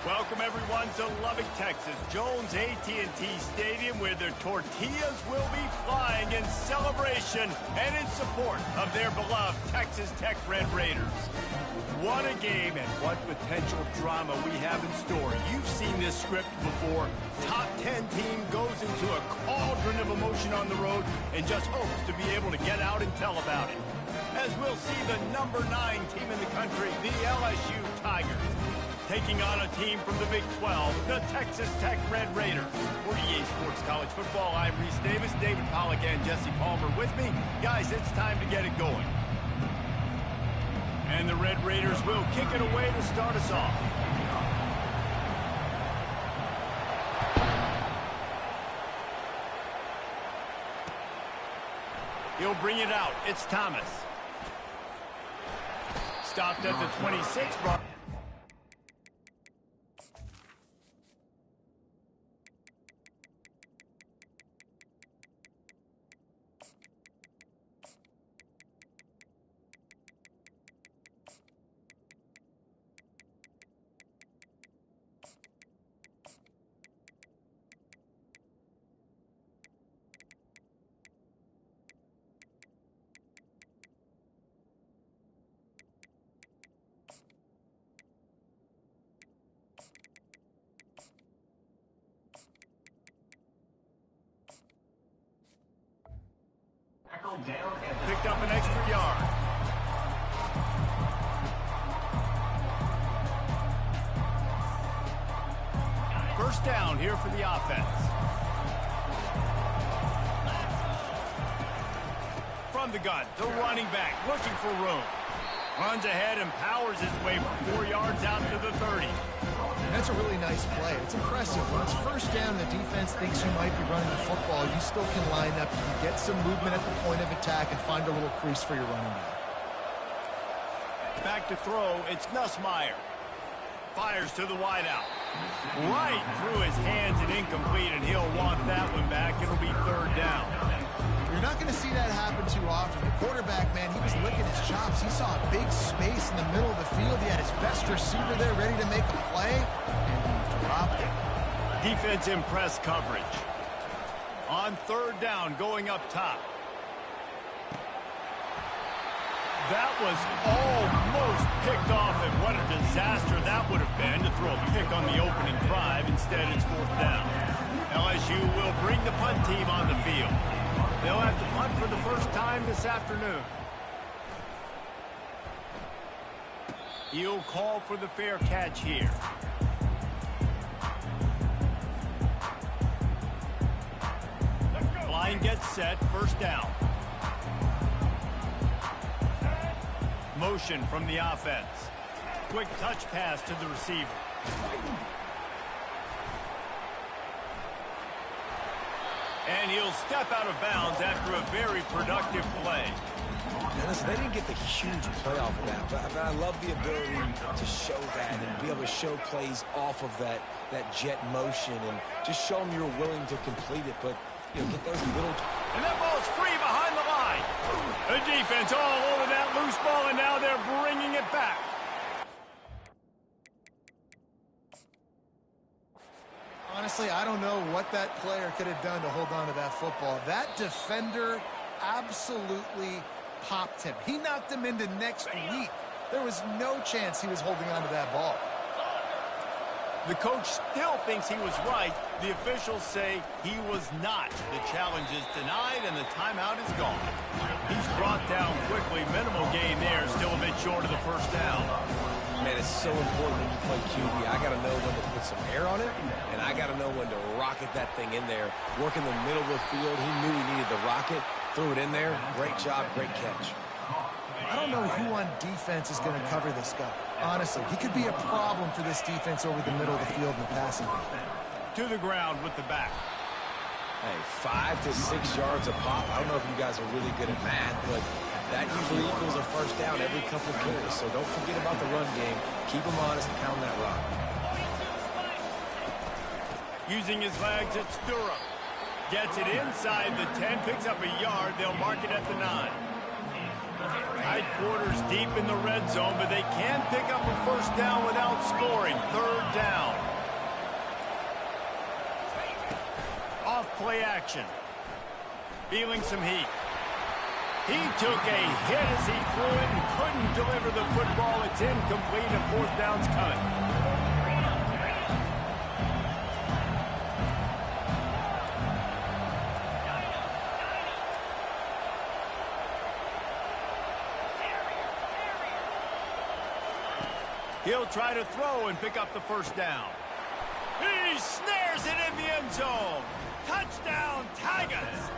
Welcome everyone to Lubbock, Texas, Jones AT&T Stadium, where their tortillas will be flying in celebration and in support of their beloved Texas Tech Red Raiders. What a game and what potential drama we have in store. You've seen this script before. Top 10 team goes into a cauldron of emotion on the road and just hopes to be able to get out and tell about it. As we'll see the number 9 team in the country, the LSU Tigers, taking on a team from the Big 12, the Texas Tech Red Raiders. For EA Sports College Football, I'm Reese Davis, David Pollack, and Jesse Palmer with me. Guys, it's time to get it going. And the Red Raiders will kick it away to start us off. He'll bring it out. It's Thomas. Stopped at the 26. Picked up an extra yard. First down here for the offense. From the gun, the running back looking for room. Runs ahead and powers his way for 4 yards out to the 30. That's a really nice play. It's impressive. When it's first down, the defense thinks you might be running the football. You still can line up. You can get some movement at the point of attack and find a little crease for your running back. Back to throw, it's Nussmeier. Fires to the wideout. Right through his hands and incomplete, and he'll want that one back. It'll be third down. You're not going to see that happen too often. The quarterback, man, he was licking his chops. He saw a big space in the middle of the field. He had his best receiver there ready to make a play, and he dropped it. Defense in press coverage. On third down, going up top. That was almost picked off, and what a disaster that would have been to throw a pick on the opening drive. Instead, it's fourth down. LSU will bring the punt team on the field. They'll have to punt for the first time this afternoon. He'll call for the fair catch here. Line gets set, first down. Motion from the offense. Quick touch pass to the receiver. And he'll step out of bounds after a very productive play. And listen, they didn't get the huge play off of that, but I love the ability to show that and be able to show plays off of that jet motion and just show them you're willing to complete it, but you know, get those little... And that ball's free behind the line. The defense all over that loose ball, and now they're bringing it back. Honestly, I don't know what that player could have done to hold on to that football. That defender absolutely popped him. He knocked him into next week. There was no chance he was holding on to that ball. The coach still thinks he was right. The officials say he was not. The challenge is denied, and the timeout is gone. He's brought down quickly. Minimal gain there. Still a bit short of the first down. Man, it's so important when you play QB. I got to know when to put some air on it, and I got to know when to rocket that thing in there. Work in the middle of the field. He knew he needed the rocket. Threw it in there. Great job, great catch. I don't know who on defense is going to cover this guy. Honestly, he could be a problem for this defense over the middle of the field in the passing game. To the ground with the back. Hey, 5 to 6 yards a pop. I don't know if you guys are really good at math, but that usually equals a first down every couple of carries. So don't forget about the run game. Keep them honest and pound that rock. Using his legs, it's Durham. Gets it inside the 10, picks up a yard. They'll mark it at the 9. Tight quarters deep in the red zone, but they can pick up a first down without scoring. Third down. Off play action. Feeling some heat. He took a hit as he threw it and couldn't deliver the football. It's incomplete and fourth down's coming. He'll try to throw and pick up the first down. He snares it in the end zone. Touchdown, Tigers!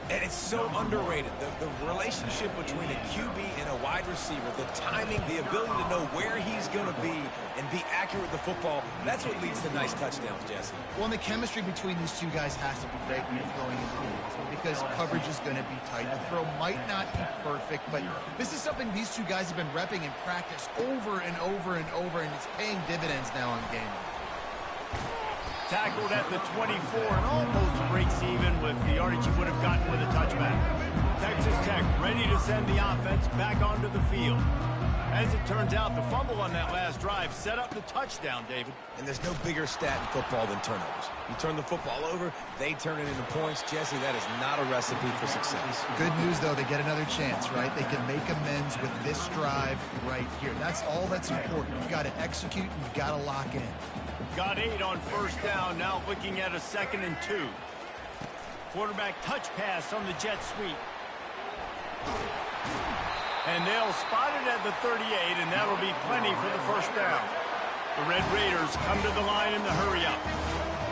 And it's so underrated. The relationship between a QB and a wide receiver, the timing, the ability to know where he's going to be and be accurate with the football, that's what leads to nice touchdowns, Jesse. Well, and the chemistry between these two guys has to be great when you're throwing into the end zone because coverage is going to be tight. The throw might not be perfect, but this is something these two guys have been repping in practice over and over and over, and it's paying dividends now on game day. Tackled at the 24 and almost breaks even with the yardage he would have gotten with a touchback. Texas Tech ready to send the offense back onto the field. As it turns out, the fumble on that last drive set up the touchdown, David. And there's no bigger stat in football than turnovers. You turn the football over, they turn it into points. Jesse, that is not a recipe for success. Good news, though, they get another chance, right? They can make amends with this drive right here. That's all that's important. You've got to execute, and you've got to lock in. Got 8 on first down, now looking at a 2nd and 2. Quarterback touch pass on the jet sweep. And they'll spot it at the 38, and that'll be plenty for the first down. The Red Raiders come to the line in the hurry-up.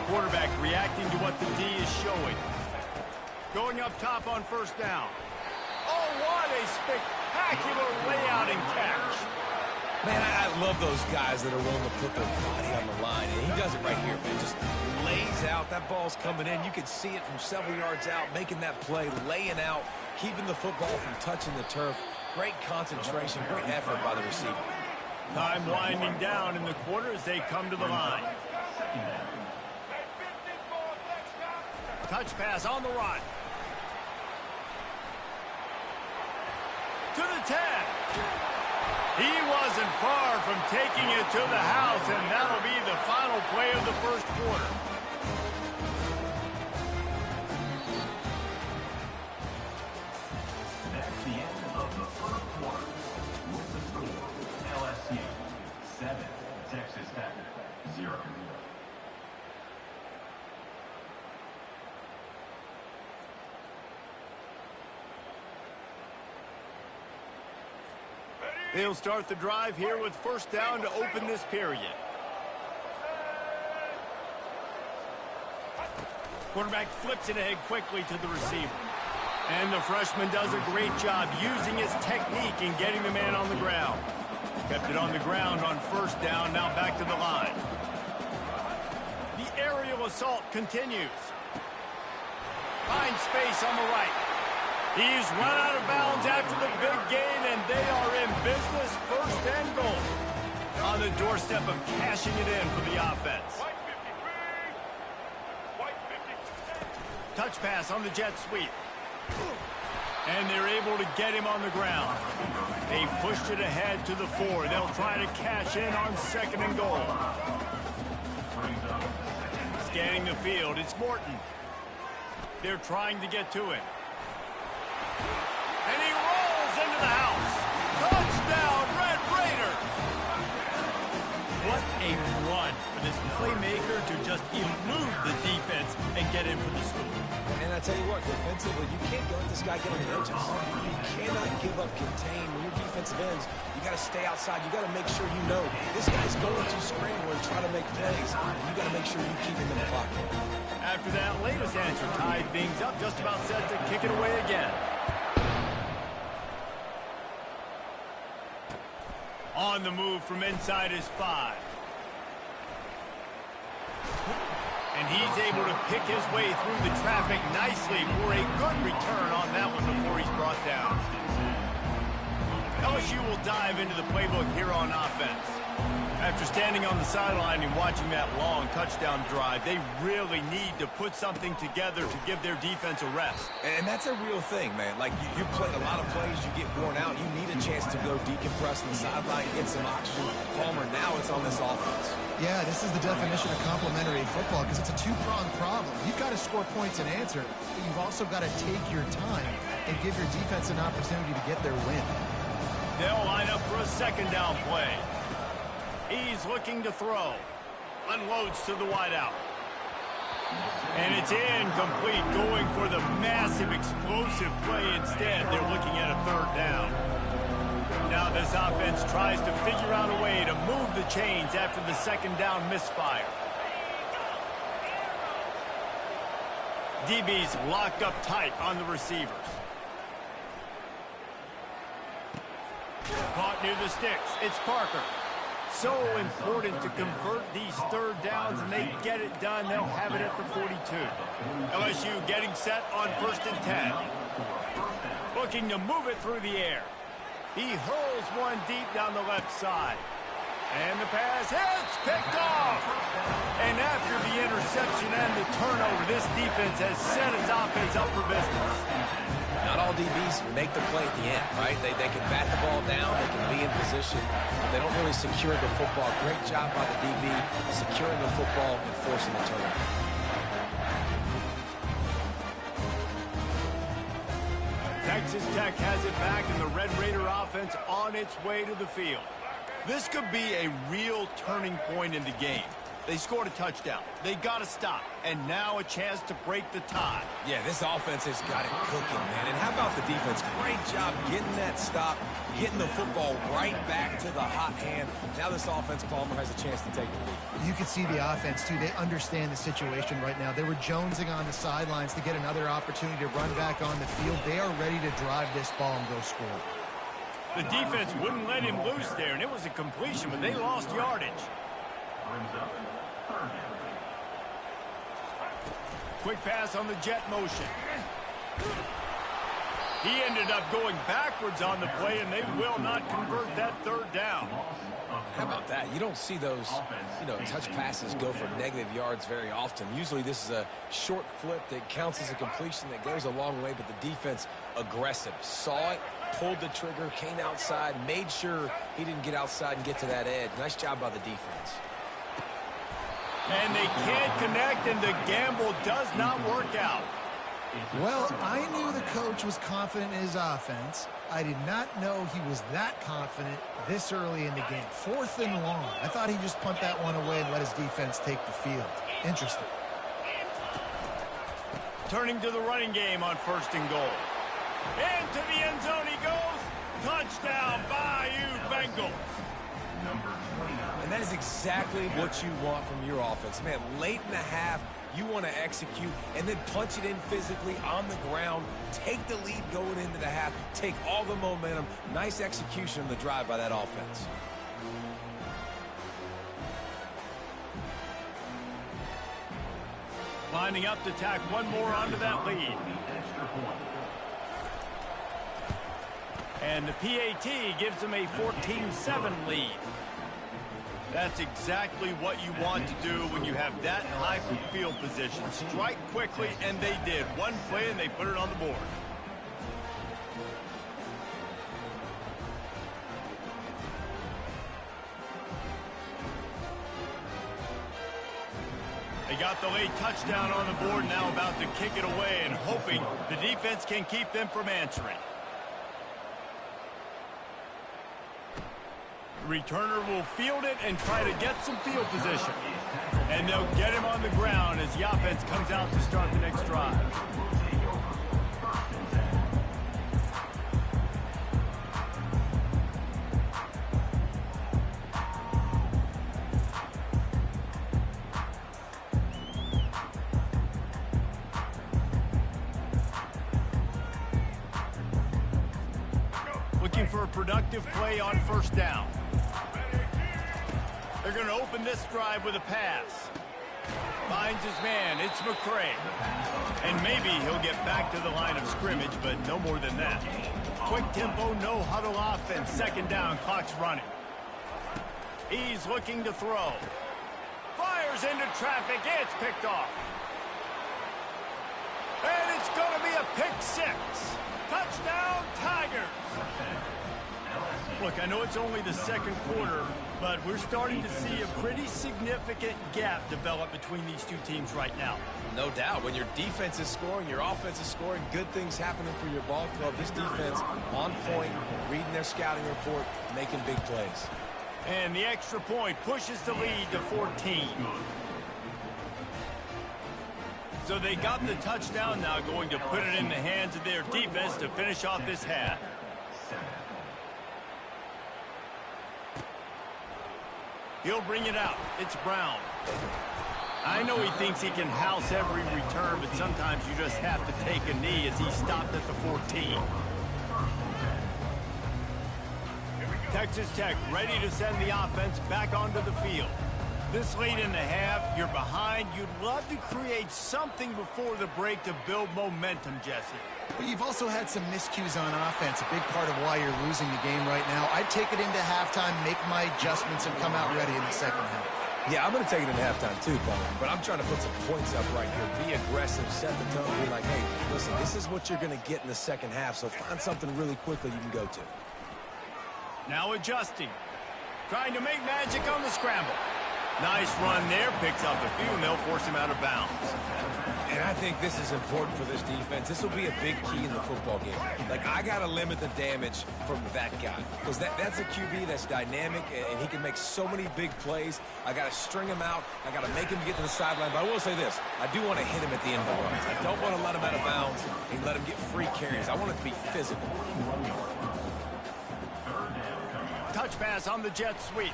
Quarterback reacting to what the D is showing. Going up top on first down. Oh, what a spectacular layout and catch. Man, I love those guys that are willing to put their body on the line. And he does it right here, man. Just lays out. That ball's coming in. You can see it from several yards out, making that play, laying out, keeping the football from touching the turf. Great concentration, great effort by the receiver. Time winding down in the quarter as they come to the line. Touch pass on the run. To the 10. He wasn't far from taking it to the house, and that'll be the final play of the first quarter. That's the end of the first quarter. With the score, LSU 7, Texas Tech 0. They'll start the drive here with first down to open this period. Quarterback flips it ahead quickly to the receiver. And the freshman does a great job using his technique and getting the man on the ground. Kept it on the ground on first down, now back to the line. The aerial assault continues. Finds space on the right. He's run out of bounds after the big gain, and they are in business, first and goal. On the doorstep of cashing it in for the offense. Touch pass on the jet sweep. And they're able to get him on the ground. They pushed it ahead to the 4. They'll try to cash in on 2nd and goal. Scanning the field, it's Morton. They're trying to get to him. And he rolls into the house. Touchdown, Red Raider! What a run for this playmaker to just elude the defense and get in for the score. And I tell you what, defensively, you can't let this guy get on the edges. You cannot give up contain. When you're defensive ends, you got to stay outside. You got to make sure you know this guy's going to scramble and try to make plays. You got to make sure you keep him in the pocket. After that latest answer, tied things up, just about set to kick it away again. On the move from inside his 5. And he's able to pick his way through the traffic nicely for a good return on that one before he's brought down. LSU will dive into the playbook here on offense. After standing on the sideline and watching that long touchdown drive, they really need to put something together to give their defense a rest. And that's a real thing, man. Like, you play a lot of plays, you get worn out. You need a chance to go decompress on the sideline, get some oxygen. Palmer, now it's on this offense. Yeah, this is the definition of complementary football because it's a two-pronged problem. You've got to score points and answer, but you've also got to take your time and give your defense an opportunity to get their win. They'll line up for a second down play. He's looking to throw. Unloads to the wideout. And it's incomplete, going for the massive explosive play instead. They're looking at a third down. Now this offense tries to figure out a way to move the chains after the second down misfire. DB's locked up tight on the receivers. Caught near the sticks. It's Parker. So important to convert these third downs, and they get it done. They'll have it at the 42. LSU getting set on 1st and 10. Looking to move it through the air. He hurls one deep down the left side. And the pass hits, picked off. And after the interception and the turnover, this defense has set its offense up for business. Not all DBs make the play at the end, right? They can bat the ball down, they can be in position, but they don't really secure the football. Great job by the DB securing the football and forcing the turnover. Texas Tech has it back, and the Red Raider offense on its way to the field. This could be a real turning point in the game. They scored a touchdown. They got to stop. And now a chance to break the tie. Yeah, this offense has got it cooking, man. And how about the defense? Great job getting that stop, getting the football right back to the hot hand. Now this offense, Palmer, has a chance to take the lead. You can see the offense, too. They understand the situation right now. They were jonesing on the sidelines to get another opportunity to run back on the field. They are ready to drive this ball and go score. The defense wouldn't let him loose there, and it was a completion, but they lost yardage. Quick pass on the jet motion. He ended up going backwards on the play, and they will not convert that third down. How about that? You don't see those, touch passes go for negative yards very often. Usually this is a short flip that counts as a completion that goes a long way, but the defense aggressive. Saw it, pulled the trigger, came outside, made sure he didn't get outside and get to that edge. Nice job by the defense. And they can't connect, and the gamble does not work out. Well, I knew the coach was confident in his offense. I did not know he was that confident this early in the game. 4th and long. I thought he'd just punt that one away and let his defense take the field. Interesting. Turning to the running game on 1st and goal. Into the end zone he goes. Touchdown, Bayou Bengals. And that is exactly what you want from your offense. Man, late in the half, you want to execute and then punch it in physically on the ground. Take the lead going into the half. Take all the momentum. Nice execution on the drive by that offense. Lining up to tack one more onto that lead. And the PAT gives them a 14-7 lead. That's exactly what you want to do when you have that high field position. Strike quickly, and they did. One play, and they put it on the board. They got the late touchdown on the board, now about to kick it away and hoping the defense can keep them from answering. The returner will field it and try to get some field position. And they'll get him on the ground as the offense comes out to start the next drive. Looking for a productive play on 1st down. They're going to open this drive with a pass. Finds his man. It's McCray. And maybe he'll get back to the line of scrimmage, but no more than that. Quick tempo, no huddle offense. 2nd down, clock's running. He's looking to throw. Fires into traffic. It's picked off. And it's going to be a pick six. Touchdown, Tigers. Look, I know it's only the second quarter, but we're starting to see a pretty significant gap develop between these two teams right now. No doubt. When your defense is scoring, your offense is scoring, good things happening for your ball club. This defense on point, reading their scouting report, making big plays. And the extra point pushes the lead to 14. So they got the touchdown, now going to put it in the hands of their defense to finish off this half. He'll bring it out. It's Brown. I know he thinks he can house every return, but sometimes you just have to take a knee as he stopped at the 14. Texas Tech ready to send the offense back onto the field. This late in the half, you're behind. You'd love to create something before the break to build momentum, Jesse. But you've also had some miscues on offense, a big part of why you're losing the game right now. I'd take it into halftime, make my adjustments, and come out ready in the second half. Yeah, I'm going to take it into halftime too, Paul. But I'm trying to put some points up right here. Be aggressive, set the tone, be like, hey, listen, this is what you're going to get in the second half, so find something really quickly you can go to. Now adjusting. Trying to make magic on the scramble. Nice run there. Picks up a few, and they'll force him out of bounds. And I think this is important for this defense. This will be a big key in the football game. Like, I got to limit the damage from that guy. Because that's a QB that's dynamic, and he can make so many big plays. I got to string him out. I got to make him get to the sideline. But I will say this. I do want to hit him at the end of the runs. I don't want to let him out of bounds and let him get free carries. I want it to be physical. Touch pass on the jet sweep.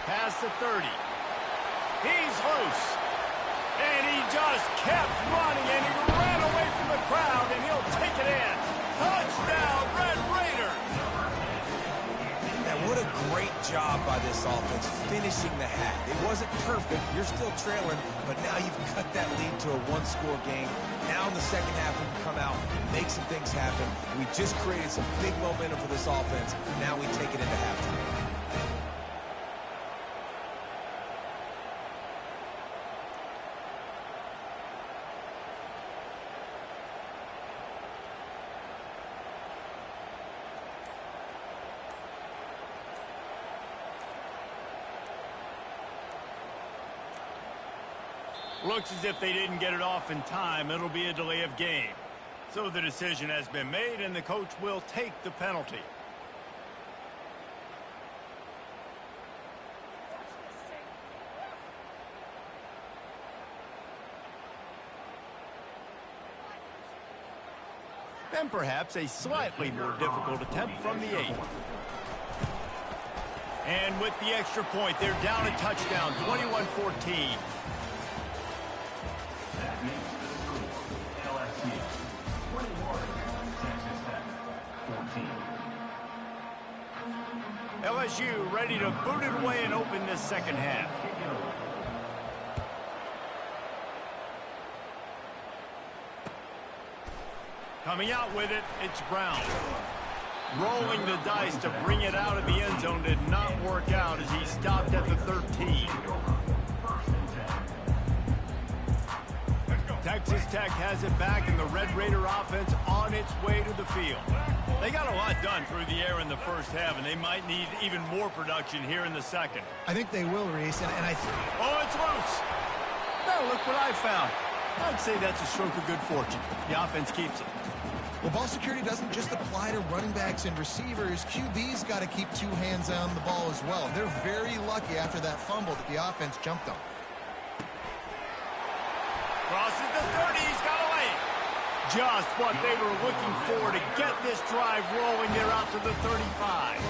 Past the 30. He's loose. And he just kept running, and he ran away from the crowd, and he'll take it in. Touchdown, Red Raiders! Man, what a great job by this offense finishing the half. It wasn't perfect. You're still trailing, but now you've cut that lead to a one-score game. Now in the second half, we can come out, make some things happen. We just created some big momentum for this offense. Now we take it into halftime. Looks as if they didn't get it off in time. It'll be a delay of game. So the decision has been made, and the coach will take the penalty. And perhaps a slightly more difficult attempt from the 8. And with the extra point, they're down a touchdown, 21-14. LSU ready to boot it away and open this second half. Coming out with it, it's Brown. Rolling the dice to bring it out of the end zone did not work out as he stopped at the 13. Texas Tech has it back, and the Red Raider offense on its way to the field. They got a lot done through the air in the first half, and they might need even more production here in the second. I think they will, Reese, and I... Oh, it's loose. Now look what I found. I'd say that's a stroke of good fortune. The offense keeps it. Well, ball security doesn't just apply to running backs and receivers. QB's got to keep two hands on the ball as well. They're very lucky after that fumble that the offense jumped on. Crosses the 30, he's got a lane. Just what they were looking for to get this drive rolling. They're out to the 35.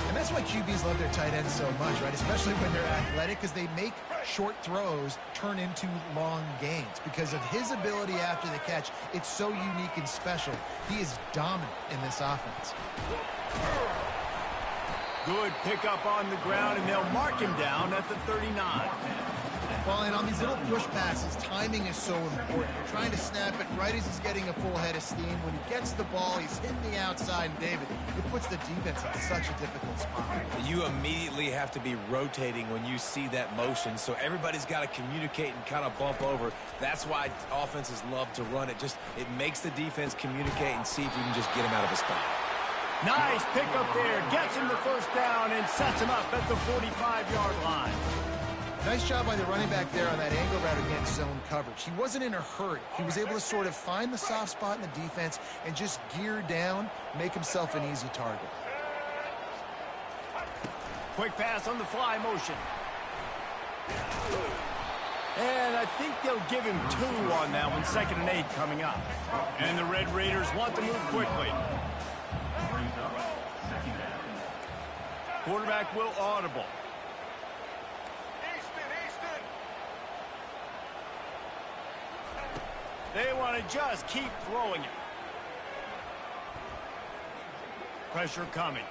And that's why QBs love their tight ends so much, right? Especially when they're athletic, because they make short throws turn into long gains. Because of his ability after the catch, it's so unique and special. He is dominant in this offense. Good pickup on the ground, and they'll mark him down at the 39. Well, and on these little push passes, timing is so important. You're trying to snap it right as he's getting a full head of steam. When he gets the ball, he's hitting the outside, and David, it puts the defense in such a difficult spot. You immediately have to be rotating when you see that motion, so everybody's got to communicate and kind of bump over. That's why offenses love to run it. It makes the defense communicate and see if you can just get him out of a spot. Nice pickup there. Gets him the first down and sets him up at the 45-yard line. Nice job by the running back there on that angle route against zone coverage. He wasn't in a hurry. He was able to sort of find the soft spot in the defense and just gear down, make himself an easy target. Quick pass on the fly motion. And I think they'll give him 2 on that one. 2nd and 8 coming up. And the Red Raiders want to move quickly. Quarterback will audible. They want to just keep throwing it. Pressure coming.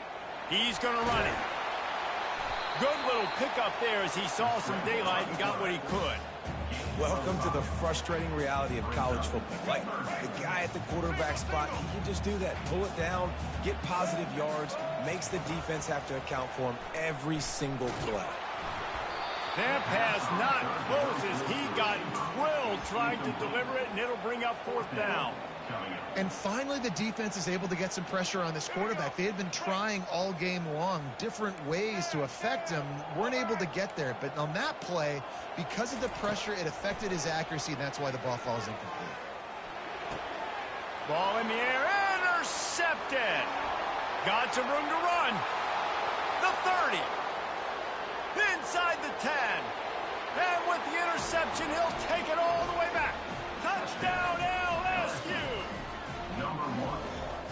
He's going to run it. Good little pickup there as he saw some daylight and got what he could. Welcome to the frustrating reality of college football. Like, the guy at the quarterback spot, he can just do that. Pull it down, get positive yards, makes the defense have to account for him every single play. That pass not close as he got drilled trying to deliver it, and it'll bring up 4th down. And finally, the defense is able to get some pressure on this quarterback. They had been trying all game long different ways to affect him, weren't able to get there. But on that play, because of the pressure, it affected his accuracy, and that's why the ball falls incomplete. Ball in the air, intercepted. Got some room to run. The 30. Inside the 10. And with the interception, he'll take it all the way back. Touchdown, LSU. Number 1.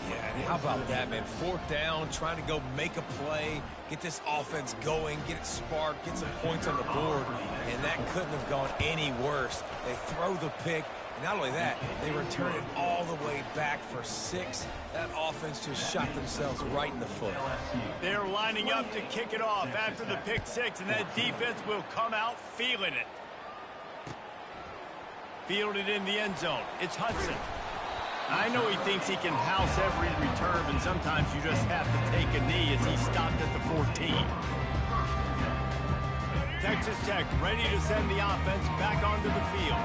Yeah, and how about that, man? 4th down, trying to go make a play, get this offense going, get it sparked, get some points on the board, and that couldn't have gone any worse. They throw the pick, and not only that, they return it all the way back for 6. That offense just shot themselves right in the foot. They're lining up to kick it off after the pick 6, and that defense will come out feeling it. Fielded in the end zone. It's Hudson. I know he thinks he can house every return, and sometimes you just have to take a knee as he stopped at the 14. Texas Tech ready to send the offense back onto the field.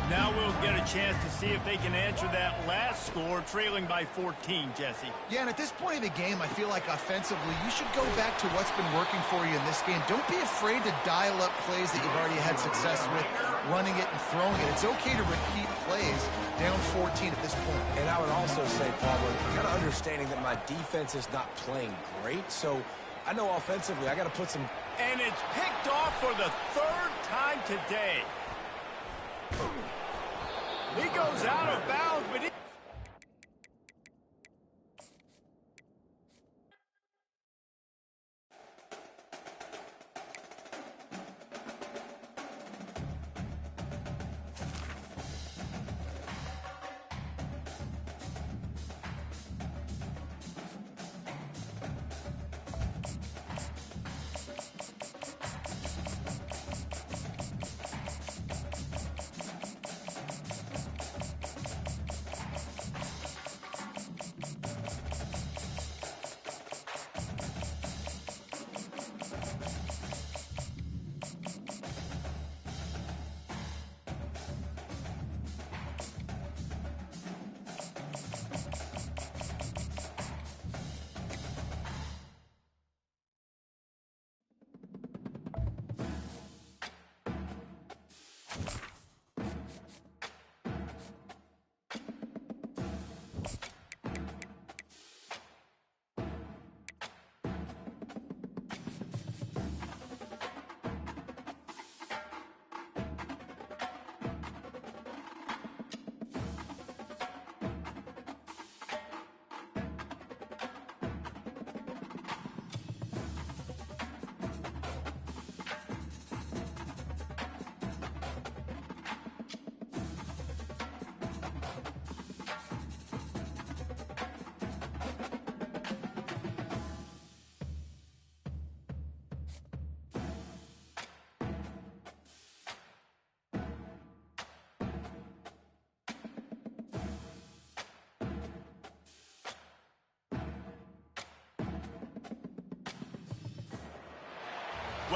Now we'll get a chance to see if they can answer that last score, trailing by 14, Jesse. Yeah, and at this point in the game, I feel like offensively, you should go back to what's been working for you in this game. Don't be afraid to dial up plays that you've already had success with, running it and throwing it. It's okay to repeat plays down 14 at this point. And I would also say, Palmer, kind of understanding that my defense is not playing great, so I know offensively I got to put some... And it's picked off for the 3rd time today. He goes out of bounds, but he...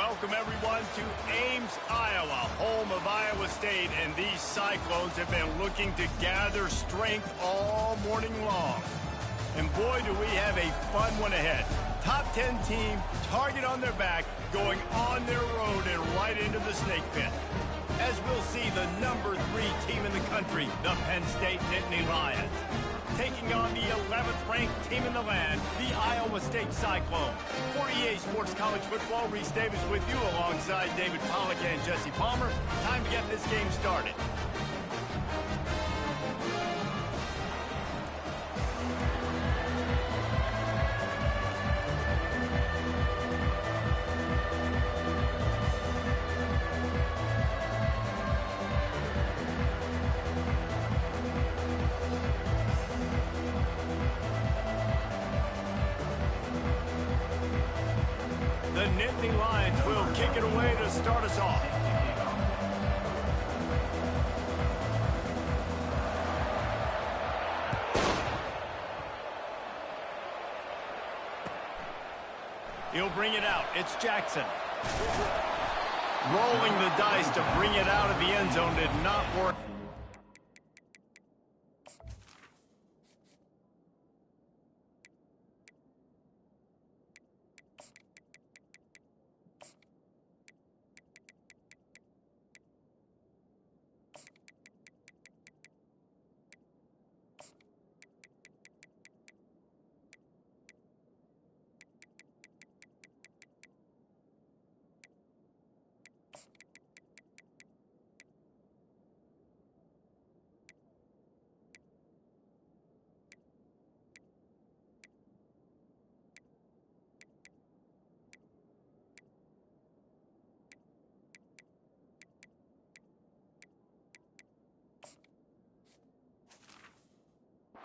welcome everyone to Ames, Iowa, home of Iowa State, and these Cyclones have been looking to gather strength all morning long. And boy, do we have a fun one ahead. Top 10 team, target on their back, going on their road and right into the snake pit. As we'll see, the number 3 team in the country, the Penn State Nittany Lions, taking on the 11th ranked team in the land, the Iowa State Cyclones. For EA Sports College Football, Reese Davis with you alongside David Pollack and Jesse Palmer. Time to get this game started. The Nittany Lions will kick it away to start us off. He'll bring it out. It's Jackson. Rolling the dice to bring it out of the end zone did not work.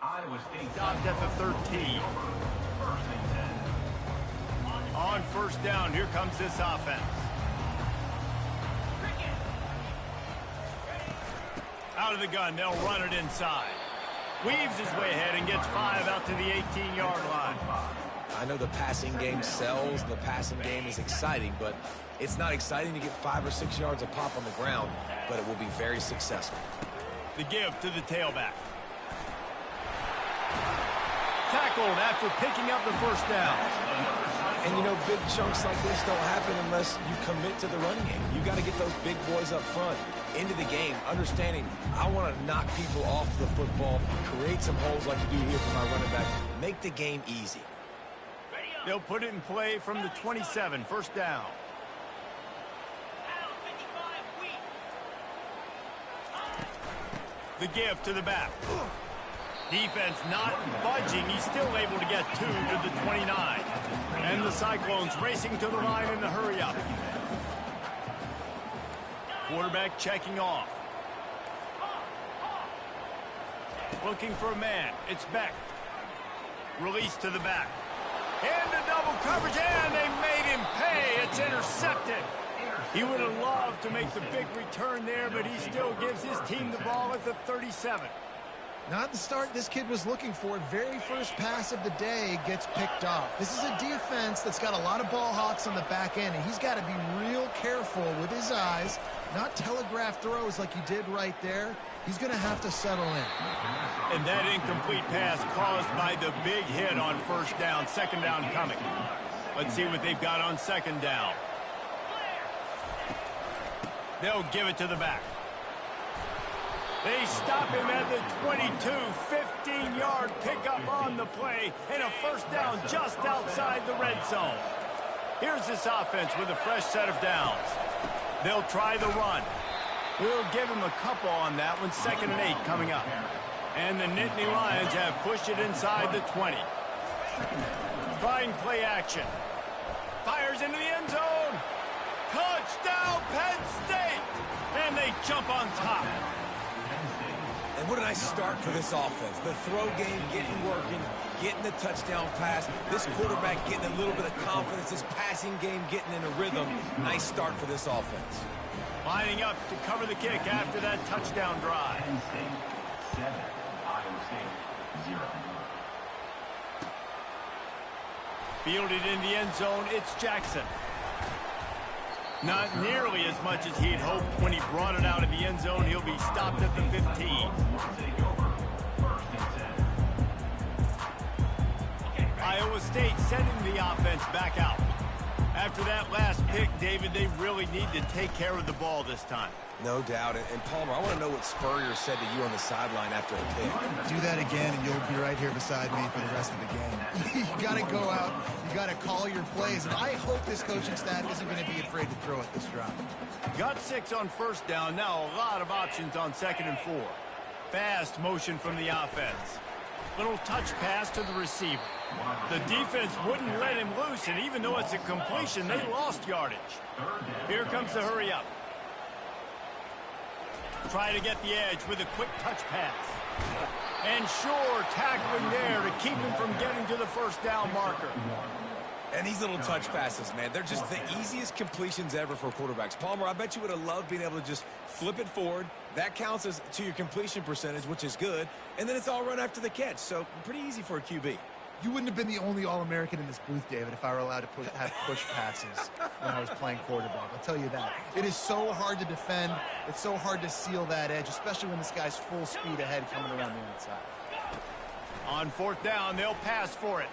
Iowa State Stopped at the 13. first and 10. On first down, here comes this offense. Out of the gun, they'll run it inside. Weaves his way ahead and gets 5 out to the 18-yard line. I know the passing game sells, the passing game is exciting, but it's not exciting to get 5 or 6 yards a pop on the ground, but it will be very successful. The give to the tailback. Tackled after picking up the first down. And, you know, big chunks like this don't happen unless you commit to the running game. You got to get those big boys up front into the game, understanding I want to knock people off the football, create some holes like you do here for my running back, make the game easy. They'll put it in play from the 27, first down. The give to the back. Defense not budging. He's still able to get 2 to the 29. And the Cyclones racing to the line in the hurry up. Quarterback checking off. Looking for a man. It's Beck. Release to the back. Into double coverage, and they made him pay. It's intercepted. He would have loved to make the big return there, but he still gives his team the ball at the 37. Not the start this kid was looking for. Very first pass of the day gets picked off. This is a defense that's got a lot of ball hawks on the back end, and he's got to be real careful with his eyes, not telegraph throws like he did right there. He's going to have to settle in. And that incomplete pass caused by the big hit on first down. Second down coming. Let's see what they've got on second down. They'll give it to the back. They stop him at the 22, 15-yard pickup on the play, and a first down just outside the red zone. Here's this offense with a fresh set of downs. They'll try the run. We'll give him a couple on that one. 2nd and 8 coming up. And the Nittany Lions have pushed it inside the 20. Trying play action. Fires into the end zone. Touchdown, Penn State! And they jump on top. And what a nice start for this offense. The throw game getting working, getting the touchdown pass. This quarterback getting a little bit of confidence. This passing game getting in a rhythm. Nice start for this offense. Lining up to cover the kick after that touchdown drive. Penn State 7, Iowa State 0. Fielded in the end zone, it's Jackson. Not nearly as much as he'd hoped when he brought it out of the end zone. He'll be stopped at the 15. Iowa State sending the offense back out. After that last pick, David, they really need to take care of the ball this time. No doubt. And Palmer, I want to know what Spurrier said to you on the sideline after a pick. Do that again, and you'll be right here beside me for the rest of the game. You got to go out. You got to call your plays. And I hope this coaching staff isn't going to be afraid to throw at this drive. Got 6 on first down. Now a lot of options on 2nd and 4. Fast motion from the offense. Little touch pass to the receiver. The defense wouldn't let him loose, and even though it's a completion, they lost yardage. Here comes the hurry up. Try to get the edge with a quick touch pass. And sure, tackling there to keep him from getting to the first down marker. And these little touch passes, man, they're just the easiest completions ever for quarterbacks. Palmer, I bet you would have loved being able to just flip it forward. That counts as to your completion percentage, which is good. And then it's all run after the catch, so pretty easy for a QB. You wouldn't have been the only All-American in this booth, David, if I were allowed to have push passes when I was playing quarterback. I'll tell you that. It is so hard to defend. It's so hard to seal that edge, especially when this guy's full speed ahead coming around the outside. On 4th down, they'll pass for it.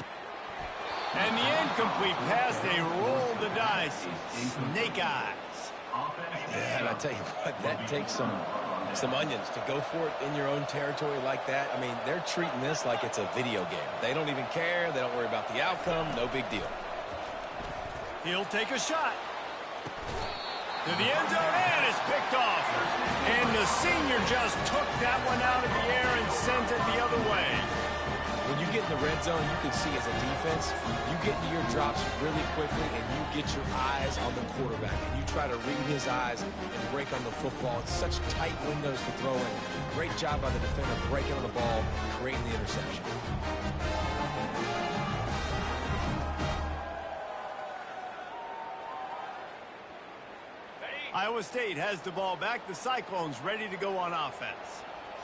And the incomplete pass, they roll the dice. Snake eyes. Yeah, and I tell you what, that takes some onions to go for it in your own territory like that. I mean, they're treating this like it's a video game. They don't even care. They don't worry about the outcome. No big deal. He'll take a shot. To the end zone, and it's picked off. And the senior just took that one out of the air and sends it the other way. When you get in the red zone, you can see as a defense, you get into your drops really quickly and you get your eyes on the quarterback. And you try to read his eyes and break on the football. It's such tight windows to throw in. Great job by the defender breaking on the ball, creating the interception. Iowa State has the ball back. The Cyclones ready to go on offense.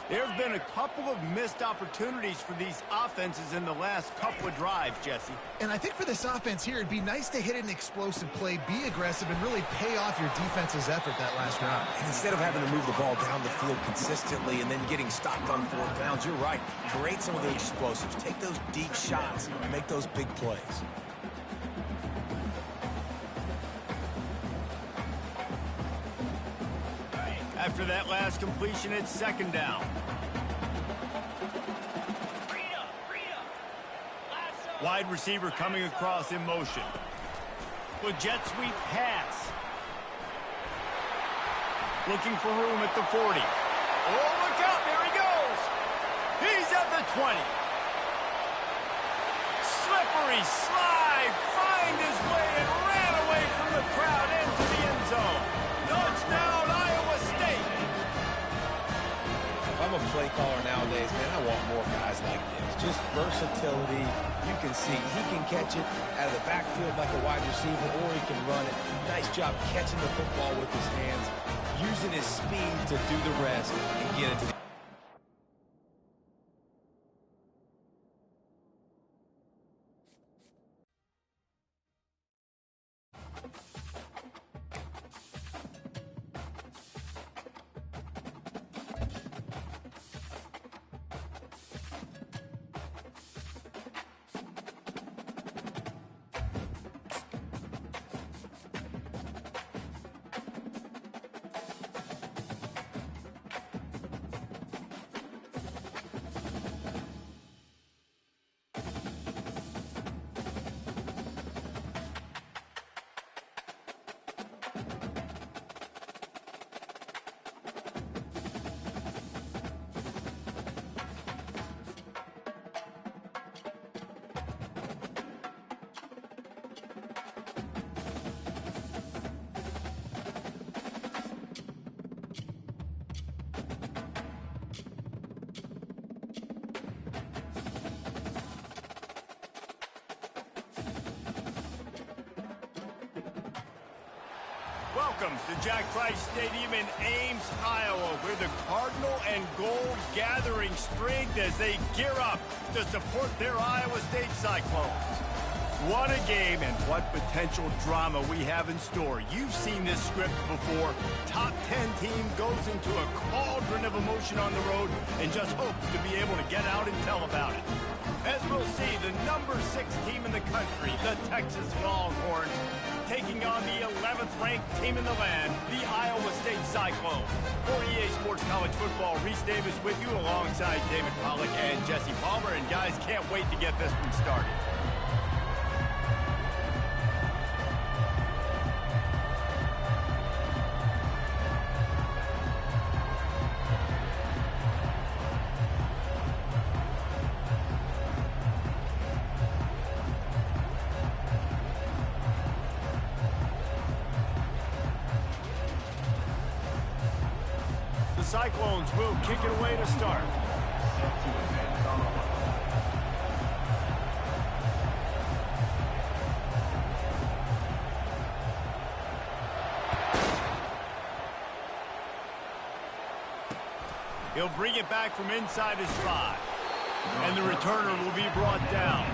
There have been a couple of missed opportunities for these offenses in the last couple of drives, Jesse. And I think for this offense here, it'd be nice to hit an explosive play, be aggressive, and really pay off your defense's effort that last drive. And instead of having to move the ball down the field consistently and then getting stopped on 4th downs, you're right. Create some of those explosives. Take those deep shots and make those big plays. After that last completion, it's 2nd down. Wide receiver coming across in motion. With jet sweep pass. Looking for room at the 40. Oh, look out, there he goes. He's at the 20. Slippery slide, find his way and ran away from the crowd into the end zone. Touchdown, Iowa State. If I'm a play caller nowadays, man, I want more guys like this. Just versatility. You can see he can catch it out of the backfield like a wide receiver, or he can run it. Nice job catching the football with his hands, using his speed to do the rest and get it to the Welcome to Jack Trice Stadium in Ames, Iowa, where the Cardinal and Gold gathering strength as they gear up to support their Iowa State Cyclones. What a game and what potential drama we have in store. You've seen this script before. Top 10 team goes into a cauldron of emotion on the road and just hopes to be able to get out and tell about it. As we'll see, the number 6 team in the country, the Texas Longhorns, taking on the 11th ranked team in the land, the Iowa State Cyclones. For EA Sports College Football, Reese Davis with you alongside David Pollack and Jesse Palmer. And guys, can't wait to get this one started. Cyclones will kick it away to start. He'll bring it back from inside his 5. And the returner will be brought down.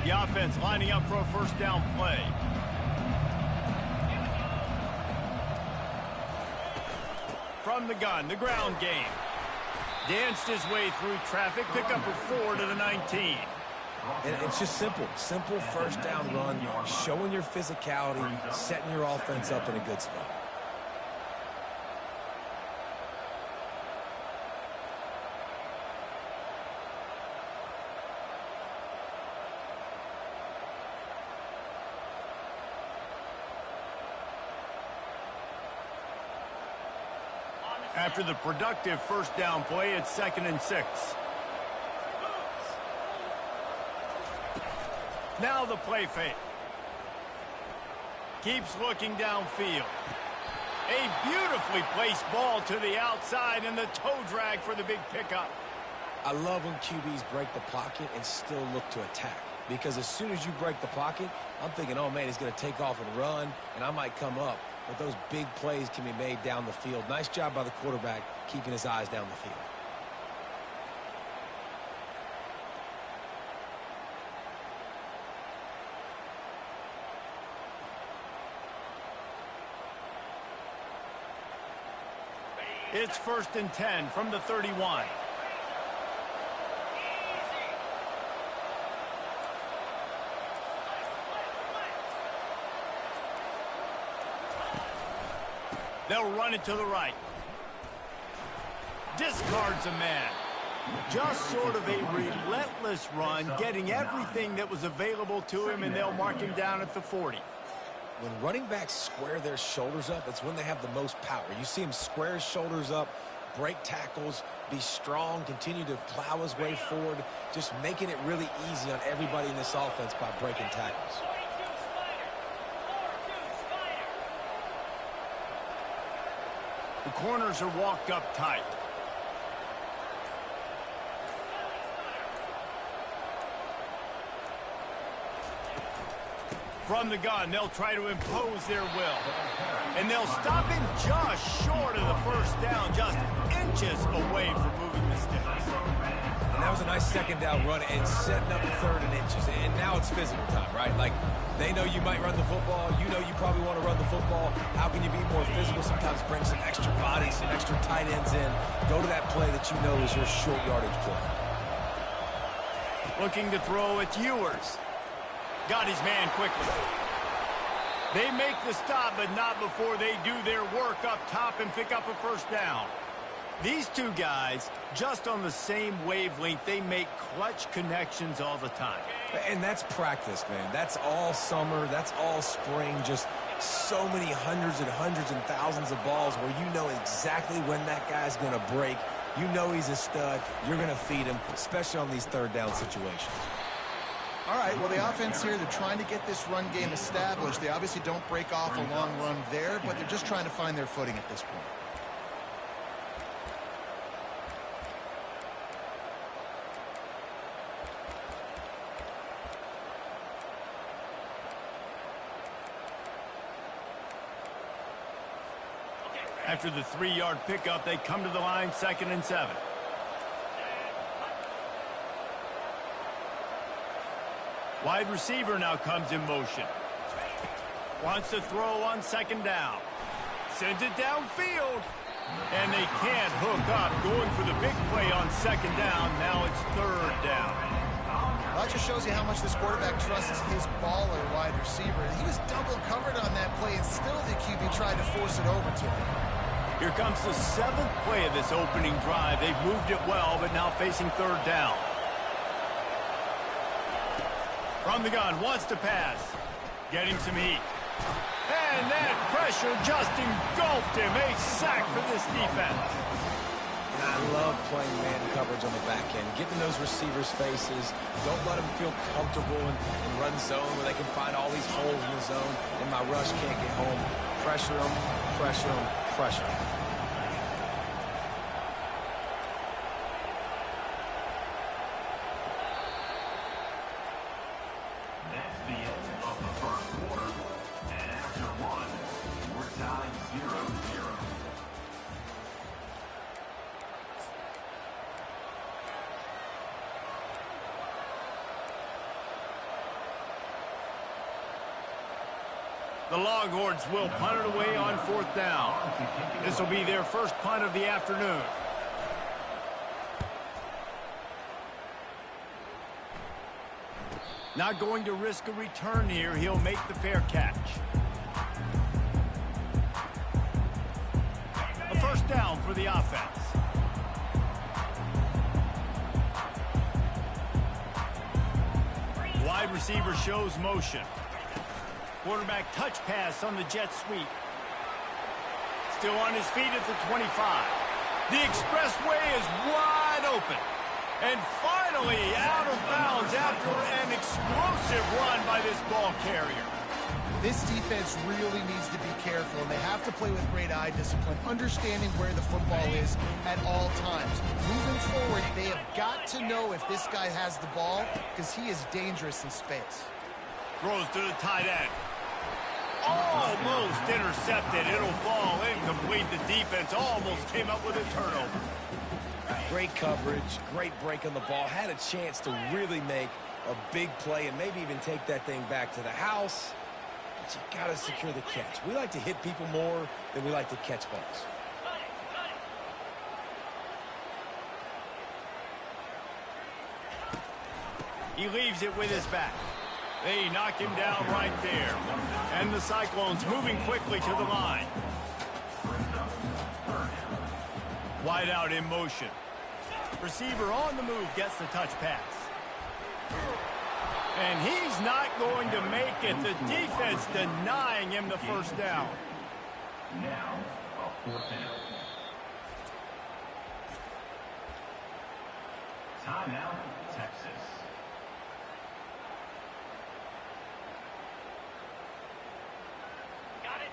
The offense lining up for a first down play. From the gun, the ground game. Danced his way through traffic, pick up a 4 to the 19. And it's just simple first down run, showing your physicality, setting your offense up in a good spot. After the productive first down play, it's 2nd and 6. Now the play fake. Keeps looking downfield. A beautifully placed ball to the outside and the toe drag for the big pickup. I love when QBs break the pocket and still look to attack. Because as soon as you break the pocket, I'm thinking, oh man, he's going to take off and run, and I might come up. But those big plays can be made down the field. Nice job by the quarterback keeping his eyes down the field. It's 1st and 10 from the 31. They'll run it to the right. discards a man. Just sort of a relentless run, getting everything that was available to him, and they'll mark him down at the 40. When running backs square their shoulders up, it's when they have the most power. You see him square his shoulders up, break tackles, be strong, continue to plow his way forward, just making it really easy on everybody in this offense by breaking tackles. The corners are walked up tight. From the gun, they'll try to impose their will. And they'll stop him just short of the first down, just inches away from moving the sticks. And that was a nice second down run and setting up third and inches. And now it's physical time, right? Like, they know you might run the football. You know you probably want to run the football. How can you be more physical? Sometimes bring some extra body, some extra tight ends in. Go to that play that you know is your short yardage play. Looking to throw, it's Ewers. Got his man quickly. They make the stop, but not before they do their work up top and pick up a first down. These two guys, just on the same wavelength, they make clutch connections all the time. And that's practice, man. That's all summer. That's all spring. Just so many hundreds and thousands of balls where you know exactly when that guy's going to break. You know he's a stud. You're going to feed him, especially on these third down situations. All right, well, the offense here, they're trying to get this run game established. They obviously don't break off a long run there, but they're just trying to find their footing at this point. After the 3-yard pickup, they come to the line, 2nd and 7. Wide receiver now comes in motion. Wants to throw on 2nd down. Sends it downfield. And they can't hook up. Going for the big play on 2nd down. Now it's 3rd down. Well, that just shows you how much this quarterback trusts his baller wide receiver. He was double covered on that play, and still the QB tried to force it over to him. Here comes the 7th play of this opening drive. They've moved it well, but now facing 3rd down. From the gun, wants to pass. Getting some heat. And that pressure just engulfed him. A sack for this defense. And I love playing man coverage on the back end. Getting those receivers' faces. Don't let them feel comfortable in run zone where they can find all these holes in the zone and my rush can't get home. Pressure them, pressure them, pressure them. The Longhorns will punt it away on 4th down. This will be their first punt of the afternoon. Not going to risk a return here. He'll make the fair catch. A first down for the offense. Wide receiver shows motion. Quarterback touch pass on the jet sweep. Still on his feet at the 25. The expressway is wide open. And finally out of bounds after an explosive run by this ball carrier. This defense really needs to be careful, and they have to play with great eye discipline, understanding where the football is at all times. Moving forward, they have got to know if this guy has the ball, because he is dangerous in space. Throws to the tight end. Almost intercepted. It'll fall incomplete. The defense almost came up with a turnover. Great coverage, great break on the ball. Had a chance to really make a big play and maybe even take that thing back to the house. But you got to secure the catch. We like to hit people more than we like to catch balls. He leaves it with his back. They knock him down right there. And the Cyclones moving quickly to the line. Wide out in motion. Receiver on the move gets the touch pass. And he's not going to make it. The defense denying him the first down. Now, a 4th down. Timeout, Texas.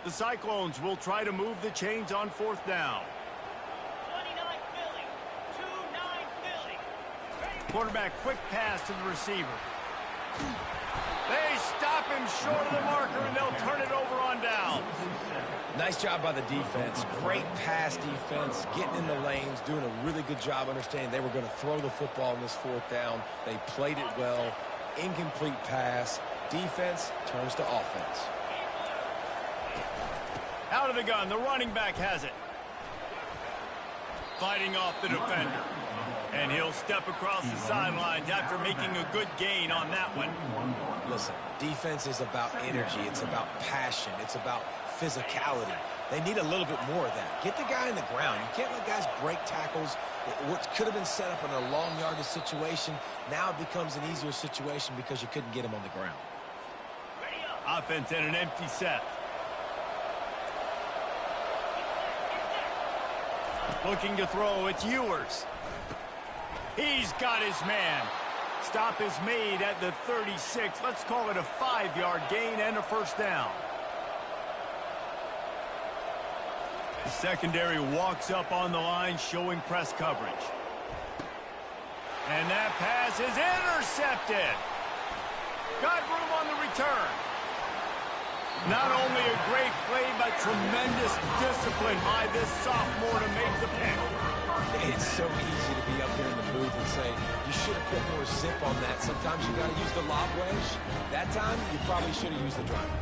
The Cyclones will try to move the chains on 4th down. 29 Philly. 2-9 Philly. Quarterback quick pass to the receiver. They stop him short of the marker, and they'll turn it over on down. Nice job by the defense. Great pass defense, getting in the lanes, doing a really good job understanding they were going to throw the football in this 4th down. They played it well. Incomplete pass. Defense turns to offense. Out of the gun, the running back has it. Fighting off the defender. And he'll step across the sidelines after making a good gain on that one. Listen, defense is about energy. It's about passion. It's about physicality. They need a little bit more of that. Get the guy in the ground. You can't let guys break tackles. What could have been set up in a long yardage situation, now it becomes an easier situation because you couldn't get him on the ground. Offense in an empty set. Looking to throw, it's Ewers. He's got his man. Stop is made at the 36. Let's call it a 5-yard gain and a first down. The secondary walks up on the line, showing press coverage. And that pass is intercepted. Got room on the return. Not only a great play, but tremendous discipline by this sophomore to make the pick. It's so easy to be up here in the booth and say, you should have put more zip on that. Sometimes you got to use the lob wedge. That time, you probably should have used the driver.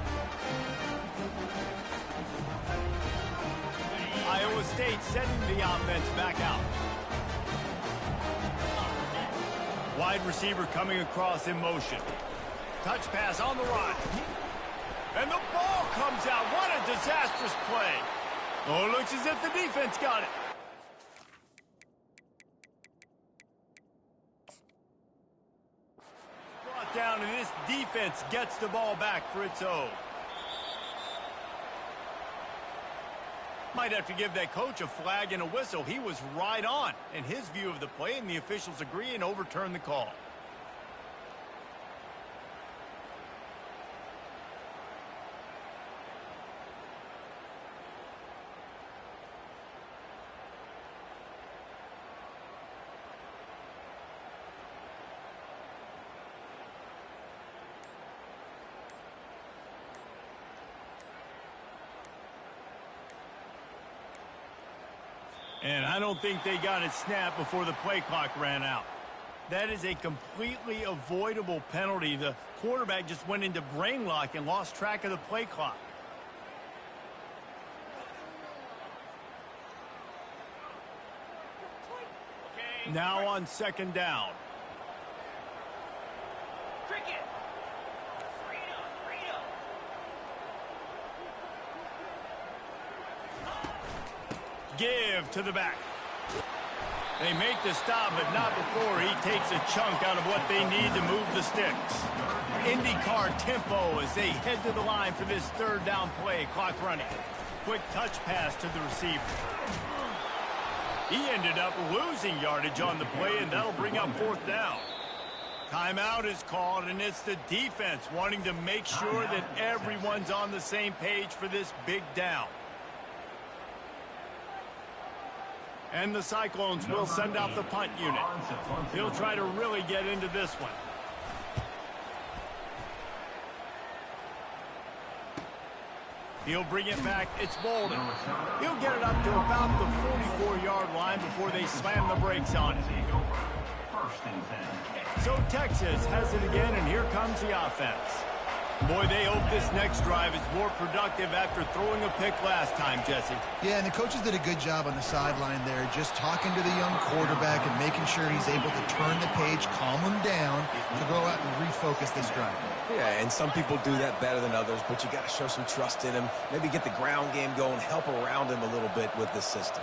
Iowa State sending the offense back out. Wide receiver coming across in motion. Touch pass on the run. And the ball comes out. What a disastrous play. Oh, it looks as if the defense got it. Brought down, and this defense gets the ball back for its own. Might have to give that coach a flag and a whistle. He was right on in his view of the play, and the officials agree and overturn the call. And I don't think they got it snapped before the play clock ran out. That is a completely avoidable penalty. The quarterback just went into brain lock and lost track of the play clock. Now on 2nd down. Cricket. Freedom. Give to the back. They make the stop, but not before he takes a chunk out of what they need to move the sticks. IndyCar tempo as they head to the line for this 3rd down play. Clock running. Quick touch pass to the receiver. He ended up losing yardage on the play, and that'll bring up 4th down. Timeout is called, and it's the defense wanting to make sure that everyone's on the same page for this big down. And the Cyclones will send out the punt unit. He'll try to really get into this one. He'll bring it back. It's Bolden. He'll get it up to about the 44-yard line before they slam the brakes on it. So Texas has it again, and here comes the offense. Boy, they hope this next drive is more productive after throwing a pick last time, Jesse. Yeah, and the coaches did a good job on the sideline there, just talking to the young quarterback and making sure he's able to turn the page, calm him down, to go out and refocus this drive. Yeah, and some people do that better than others, but you got to show some trust in him, maybe get the ground game going, help around him a little bit with this system.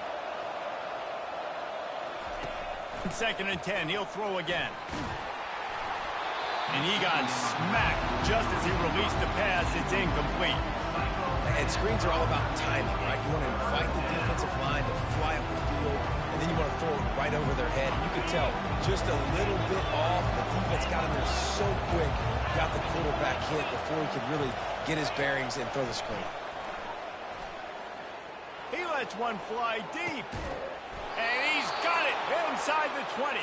2nd and 10. He'll throw again. And he got smacked just as he released the pass. It's incomplete. And screens are all about timing, right? You want to invite the defensive line to fly up the field, and then you want to throw it right over their head. And you can tell just a little bit off. The defense got in there so quick, got the quarterback hit before he could really get his bearings and throw the screen. He lets one fly deep. And he's got it inside the 20.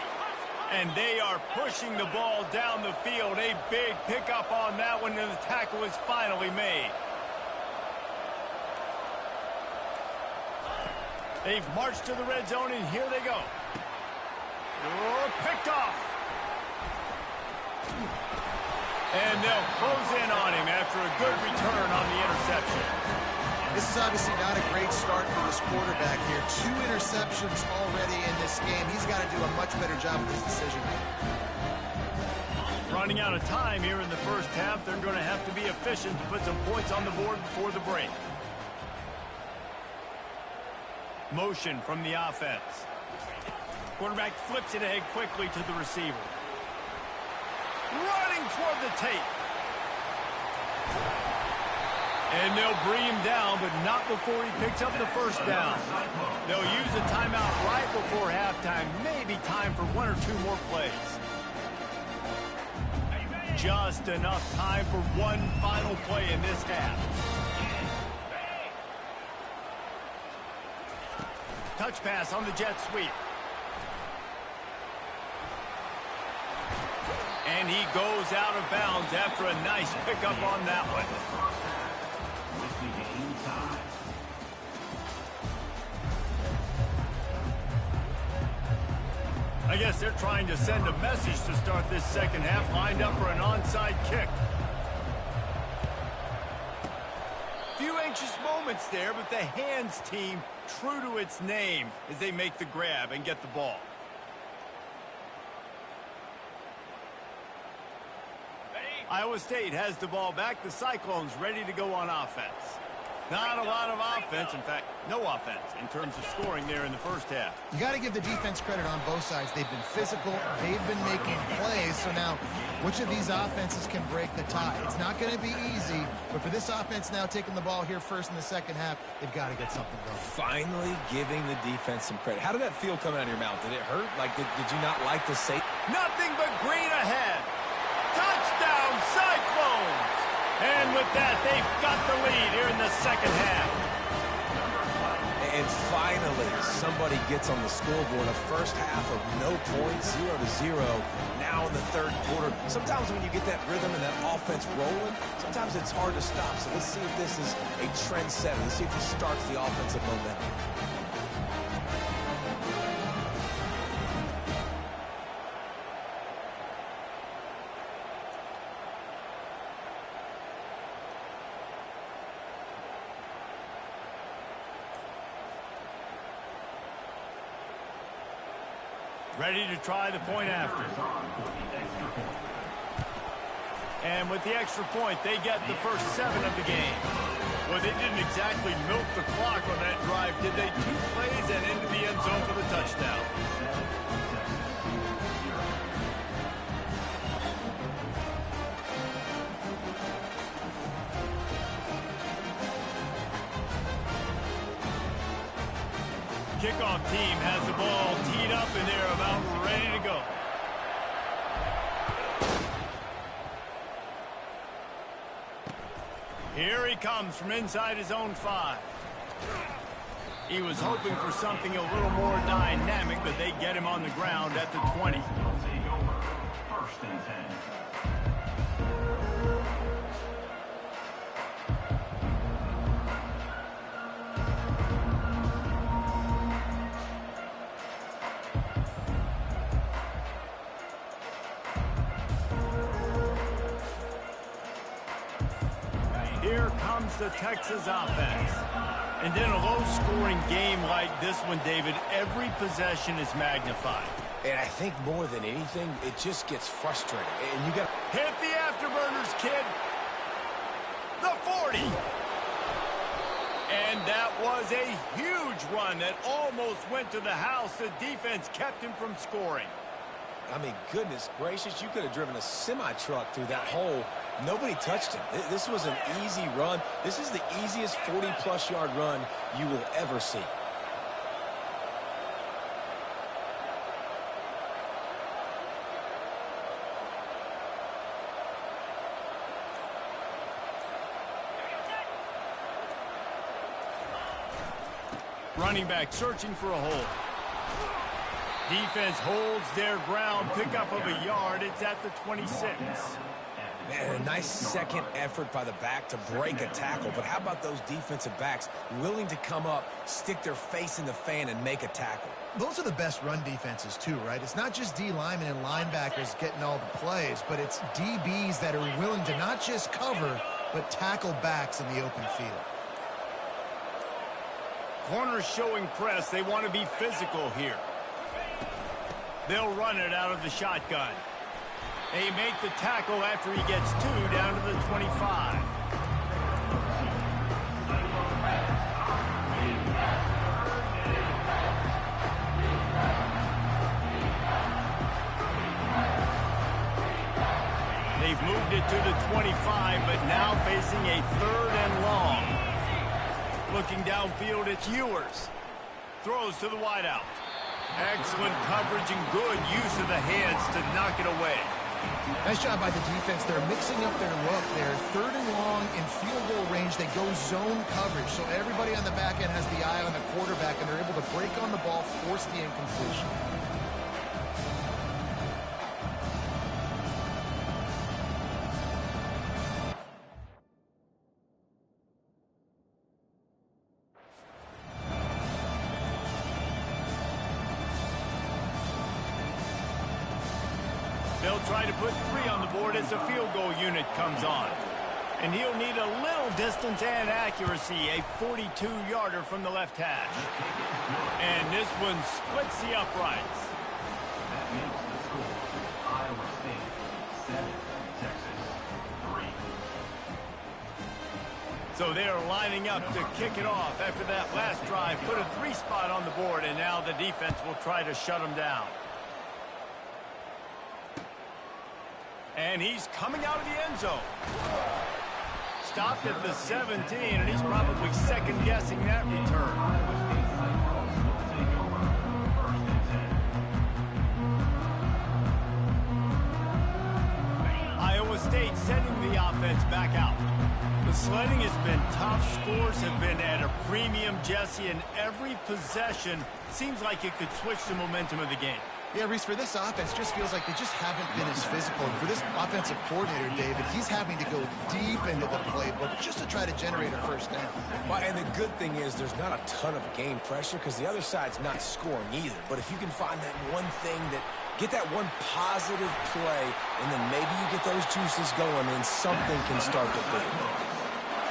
And they are pushing the ball down the field. A big pickup on that one, and the tackle is finally made. They've marched to the red zone, and here they go. Oh, picked off. And they'll close in on him after a good return on the interception. This is obviously not a great start for this quarterback here. 2 interceptions already in this game. He's got to do a much better job of his decision making. Running out of time here in the first half. They're going to have to be efficient to put some points on the board before the break. Motion from the offense. Quarterback flips it ahead quickly to the receiver. Running toward the tape. And they'll bring him down, but not before he picks up the first down. They'll use a timeout right before halftime. Maybe time for 1 or 2 more plays. Just enough time for one final play in this half. Touch pass on the jet sweep. And he goes out of bounds after a nice pickup on that one. I guess they're trying to send a message to start this second half, lined up for an onside kick. Few anxious moments there, but the hands team true to its name as they make the grab and get the ball. Iowa State has the ball back. The Cyclones ready to go on offense. Not a lot of offense, in fact, no offense in terms of scoring there in the first half. You got to give the defense credit on both sides. They've been physical. They've been making plays. So now, which of these offenses can break the tie? It's not going to be easy, but for this offense now taking the ball here first in the second half, they've got to get something going. Finally giving the defense some credit. How did that feel coming out of your mouth? Did it hurt? Like, did you not like to say? Nothing but green ahead. Touchdown, Cyclones! And with that, they've got the lead here in the second half. And finally, somebody gets on the scoreboard. A first half of no points, 0-0. Now in the third quarter. Sometimes when you get that rhythm and that offense rolling, sometimes it's hard to stop. So let's see if this is a trend setter. Let's see if this starts the offensive momentum. Ready to try the point after. And with the extra point, they get the first 7 of the game. Well, they didn't exactly milk the clock on that drive, did they? 2 plays and into the end zone for the touchdown. Kickoff team has the ball teed up, and they're about ready to go. Here he comes from inside his own 5. He was hoping for something a little more dynamic, but they get him on the ground at the 20. First and 10. Here comes the Texas offense. And in a low-scoring game like this one, David, every possession is magnified. And I think more than anything, it just gets frustrating. And you got hit the afterburners, kid. The 40. And that was a huge run that almost went to the house. The defense kept him from scoring. I mean, goodness gracious, you could have driven a semi-truck through that hole. Nobody touched him. This was an easy run. This is the easiest 40-plus yard run you will ever see. Running back searching for a hole. Defense holds their ground, pickup of a yard. It's at the 26. Man, a nice second effort by the back to break a tackle. But how about those defensive backs willing to come up, stick their face in the fan, and make a tackle? Those are the best run defenses, too, right? It's not just D linemen and linebackers getting all the plays, but it's DBs that are willing to not just cover, but tackle backs in the open field. Corners showing press. They want to be physical here. They'll run it out of the shotgun. They make the tackle after he gets 2 down to the 25. They've moved it to the 25, but now facing a 3rd and long. Looking downfield, it's Ewers. Throws to the wideout. Excellent coverage and good use of the hands to knock it away. Nice job by the defense. They're mixing up their look. They're 3rd and long in field goal range. They go zone coverage. So everybody on the back end has the eye on the quarterback, and they're able to break on the ball, force the incompletion. They'll try to put 3 on the board as the field goal unit comes on. And he'll need a little distance and accuracy, a 42-yarder from the left hash. And this one splits the uprights. That makes the score Iowa State 7, Texas 3. So they are lining up to kick it off after that last drive. Put a 3 spot on the board, and now the defense will try to shut them down. And he's coming out of the end zone. Stopped at the 17, and he's probably second-guessing that return. Iowa State sending the offense back out. The sledding has been tough. Scores have been at a premium, Jesse, and every possession seems like it could switch the momentum of the game. Yeah, Reese, for this offense, just feels like they just haven't been as physical. And for this offensive coordinator, David, he's having to go deep into the playbook just to try to generate a first down. Well, and the good thing is there's not a ton of game pressure because the other side's not scoring either. But if you can find that one thing that get that one positive play, and then maybe you get those juices going, and something can start to build.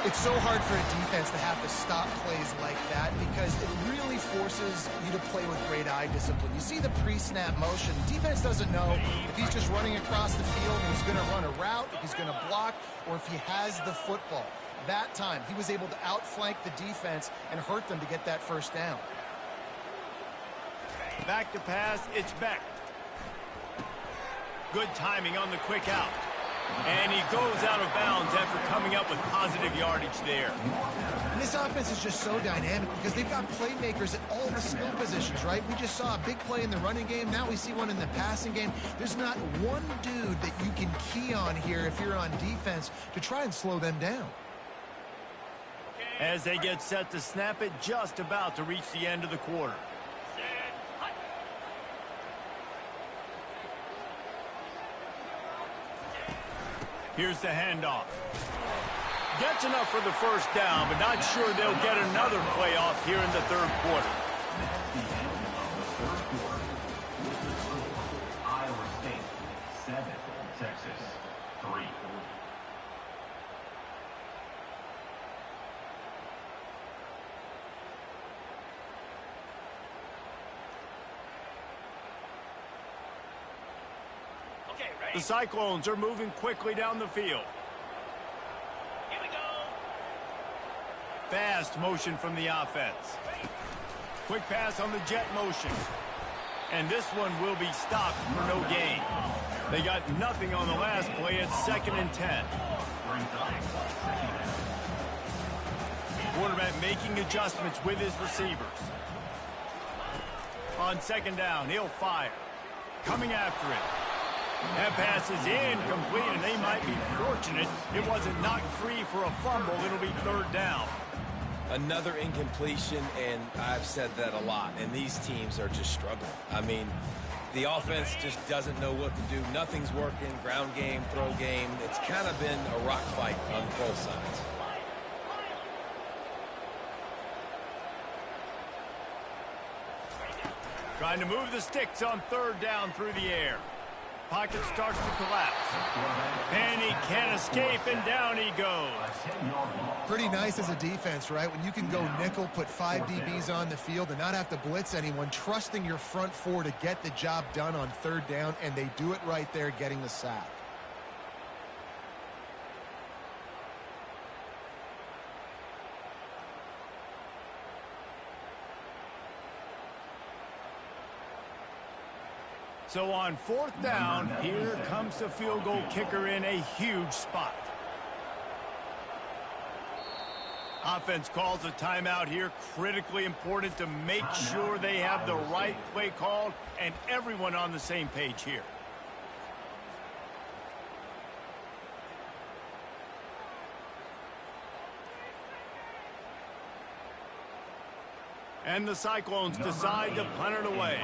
It's so hard for a defense to have to stop plays like that because it really forces you to play with great eye discipline. You see the pre-snap motion. Defense doesn't know if he's just running across the field and he's going to run a route, if he's going to block, or if he has the football. That time, he was able to outflank the defense and hurt them to get that first down. Back to pass, it's Beck. Good timing on the quick out. And he goes out of bounds after coming up with positive yardage there. And this offense is just so dynamic because they've got playmakers at all the skill positions, right? We just saw a big play in the running game. Now we see one in the passing game. There's not one dude that you can key on here if you're on defense to try and slow them down. As they get set to snap it, just about to reach the end of the quarter. Here's the handoff. Gets enough for the first down, but not sure they'll get another playoff here in the third quarter. That's the end of the third quarter. With the score, Iowa State 7, Texas 3. The Cyclones are moving quickly down the field. Here we go. fast motion from the offense. Quick pass on the jet motion. And this one will be stopped for no gain. They got nothing on the last play. It's 2nd and 10. Quarterback making adjustments with his receivers. On 2nd down, he'll fire. Coming after it. That pass is incomplete, and they might be fortunate it wasn't knocked free for a fumble. It'll be 3rd down. Another incompletion, and I've said that a lot, and these teams are just struggling. I mean, the offense just doesn't know what to do. Nothing's working, ground game, throw game. It's kind of been a rock fight on both sides. Trying to move the sticks on 3rd down through the air. Pocket starts to collapse. And he can't escape, and down he goes. Pretty nice as a defense, right? When you can go nickel, put 5 DBs on the field and not have to blitz anyone, trusting your front 4 to get the job done on 3rd down, and they do it right there, getting the sack. So on 4th down, here comes the field goal kicker in a huge spot. Offense calls a timeout here. Critically important to make sure they have the right play called and everyone on the same page here. And the Cyclones decide to punt it away.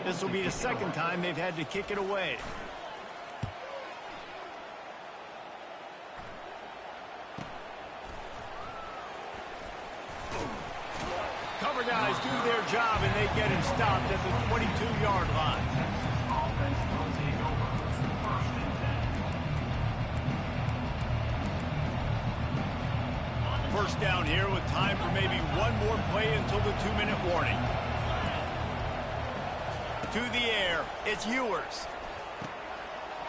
This will be the 2nd time they've had to kick it away. Cover guys do their job, and they get him stopped at the 22-yard line. Offense will take over. 1st and 10. First down here with time for maybe one more play until the 2-minute warning. To the air, it's Ewers.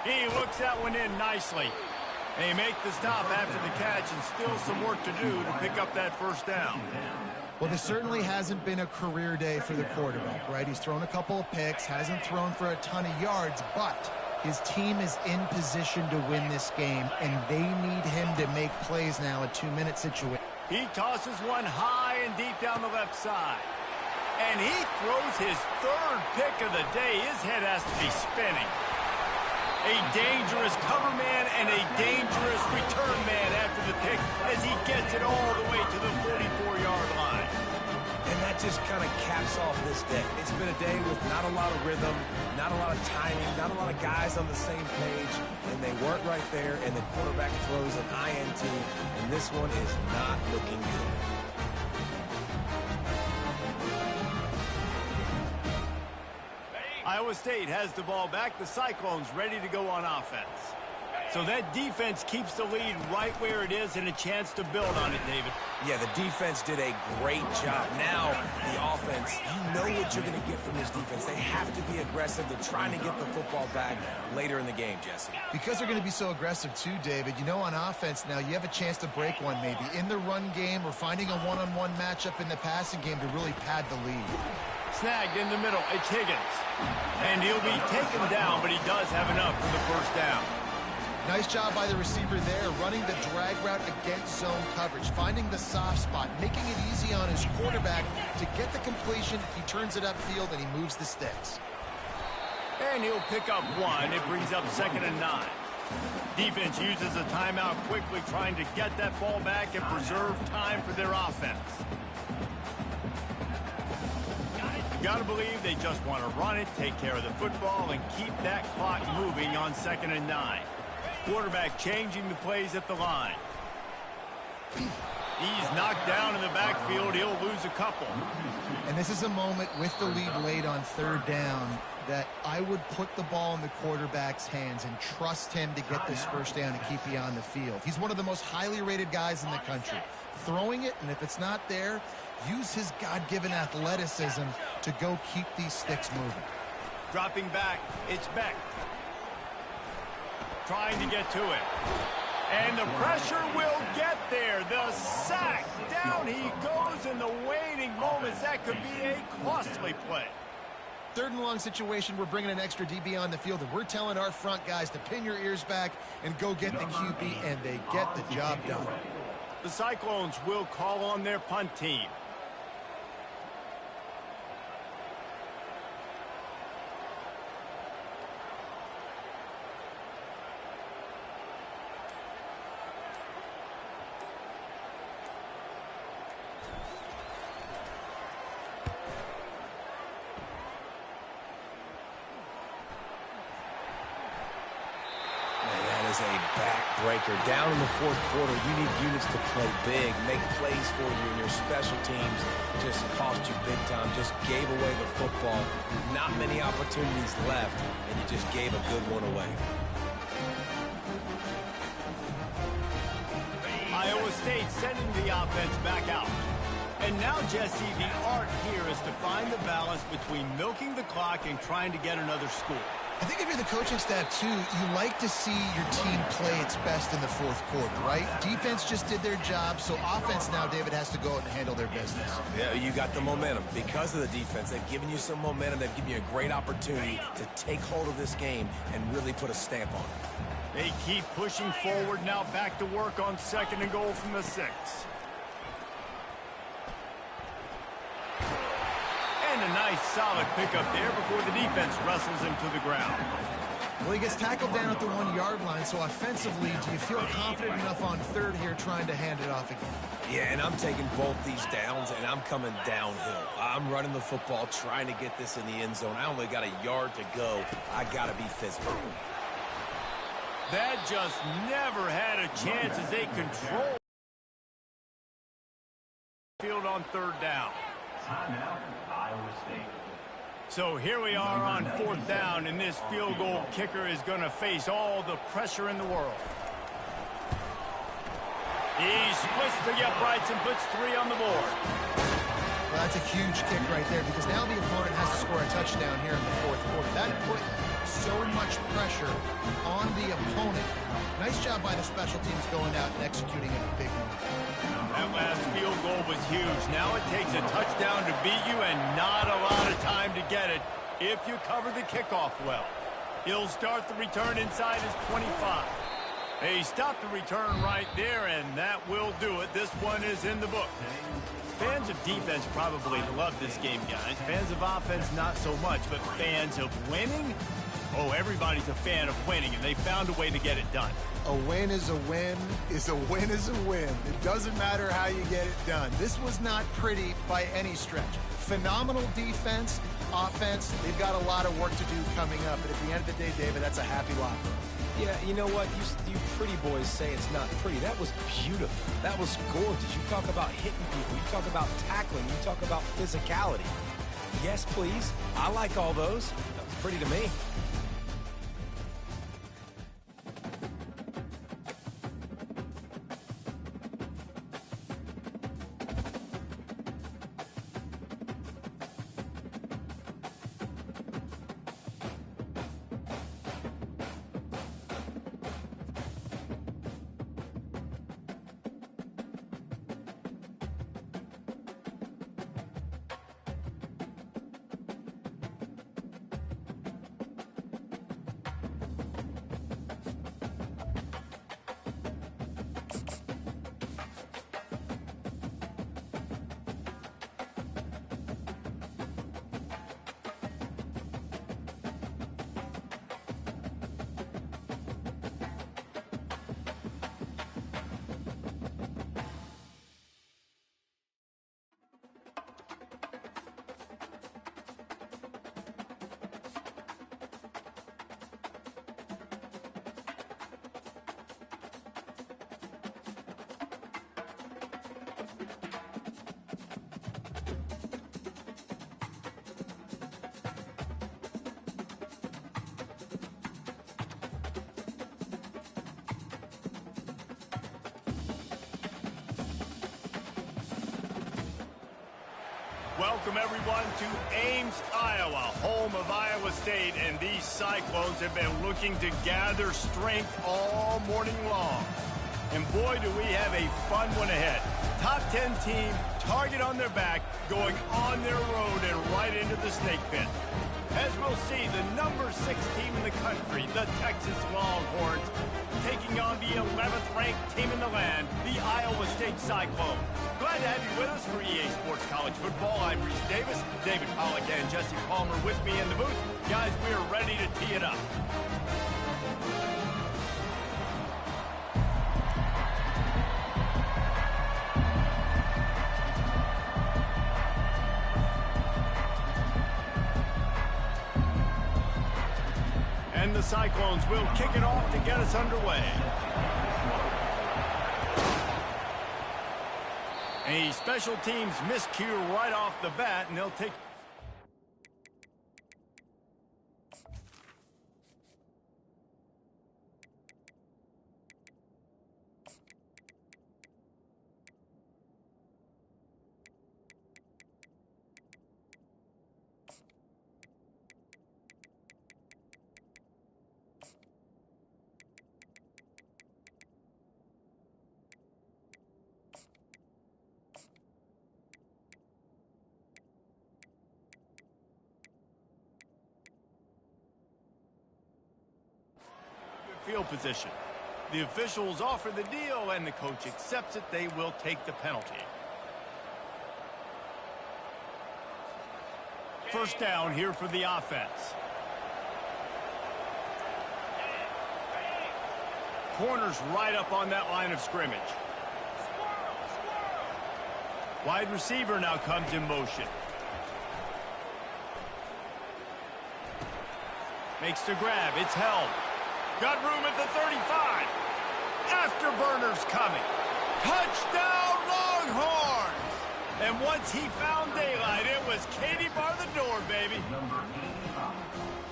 He looks that one in nicely. They make the stop after the catch, and still some work to do to pick up that 1st down. Well, this certainly hasn't been a career day for the quarterback, right? He's thrown a couple of picks, hasn't thrown for a ton of yards, but his team is in position to win this game, and they need him to make plays now, a 2-minute situation. He tosses one high and deep down the left side. And he throws his 3rd pick of the day. His head has to be spinning. A dangerous cover man and a dangerous return man after the pick as he gets it all the way to the 44-yard line. And that just kind of caps off this day. It's been a day with not a lot of rhythm, not a lot of timing, not a lot of guys on the same page, and they weren't right there, and the quarterback throws an INT, and this one is not looking good. Iowa State has the ball back. The Cyclones ready to go on offense. So that defense keeps the lead right where it is and a chance to build on it, David. Yeah, the defense did a great job. Now, the offense, you know what you're going to get from this defense. They have to be aggressive. They're trying to get the football back later in the game, Jesse. Because they're going to be so aggressive too, David, you know, on offense now, you have a chance to break one maybe in the run game or finding a one-on-one matchup in the passing game to really pad the lead. Snagged in the middle. It's Higgins. And he'll be taken down, but he does have enough for the 1st down. Nice job by the receiver there, running the drag route against zone coverage, finding the soft spot, making it easy on his quarterback to get the completion. He turns it upfield, and he moves the sticks. And he'll pick up one. It brings up 2nd and 9. Defense uses a timeout quickly, trying to get that ball back and preserve time for their offense. You got to believe they just want to run it, take care of the football, and keep that clock moving on 2nd and 9. Quarterback changing the plays at the line. He's knocked down in the backfield. He'll lose a couple. And this is a moment with the lead late on 3rd down that I would put the ball in the quarterback's hands and trust him to get this 1st down and keep you on the field. He's one of the most highly rated guys in the country. Throwing it, and if it's not there, use his God-given athleticism to go keep these sticks moving. Dropping back, it's Beck. Trying to get to it. And the pressure will get there. The sack down Down he goes in the waning moments. That could be a costly play. 3rd and long situation, we're bringing an extra DB on the field, and we're telling our front guys to pin your ears back and go get the QB, and they get the job done. The Cyclones will call on their punt team. Backbreaker. Down in the 4th quarter, you need units to play big, make plays for you, and your special teams just cost you big time, just gave away the football. Not many opportunities left, and you just gave a good one away. Iowa State sending the offense back out. And now, Jesse, the art here is to find the balance between milking the clock and trying to get another score. I think if you're the coaching staff, too, you like to see your team play its best in the 4th quarter, right? Defense just did their job, so offense now, David, has to go out and handle their business. Yeah, you got the momentum. Because of the defense, they've given you some momentum. They've given you a great opportunity to take hold of this game and really put a stamp on it. They keep pushing forward now, back to work on 2nd and goal from the 6. And a nice solid pickup there before the defense wrestles him to the ground. Well, he gets tackled down at the 1-yard line, so offensively, do you feel confident enough on 3rd here trying to hand it off again? Yeah, and I'm taking both these downs, and I'm coming downhill. I'm running the football, trying to get this in the end zone. I only got a yard to go. I got to be physical. That just never had a chance as they control the field on 3rd down. Timeout, Iowa State. So here we are on 4th down, and this field goal kicker is going to face all the pressure in the world. He splits the uprights and puts 3 on the board. Well, that's a huge kick right there, because now the opponent has to score a touchdown here in the 4th quarter. That put so much pressure on the opponent. Nice job by the special teams going out and executing in a big one. That last field goal was huge. Now it takes a touchdown to beat you and not a lot of time to get it if you cover the kickoff well. He'll start the return inside his 25. He stopped the return right there, and that will do it. This one is in the book. Fans of defense probably love this game, guys. Fans of offense, not so much. But fans of winning? Oh, everybody's a fan of winning, and they found a way to get it done. A win is a win is a win is a win. It doesn't matter how you get it done. This was not pretty by any stretch. Phenomenal defense, offense. They've got a lot of work to do coming up. But at the end of the day, David, that's a happy lot. Yeah, you know what? You pretty boys say it's not pretty. That was beautiful. That was gorgeous. You talk about hitting people. You talk about tackling. You talk about physicality. Yes, please. I like all those. That was pretty to me. Welcome, everyone, to Ames, Iowa, home of Iowa State, and these Cyclones have been looking to gather strength all morning long. And boy, do we have a fun one ahead. Top 10 team, target on their back, going on their road and right into the snake pit. As we'll see, the number 6 team in the country, the Texas Longhorns, taking on the 11th ranked team in the land, the Iowa State Cyclones. Glad to have you with us for EA Sports College Football. I'm Reese Davis, David Pollack and Jesse Palmer with me in the booth. Guys, we are ready to tee it up. And the Cyclones will kick it off to get us underway. A special teams miscue right off the bat, and they'll take... field position. The officials offer the deal, and the coach accepts it. They will take the penalty. First down here for the offense. Corners right up on that line of scrimmage. Wide receiver now comes in motion. Makes the grab. It's held. Got room at the 35. Afterburners coming. Touchdown, Longhorns! And once he found daylight, it was Katie bar the door, baby.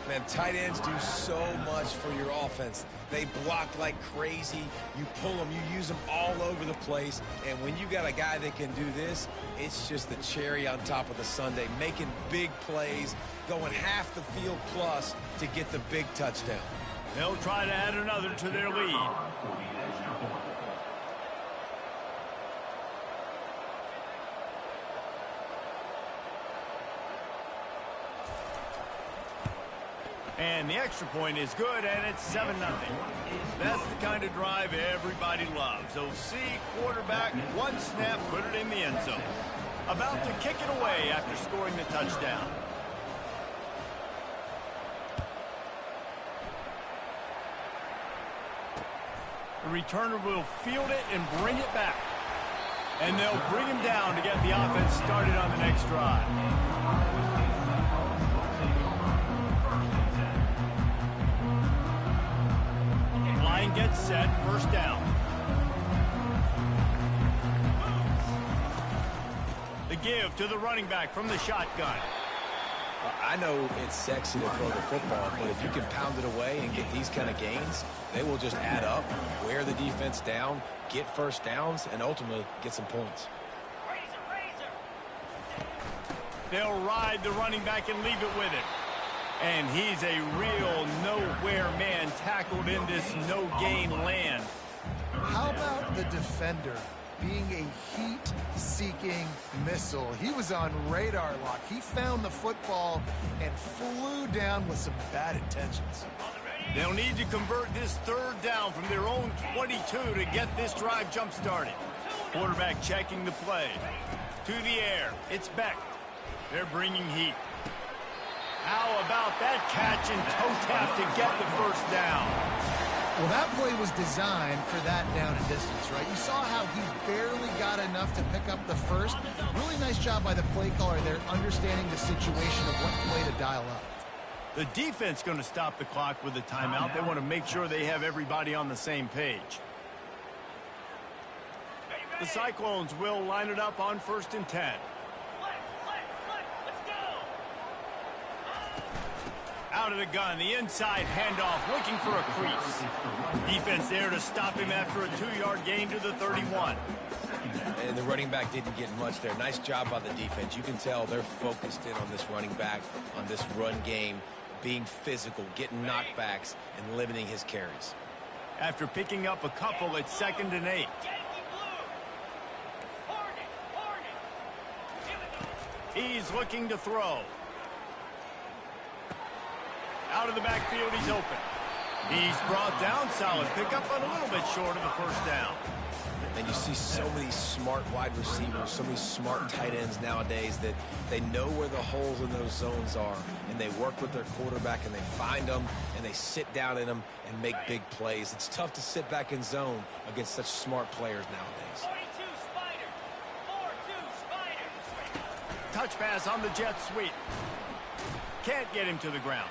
Man, tight ends do so much for your offense. They block like crazy. You pull them, you use them all over the place. And when you got a guy that can do this, it's just the cherry on top of the sundae, making big plays, going half the field plus to get the big touchdown. They'll try to add another to their lead. And the extra point is good, and it's 7-0. That's the kind of drive everybody loves. OC, quarterback, one snap, put it in the end zone. About to kick it away after scoring the touchdown. The returner will field it and bring it back. And they'll bring him down to get the offense started on the next drive. Line gets set, first down. The give to the running back from the shotgun. I know it's sexy to throw the football, but if you can pound it away and get these kind of gains, they will just add up, wear the defense down, get first downs, and ultimately get some points. They'll ride the running back and leave it with him. And he's a real nowhere man tackled in this no-gain land. How about the defender being a heat-seeking missile? He was on radar lock. He found the football and flew down with some bad intentions. They'll need to convert this third down from their own 22 to get this drive jump-started. Quarterback checking the play. To the air. It's Beck. They're bringing heat. How about that catch and toe tap to get the first down? Well, that play was designed for that down and distance, right? You saw how he barely got enough to pick up the first. Really nice job by the play caller there, understanding the situation of what play to dial up. The defense going to stop the clock with a timeout. They want to make sure they have everybody on the same page. The Cyclones will line it up on 1st and 10. Out of the gun, the inside handoff, looking for a crease. Defense there to stop him after a 2-yard gain to the 31. And the running back didn't get much there. Nice job by the defense. You can tell they're focused in on this running back, on this run game, being physical, getting knockbacks, and limiting his carries. After picking up a couple at 2nd and 8. Yankee blue. Hornet. Here we go. He's looking to throw. Out of the backfield, he's open. He's brought down, solid pickup, but a little bit short of the first down. And you see so many smart wide receivers, so many smart tight ends nowadays that they know where the holes in those zones are, and they work with their quarterback, and they find them, and they sit down in them and make big plays. It's tough to sit back in zone against such smart players nowadays. 42 Spider. 4-2 Spider. Touch pass on the jet sweep. Can't get him to the ground.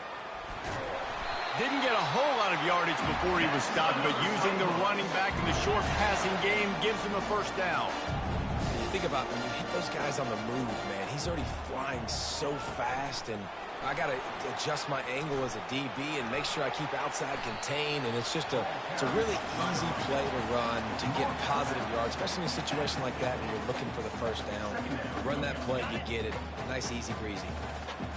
Didn't get a whole lot of yardage before he was stopped, but using the running back in the short passing game gives him a first down. You think about when you hit those guys on the move, man, he's already flying so fast, and I got to adjust my angle as a DB and make sure I keep outside contained, and it's a really easy play to run to get positive yards, especially in a situation like that when you're looking for the first down. Run that play, you get it. Nice, easy breezy.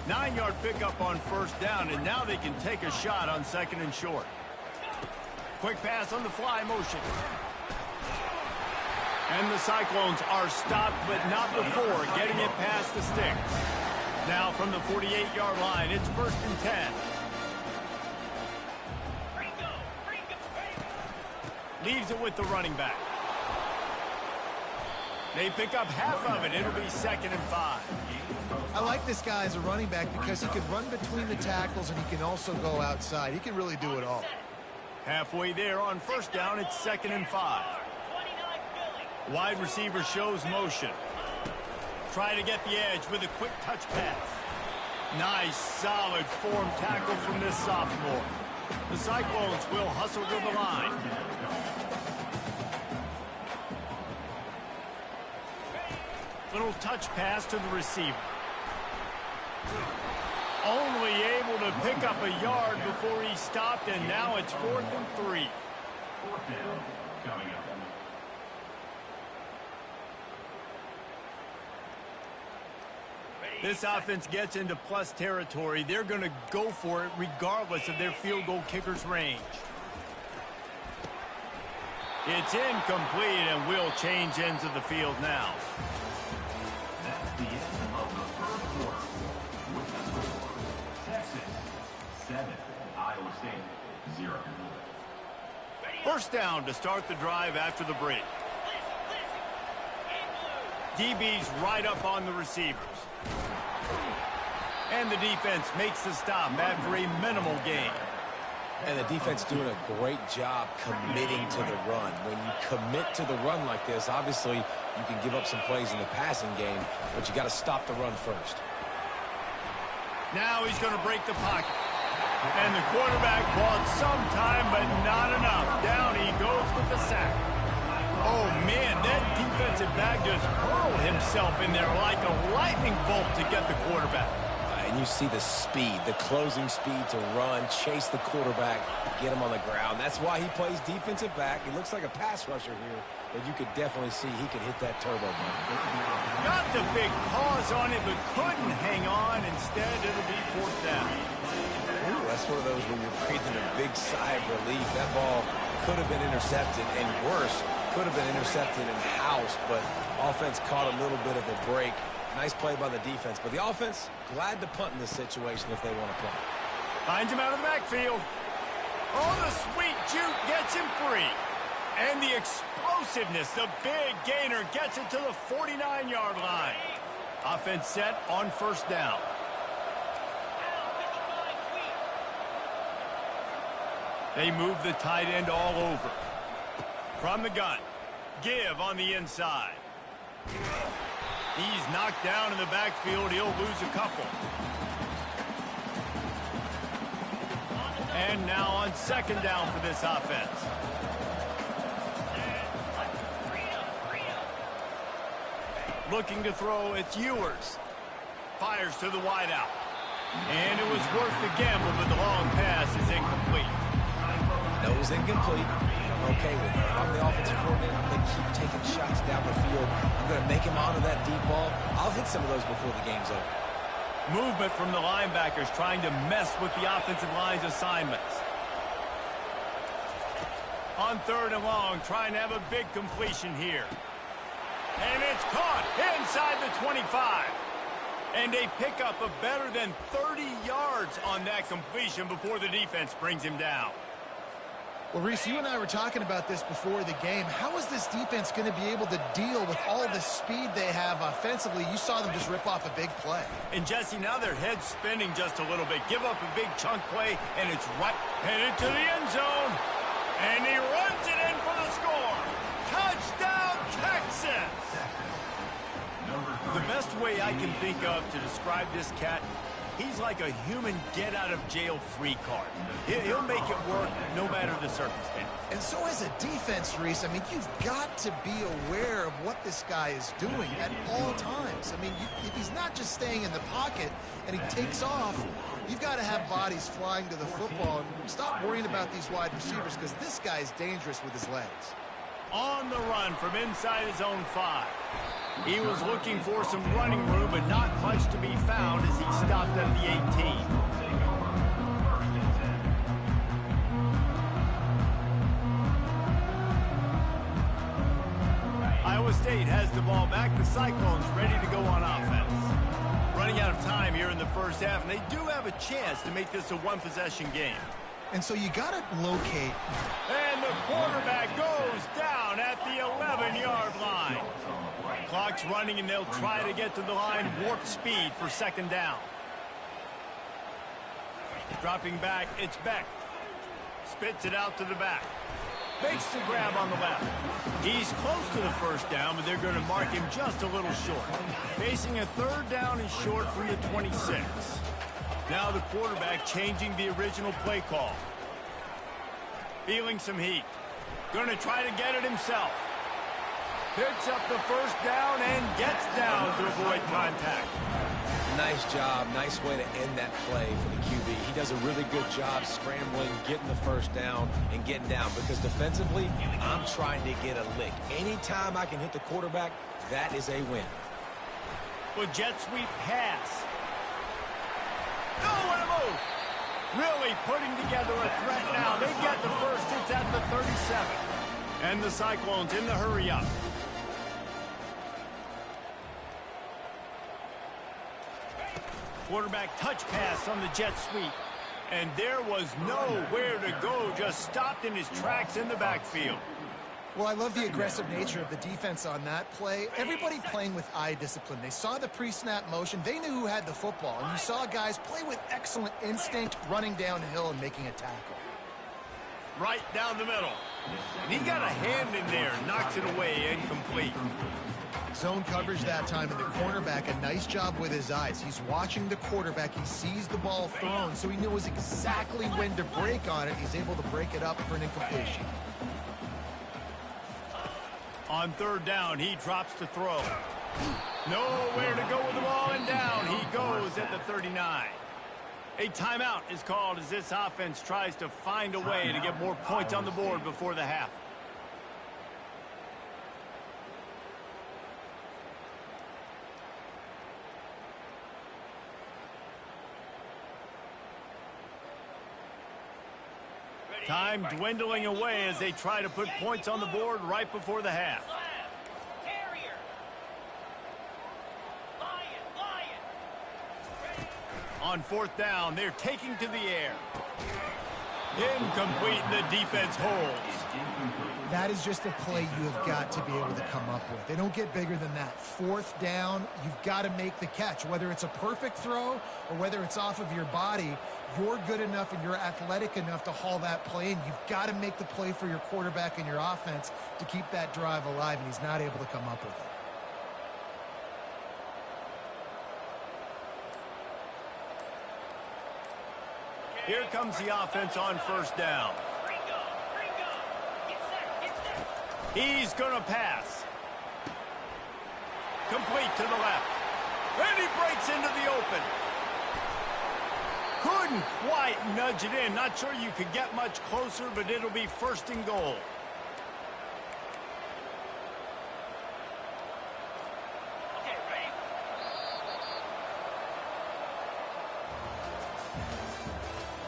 9-yard pickup on first down, and now they can take a shot on 2nd and short. Quick pass on the fly motion. And the Cyclones are stopped, but not before getting it past the sticks. Now from the 48-yard line, it's 1st and 10. Leaves it with the running back. They pick up half of it. It'll be 2nd and 5. I like this guy as a running back because he can run between the tackles and he can also go outside. He can really do it all. Halfway there on first down, it's 2nd and 5. Wide receiver shows motion. Try to get the edge with a quick touch pass. Nice, solid form tackle from this sophomore. The Cyclones will hustle to the line. Little touch pass to the receiver. Only able to pick up a yard before he stopped, and now it's 4th and 3. 4th down coming up. This offense gets into plus territory. They're going to go for it regardless of their field goal kicker's range. It's incomplete, and we'll change ends of the field now. That's the end of the first quarter. With the score, Texas 7, Iowa State 0. First down to start the drive after the break. DB's right up on the receivers. And the defense makes the stop after a minimal gain. And the defense doing a great job committing to the run. When you commit to the run like this, obviously you can give up some plays in the passing game, but you got to stop the run first. Now he's going to break the pocket. And the quarterback bought some time, but not enough. Down he goes with the sack. Oh, man, that defensive back just hurled himself in there like a lightning bolt to get the quarterback. And you see the speed, the closing speed to run, chase the quarterback, get him on the ground. That's why he plays defensive back. He looks like a pass rusher here, but you could definitely see he could hit that turbo button. Got the big pause on it, but couldn't hang on. Instead, it'll be 4th down. Ooh, that's one of those where you're breathing a big sigh of relief. That ball could have been intercepted, and worse, could have been intercepted and housed, but offense caught a little bit of a break. Nice play by the defense, but the offense glad to punt in this situation if they want to punt. Finds him out of the backfield. Oh, the sweet juke gets him free. And the explosiveness, the big gainer gets it to the 49-yard line. Offense set on first down. They move the tight end all over. From the gun, give on the inside. He's knocked down in the backfield. He'll lose a couple. And now on 2nd down for this offense. Looking to throw, it's Ewers. Fires to the wideout. And it was worth the gamble, but the long pass is incomplete. No, it was incomplete. I'm okay with it. I'm the offensive coordinator. I'm going to keep taking shots down the field. I'm going to make him onto that deep ball. I'll hit some of those before the game's over. Movement from the linebackers trying to mess with the offensive line's assignments. On 3rd and long, trying to have a big completion here. And it's caught inside the 25. And a pickup of better than 30 yards on that completion before the defense brings him down. Well, Reese, you and I were talking about this before the game. How is this defense going to be able to deal with all the speed they have offensively? You saw them just rip off a big play. And, Jesse, now their head's spinning just a little bit. Give up a big chunk play, and it's right headed to the end zone. And he runs it in for the score. Touchdown, Texas! The best way I can think of to describe this cat, he's like a human get-out-of-jail-free card. He'll make it work no matter the circumstance. And so as a defense, Reese, I mean, you've got to be aware of what this guy is doing at all times. I mean, if he's not just staying in the pocket and he takes off, you've got to have bodies flying to the football and stop worrying about these wide receivers because this guy is dangerous with his legs. On the run from inside his own 5. He was looking for some running room, but not much to be found as he stopped at the 18. Iowa State has the ball back. The Cyclones ready to go on offense. Running out of time here in the first half, and they do have a chance to make this a one-possession game. And so you got to locate. And the quarterback goes down at the 11-yard line. Clock's running, and they'll try to get to the line, warp speed for 2nd down. Dropping back, it's Beck. Spits it out to the back. Makes the grab on the left. He's close to the 1st down, but they're going to mark him just a little short. Facing a 3rd down and short from the 26. Now the quarterback changing the original play call. Feeling some heat. Going to try to get it himself. Picks up the 1st down and gets down to avoid contact. Nice job. Nice way to end that play for the QB. He does a really good job scrambling, getting the 1st down, and getting down. Because defensively, I'm trying to get a lick. Anytime I can hit the quarterback, that is a win. Well, jet sweep pass. Oh, what a move! Really putting together a threat now. They get the first. It's at the 37. And the Cyclones in the hurry up. Quarterback touch pass on the jet sweep. And there was nowhere to go. Just stopped in his tracks in the backfield. Well, I love the aggressive nature of the defense on that play. Everybody playing with eye discipline. They saw the pre-snap motion. They knew who had the football. And you saw guys play with excellent instinct, running downhill and making a tackle. Right down the middle. And he got a hand in there. Knocks it away, incomplete. Zone coverage that time, and the cornerback, a nice job with his eyes. He's watching the quarterback. He sees the ball thrown, so he knows exactly when to break on it. He's able to break it up for an incompletion. On 3rd down, he drops to throw. Nowhere to go with the ball, and down he goes at the 39. A timeout is called as this offense tries to find a way to get more points on the board before the half. Time dwindling away as they try to put points on the board right before the half. Terrier. Lion. On 4th down, they're taking to the air. Incomplete, and the defense holds. That is just a play you have got to be able to come up with. They don't get bigger than that. 4th down, you've got to make the catch. Whether it's a perfect throw or whether it's off of your body, you're good enough and you're athletic enough to haul that play in. You've got to make the play for your quarterback and your offense to keep that drive alive, and he's not able to come up with it. Here comes the offense on 1st down. Ringo. Get set. He's going to pass. Complete to the left. And he breaks into the open. Couldn't quite nudge it in. Not sure you could get much closer, but it'll be 1st and goal. Okay, ready?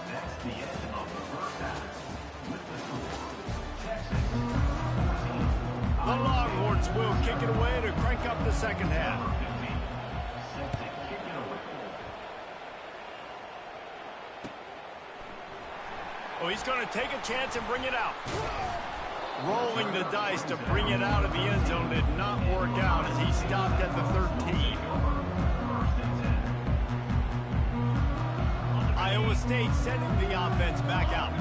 That's the end of the first half. With the score, Texas defense will kick it away to crank up the second half. Set to kick it away. Oh, he's going to take a chance and bring it out. Rolling the dice to bring it out of the end zone did not work out as he stopped at the 13. Iowa State sending the offense back out.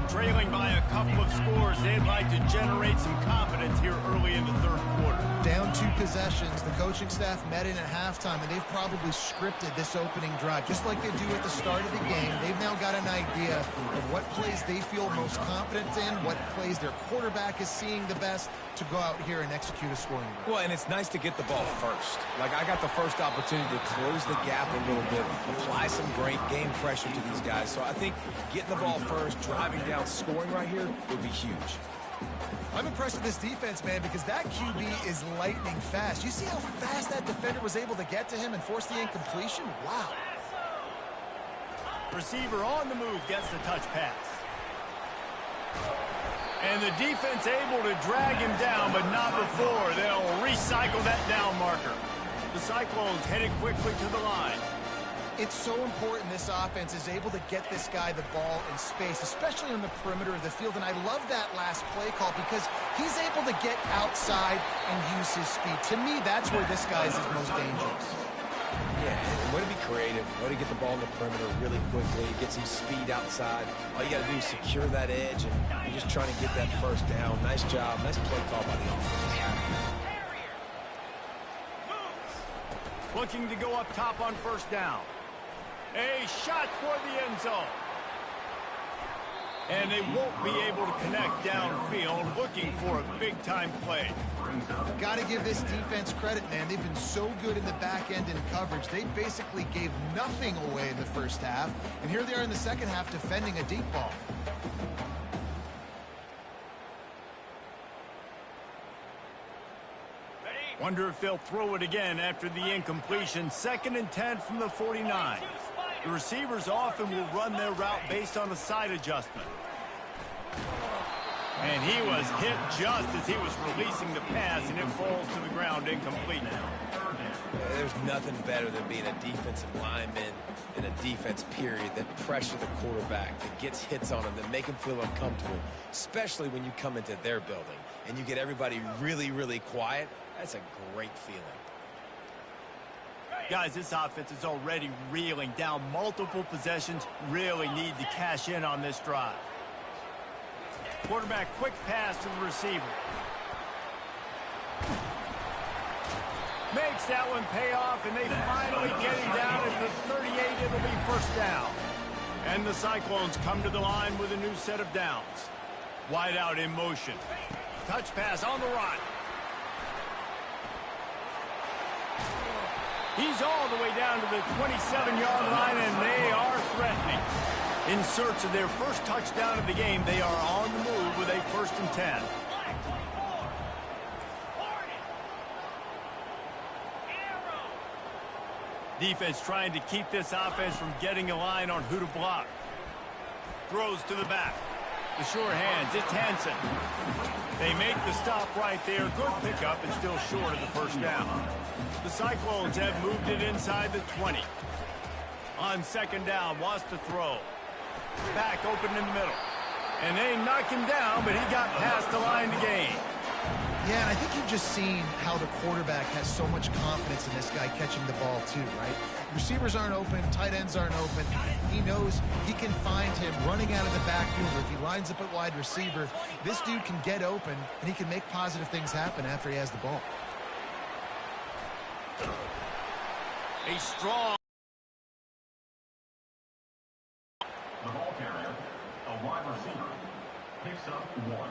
Trailing by a couple of scores, they'd like to generate some confidence here early in the third quarter. Down 2 possessions, the coaching staff met in at halftime, and they've probably scripted this opening drive. Just like they do at the start of the game, they've now got an idea of what plays they feel most confident in, what plays their quarterback is seeing the best to go out here and execute a scoring drive. Well, and it's nice to get the ball first. Like, I got the first opportunity to close the gap a little bit, apply some great game pressure to these guys. So I think getting the ball first, driving down, scoring right here would be huge. I'm impressed with this defense, man, because that QB is lightning fast. You see how fast that defender was able to get to him and force the incompletion? Wow. Receiver on the move gets the touch pass. And the defense able to drag him down, but not before. They'll recycle that down marker. The Cyclones headed quickly to the line. It's so important this offense is able to get this guy the ball in space, especially on the perimeter of the field. And I love that last play call because he's able to get outside and use his speed. To me, that's where this guy is his most dangerous. Yeah, and way to be creative, way to get the ball in the perimeter really quickly, get some speed outside. All you got to do is secure that edge, and you're just trying to get that first down. Nice job. Nice play call by the offense. Looking to go up top on first down. A shot toward the end zone. And they won't be able to connect downfield, looking for a big-time play. Got to give this defense credit, man. They've been so good in the back end in coverage. They basically gave nothing away in the first half. And here they are in the second half defending a deep ball. Wonder if they'll throw it again after the incompletion. 2nd and 10 from the 49. The receivers often will run their route based on a side adjustment. And he was hit just as he was releasing the pass, and it falls to the ground incomplete now. There's nothing better than being a defensive lineman in a defense period that pressure the quarterback, that gets hits on him, that make him feel uncomfortable, especially when you come into their building and you get everybody really, really quiet. That's a great feeling. Guys, this offense is already reeling down multiple possessions. Really need to cash in on this drive. Quarterback, quick pass to the receiver. Makes that one pay off, and they finally get him down at the 38. It'll be first down. And the Cyclones come to the line with a new set of downs. Wide out in motion. Touch pass on the run. He's all the way down to the 27-yard line, and they are threatening. In search of their first touchdown of the game, they are on the move with a 1st and 10. Defense trying to keep this offense from getting a line on who to block. Throws to the back. The sure hands, it's Hansen. They make the stop right there. Good pickup, and still short of the first down. The Cyclones have moved it inside the 20. On 2nd down, wants to throw. Back open in the middle. And they knock him down, but he got past the line to gain. Yeah, and I think you've just seen how the quarterback has so much confidence in this guy catching the ball too, right? Receivers aren't open, tight ends aren't open. He knows he can find him running out of the backfield, or if he lines up at wide receiver, this dude can get open, and he can make positive things happen after he has the ball. A strong... The ball carrier, a wide receiver, picks up 1.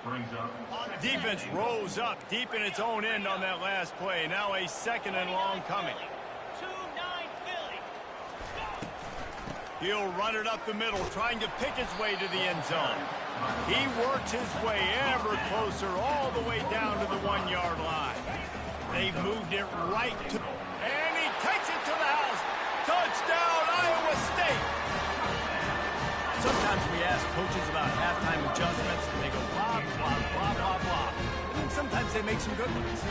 Brings up... Defense rose up deep in its own end on that last play. Now a 2nd and long coming. 2-9 Philly. He'll run it up the middle, trying to pick his way to the end zone. He works his way ever closer, all the way down to the 1-yard line. They've moved it right to... And he takes it to the house. Touchdown, Iowa State. Sometimes we ask coaches about halftime adjustments, and they go blah, blah, blah, blah, blah. And then sometimes they make some good ones.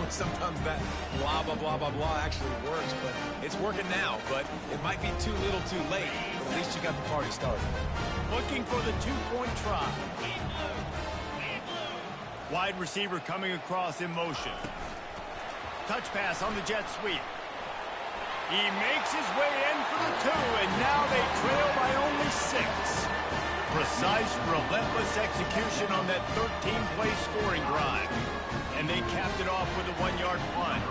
Sometimes that blah, blah, blah, blah, blah actually works, but it's working now. But it might be too little too late, but at least you got the party started. Looking for the two-point try. Wide receiver coming across in motion. Touch pass on the jet sweep. He makes his way in for the 2, and now they trail by only 6. Precise, relentless execution on that 13-play scoring drive. And they capped it off with a 1-yard punt.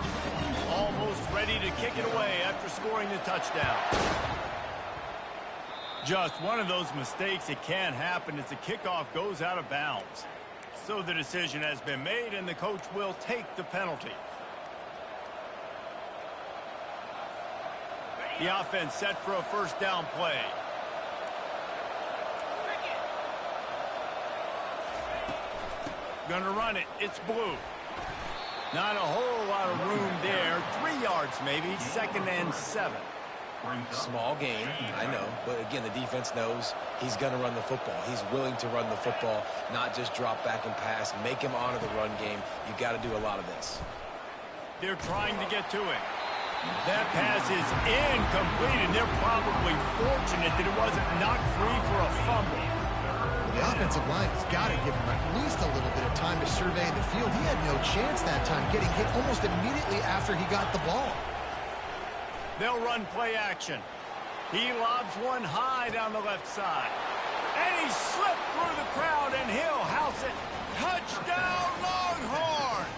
Almost ready to kick it away after scoring the touchdown. Just one of those mistakes that can happen as the kickoff goes out of bounds. So the decision has been made, and the coach will take the penalty. The offense set for a first down play. Gonna run it. It's blue. Not a whole lot of room there. 3 yards maybe. 2nd and 7. Small gain, I know. But again, the defense knows he's going to run the football. He's willing to run the football, not just drop back and pass. Make him honor the run game. You got to do a lot of this. They're trying to get to it. That pass is incomplete, and they're probably fortunate that it wasn't knocked free for a fumble. The offensive line has got to give him at least a little bit of time to survey the field. He had no chance that time, getting hit almost immediately after he got the ball. They'll run play action. He lobs one high down the left side. And he slipped through the crowd, and he'll house it. Touchdown, Longhorns!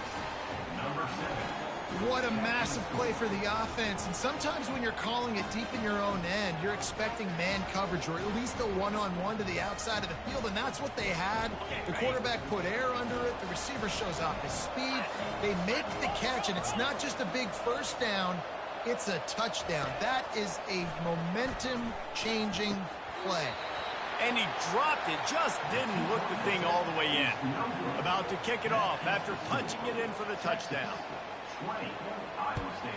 Number 7. What a massive play for the offense. And sometimes when you're calling it deep in your own end, you're expecting man coverage or at least a one-on-one to the outside of the field, and that's what they had. The quarterback put air under it. The receiver shows off his speed. They make the catch, and it's not just a big first down. It's a touchdown. That is a momentum-changing play. And he dropped it, just didn't look the thing all the way in. About to kick it off after punching it in for the touchdown. 20, Iowa State,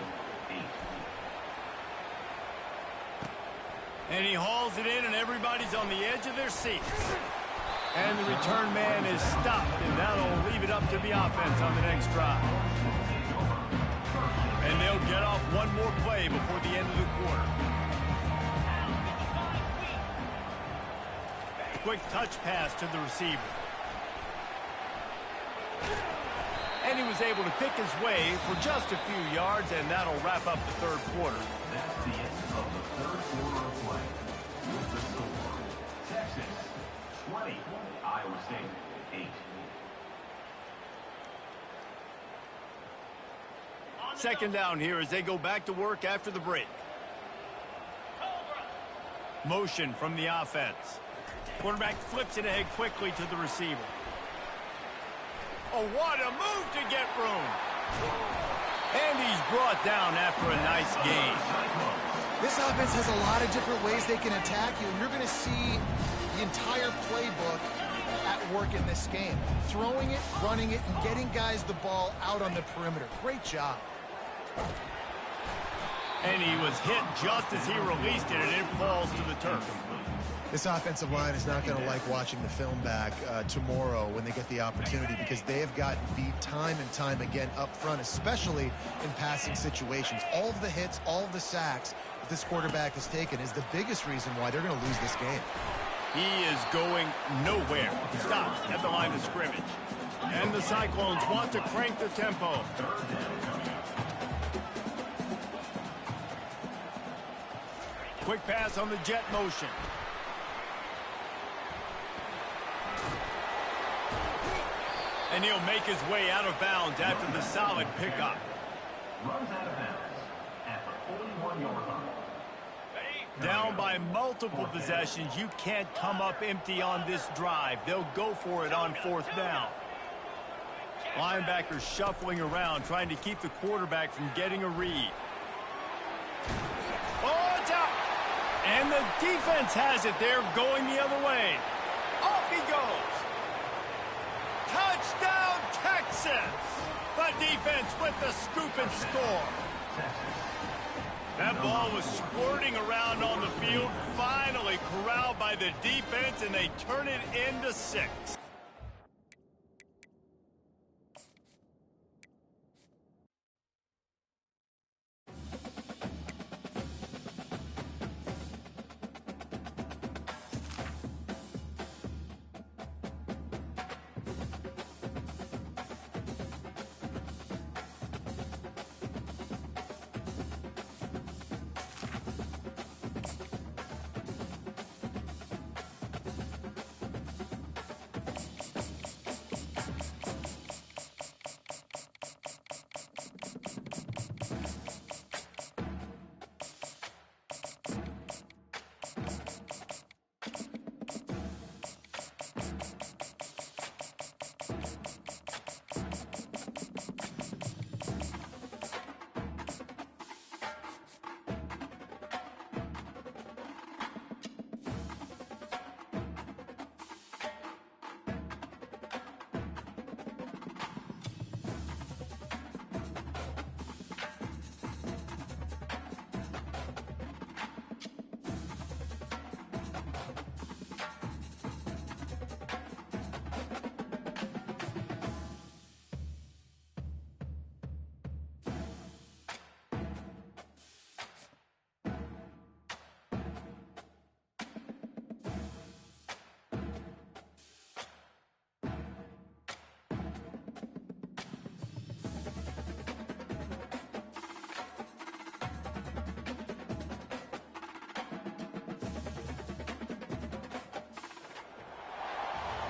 8. And he hauls it in, and everybody's on the edge of their seats. And the return man is stopped, and that'll leave it up to the offense on the next drive. And they'll get off one more play before the end of the quarter. Quick touch pass to the receiver. And he was able to pick his way for just a few yards, and that'll wrap up the third quarter. That's the end of the third quarter of play. With the score, Texas 20, Iowa State 8. Second down here as they go back to work after the break. Motion from the offense. Quarterback flips it ahead quickly to the receiver. Oh, what a move to get room. And he's brought down after a nice gain. This offense has a lot of different ways they can attack you, and you're going to see the entire playbook at work in this game. Throwing it, running it, and getting guys the ball out on the perimeter. Great job. And he was hit just as he released it, and it falls to the turf. This offensive line is not going to like watching the film back tomorrow when they get the opportunity, because they have gotten beat time and time again up front, especially in passing situations. All of the hits, all of the sacks that this quarterback has taken is the biggest reason why they're going to lose this game. He is going nowhere. Stops at the line of scrimmage. And the Cyclones want to crank the tempo. Quick pass on the jet motion. And he'll make his way out of bounds after the solid pickup. Runs out of bounds at the 41-yard line. Down by multiple possessions, you can't come up empty on this drive. They'll go for it on fourth down. Linebackers shuffling around, trying to keep the quarterback from getting a read. Oh, it's out! And the defense has it. They're going the other way. Off he goes. Touchdown, Texas! The defense with the scoop and score. That ball was squirting around on the field, finally corralled by the defense, and they turn it into 6.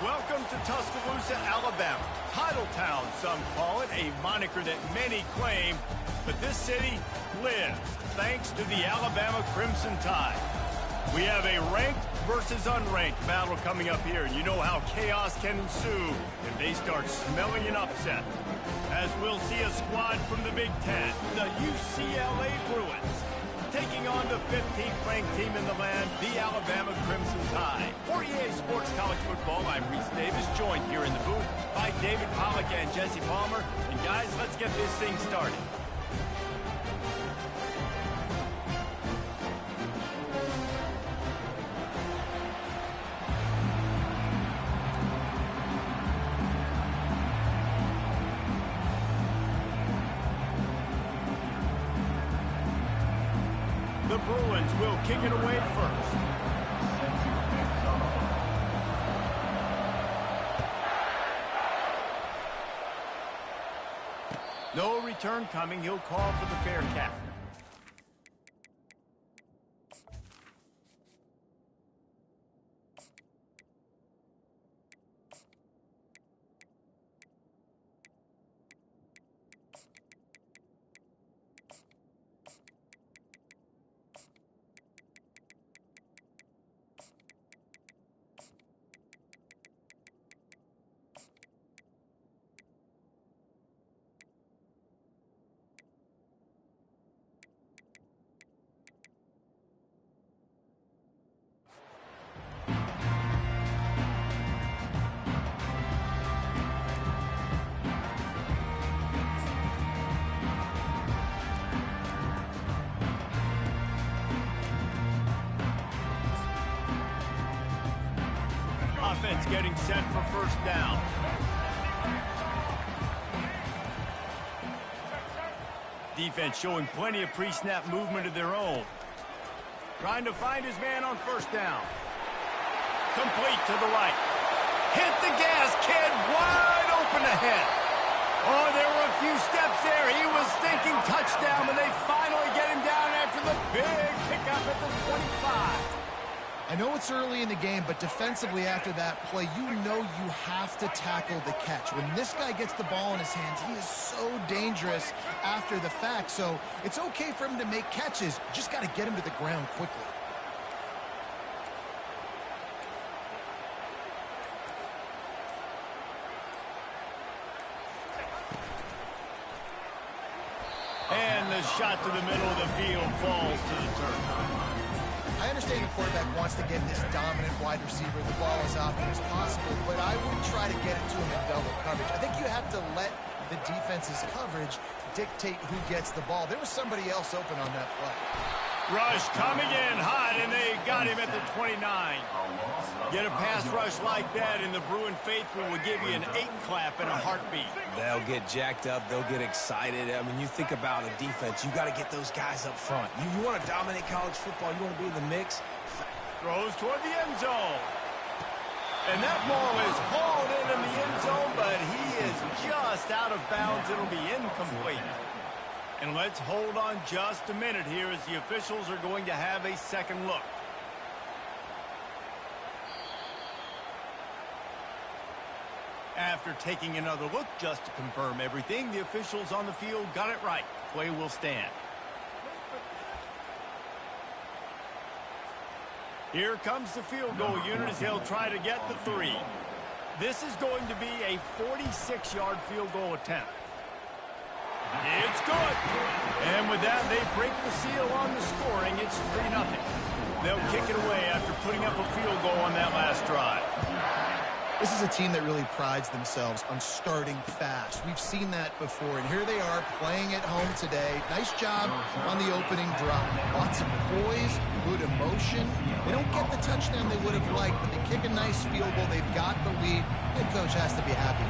Welcome to Tuscaloosa, Alabama. Title Town, some call it, a moniker that many claim. But this city lives thanks to the Alabama Crimson Tide. We have a ranked versus unranked battle coming up here. And you know how chaos can ensue if they start smelling an upset. As we'll see a squad from the Big Ten, the UCLA Bruins, taking on the 15th ranked team in the land, the Alabama Crimson Tide. For EA Sports College Football, I'm Reese Davis, joined here in the booth by David Pollack and Jesse Palmer. And guys, let's get this thing started. The Bruins will kick it away first. No return coming. He'll call for the fair catch. Offense getting set for first down. Defense showing plenty of pre-snap movement of their own. Trying to find his man on first down. Complete to the right. Hit the gas, kid. Wide open ahead. Oh, there were a few steps there. He was thinking touchdown, but they finally get him down after the big pickup at the 25. I know it's early in the game, but defensively after that play, you know you have to tackle the catch. When this guy gets the ball in his hands, he is so dangerous after the fact. So it's okay for him to make catches. You just got to get him to the ground quickly. And the shot to the middle of the field falls to the turf. I understand the quarterback wants to get this dominant wide receiver the ball as often as possible, but I wouldn't try to get it to him in double coverage. I think you have to let the defense's coverage dictate who gets the ball. There was somebody else open on that play. Rush coming in hot, and they got him at the 29. Get a pass rush like that, and the Bruin faithful will give you an 8 clap and a heartbeat. They'll get jacked up. They'll get excited. I mean, you think about a defense. You got to get those guys up front. You want to dominate college football. You want to be in the mix. Throws toward the end zone. And that ball is hauled in the end zone, but he is just out of bounds. It'll be incomplete. And let's hold on just a minute here as the officials are going to have a second look. After taking another look just to confirm everything, the officials on the field got it right. Play will stand. Here comes the field goal unit as he'll try to get the 3. This is going to be a 46-yard field goal attempt. It's good. And with that, they break the seal on the scoring. It's 3-0. They'll kick it away after putting up a field goal on that last drive. This is a team that really prides themselves on starting fast. We've seen that before, and here they are playing at home today. Nice job on the opening drive. Lots of poise, good emotion. They don't get the touchdown they would have liked, but they kick a nice field goal. They've got the lead. Head coach has to be happy.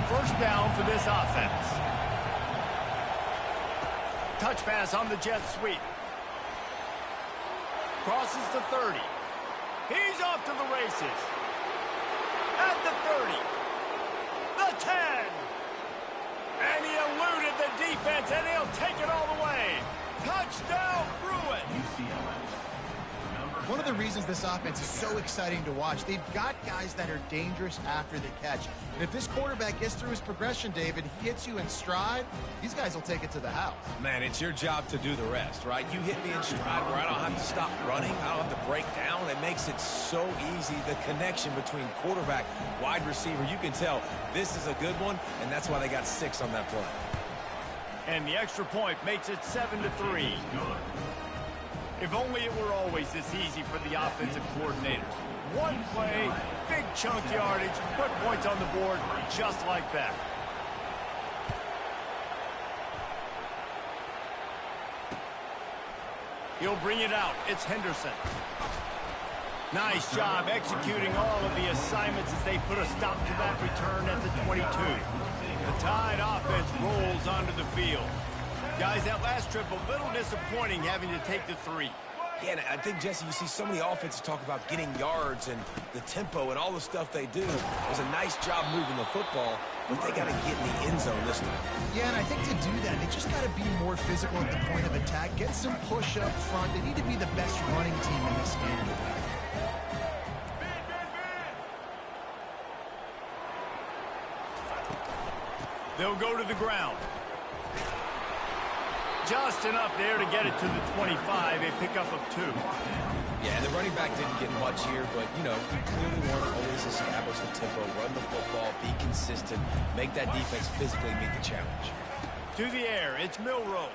First down for this offense. Touch pass on the jet sweep. Crosses the 30. He's off to the races. At the 30. The 10. And he eluded the defense, and he'll take it all the way. Touchdown, Bruins. UCLA, number One of the reasons this offense is so exciting to watch, they've got guys that are dangerous after the catch. And if this quarterback gets through his progression, David, he hits you in stride, these guys will take it to the house. Man, it's your job to do the rest, right? You hit me in stride where I don't have to stop running. I don't have to break down. It makes it so easy. The connection between quarterback, wide receiver, you can tell this is a good one, and that's why they got 6 on that play. And the extra point makes it 7-3. If only it were always this easy for the offensive coordinators. One play, big chunk yardage, put points on the board just like that. He'll bring it out. It's Henderson. Nice job executing all of the assignments as they put a stop to that return at the 22. The Tide offense rolls onto the field. Guys, that last trip a little disappointing having to take the 3. Yeah, and I think, Jesse, you see so many offenses talk about getting yards and the tempo and all the stuff they do. It was a nice job moving the football, but they got to get in the end zone this time. Yeah, and I think to do that, they just got to be more physical at the point of attack, get some push up front. They need to be the best running team in this game. They'll go to the ground. Just enough there to get it to the 25, a pickup of 2. Yeah, and the running back didn't get much here, but, you know, you clearly want to always establish the tempo, run the football, be consistent, make that defense physically meet the challenge. To the air, it's Milrow.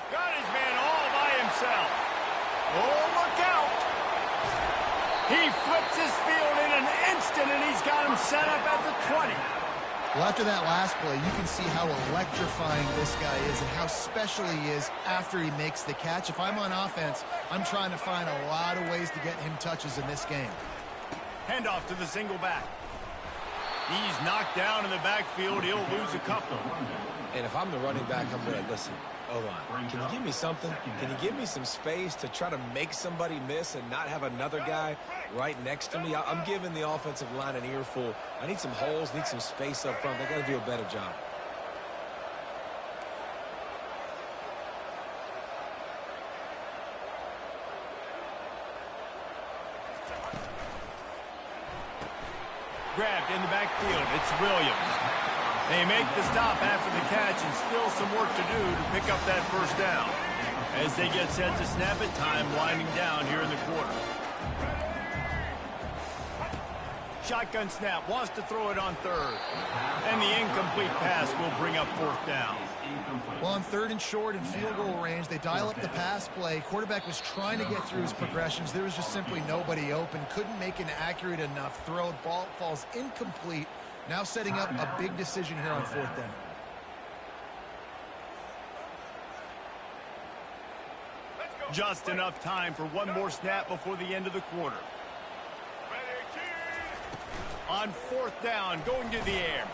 Got his man all by himself. Oh, look out! He flips his field in an instant, and he's got him set up at the 20. Well, after that last play, you can see how electrifying this guy is and how special he is after he makes the catch. If I'm on offense, I'm trying to find a lot of ways to get him touches in this game. Handoff to the single back. He's knocked down in the backfield. He'll lose a couple. And if I'm the running back, I'm going to listen. O-line, can you give me something? Can you give me some space to try to make somebody miss and not have another guy right next to me? I'm giving the offensive line an earful. I need some holes, need some space up front. They got to do a better job. Grabbed in the backfield. It's Williams. They make the stop after the catch and still some work to do to pick up that first down. As they get set to snap it, time winding down here in the quarter. Shotgun snap, wants to throw it on 3rd. And the incomplete pass will bring up 4th down. Well, on 3rd and short and field goal range, they dial up the pass play. Quarterback was trying to get through his progressions. There was just simply nobody open. Couldn't make an accurate enough throw. Ball falls incomplete. Now setting up a big decision here on 4th down. Just enough time for one more snap before the end of the quarter. On 4th down, going to the air.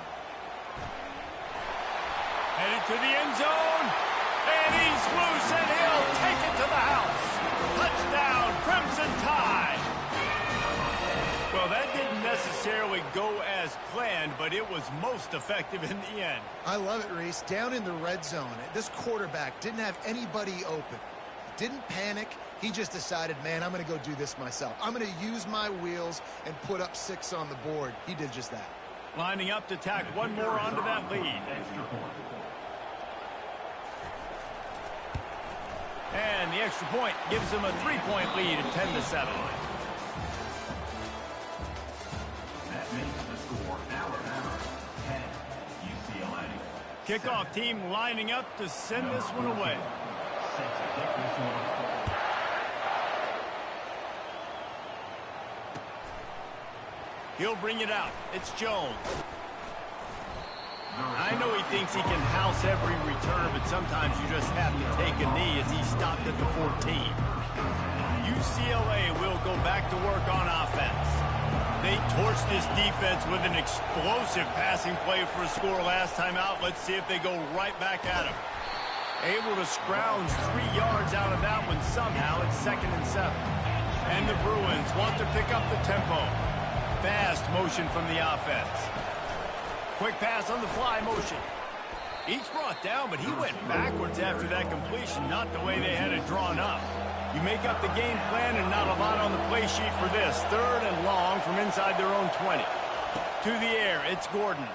Headed to the end zone. And he's loose, and he'll take it to the house. Touchdown, Crimson Tide. Well, that didn't necessarily go as planned, but it was most effective in the end. I love it, Reese. Down in the red zone, this quarterback didn't have anybody open. Didn't panic. He just decided, man, I'm going to go do this myself. I'm going to use my wheels and put up 6 on the board. He did just that. Lining up to tack one more onto that lead. And the extra point gives them a 3-point lead at 10-7. That makes the score Alabama 10, UCLA. Kickoff team lining up to send this one away. Set to kick this one. He'll bring it out. It's Jones. I know he thinks he can house every return, but sometimes you just have to take a knee as he stopped at the 14. UCLA will go back to work on offense. They torched this defense with an explosive passing play for a score last time out. Let's see if they go right back at him. Able to scrounge 3 yards out of that one somehow. It's 2nd and 7. And the Bruins want to pick up the tempo. Fast motion from the offense. Quick pass on the fly motion. Each brought down, but he went backwards after that completion, not the way they had it drawn up. You make up the game plan and not a lot on the play sheet for this. 3rd and long from inside their own 20. To the air, it's Gordon.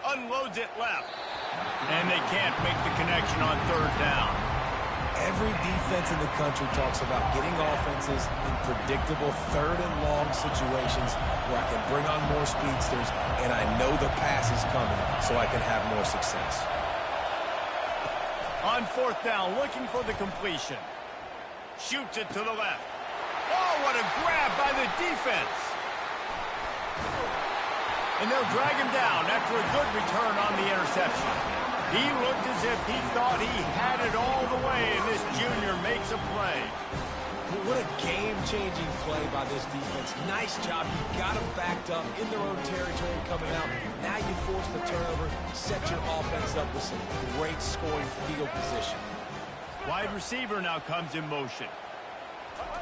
Unloads it left. And they can't make the connection on 3rd down. Every defense in the country talks about getting offenses in predictable 3rd and long situations where I can bring on more speedsters and I know the pass is coming so I can have more success. On 4th down, looking for the completion. Shoots it to the left. Oh, what a grab by the defense. And they'll drag him down after a good return on the interception. He looked as if he thought he had it all the way, and this junior makes a play. What a game-changing play by this defense. Nice job. You got them backed up in their own territory coming out. Now you force the turnover, set your offense up with some great scoring field position. Wide receiver now comes in motion.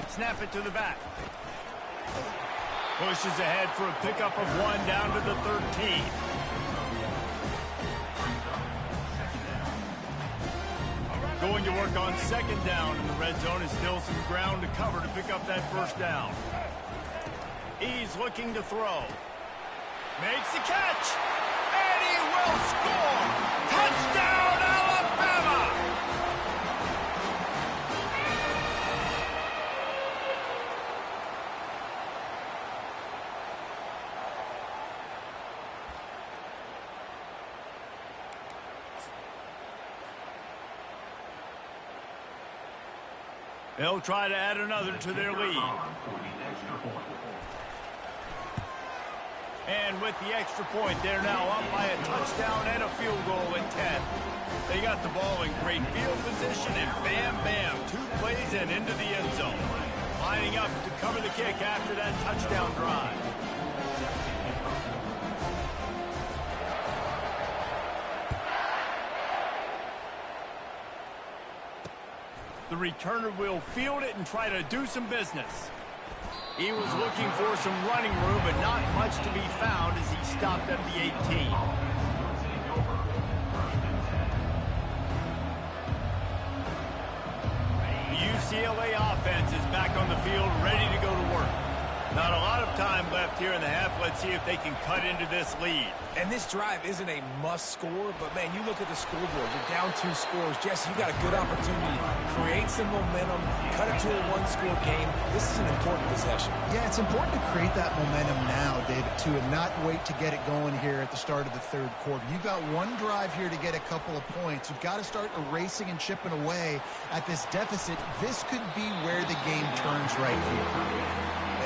Snap it to the back. Pushes ahead for a pickup of 1 down to the 13. Going to work on 2nd down in the red zone is still some ground to cover to pick up that 1st down. He's looking to throw. Makes the catch. And he will score. Touchdown, Alabama! They'll try to add another to their lead. And with the extra point, they're now up by a touchdown and a field goal at 10. They got the ball in great field position, and bam, bam, 2 plays and into the end zone. Lining up to cover the kick after that touchdown drive. The returner will field it and try to do some business. He was looking for some running room, but not much to be found as he stopped at the 18. The UCLA offense is back on the field, ready to go to work. Not a lot of time left here in the half. Let's see if they can cut into this lead. And this drive isn't a must score, but man, you look at the scoreboard, you're down 2 scores. Jesse, you got a good opportunity to create some momentum, cut it to a 1-score game. This is an important possession. Yeah, it's important to create that momentum now, David, too, and not wait to get it going here at the start of the 3rd quarter. You've got 1 drive here to get a couple of points. You've got to start erasing and chipping away at this deficit. This could be where the game turns right here.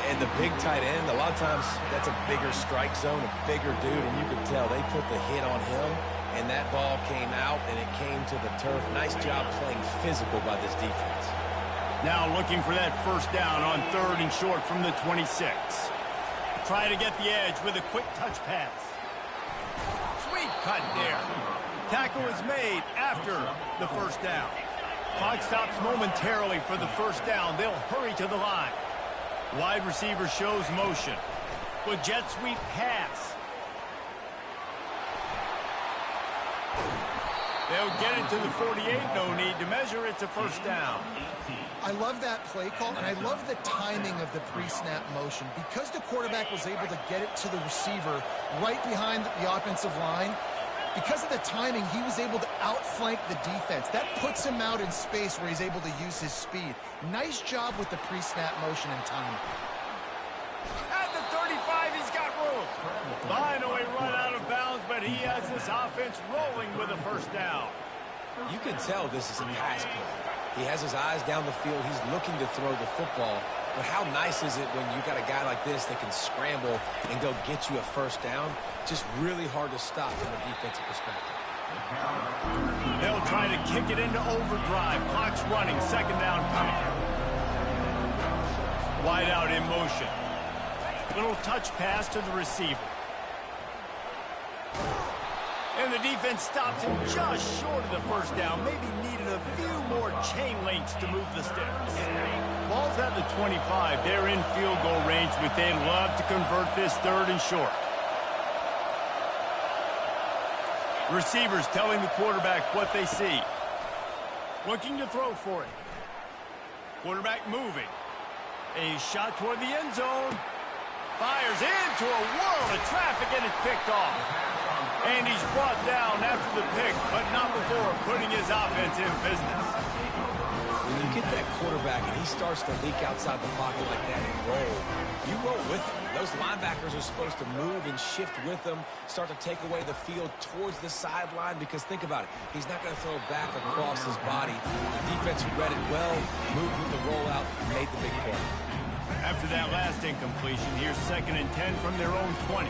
And the big tight end, a lot of times that's a bigger strike zone, a bigger dude, and you could tell they put the hit on him, and that ball came out, and it came to the turf. Nice job playing physical by this defense. Now looking for that 1st down on 3rd and short from the 26. Try to get the edge with a quick touch pass. Sweet cut there. Tackle is made after the 1st down. Clock stops momentarily for the 1st down. They'll hurry to the line. Wide receiver shows motion. With jet sweep pass. They'll get it to the 48. No need to measure. It's a 1st down. I love that play call, and I love the timing of the pre-snap motion. Because the quarterback was able to get it to the receiver right behind the offensive line, because of the timing, he was able to outflank the defense. That puts him out in space where he's able to use his speed. Nice job with the pre-snap motion and timing. At the 35, he's got room. Finally run out of bounds, but he has this offense rolling with a 1st down. You can tell this is a pass play. He has his eyes down the field. He's looking to throw the football. But how nice is it when you got a guy like this that can scramble and go get you a 1st down? Just really hard to stop from a defensive perspective. They'll try to kick it into overdrive. Clock's running. 2nd down coming. Wide out in motion. Little touch pass to the receiver. And the defense stops him just short of the 1st down. Maybe needed a few more chain links to move the sticks. Ball's at the 25. They're in field goal range, but they'd love to convert this 3rd and short. Receivers telling the quarterback what they see. Looking to throw for it. Quarterback moving. A shot toward the end zone. Fires into a world of traffic and it's picked off. And he's brought down after the pick, but not before putting his offense in business. When you get that quarterback and he starts to leak outside the pocket like that and roll, you roll with him. Those linebackers are supposed to move and shift with him, start to take away the field towards the sideline, because think about it. He's not going to throw back across his body. The defense read it well, moved with the rollout, made the big play. After that last incompletion, here's 2nd and 10 from their own 20.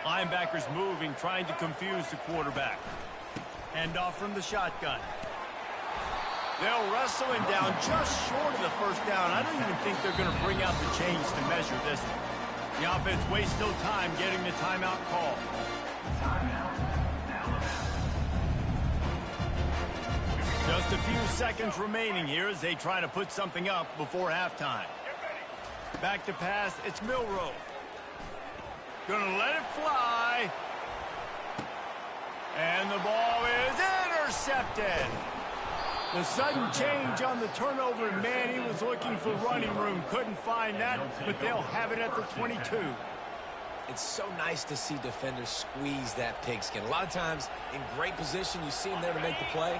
Linebackers moving, trying to confuse the quarterback. Hand off from the shotgun. They'll wrestle him down just short of the first down. I don't even think they're going to bring out the chains to measure this one. The offense wastes no time getting the timeout call. Just a few seconds remaining here as they try to put something up before halftime. Back to pass, it's Milroe. Gonna let it fly. And the ball is intercepted. The sudden change on the turnover, and man, he was looking for running room. Couldn't find that, but they'll have it at the 22. It's so nice to see defenders squeeze that pigskin. A lot of times, in great position, you see them there to make the play,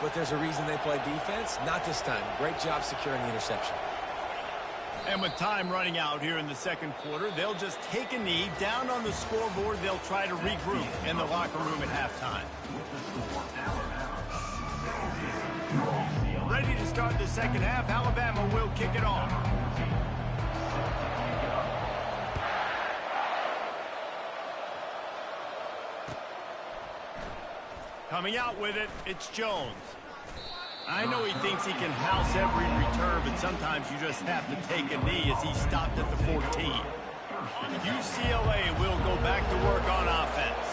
but there's a reason they play defense. Not this time. Great job securing the interception. And with time running out here in the second quarter, they'll just take a knee. Down on the scoreboard, they'll try to regroup in the locker room at halftime. Ready to start the second half. Alabama will kick it off. Coming out with it, it's Jones. I know he thinks he can house every return, but sometimes you just have to take a knee as he stopped at the 14. UCLA will go back to work on offense.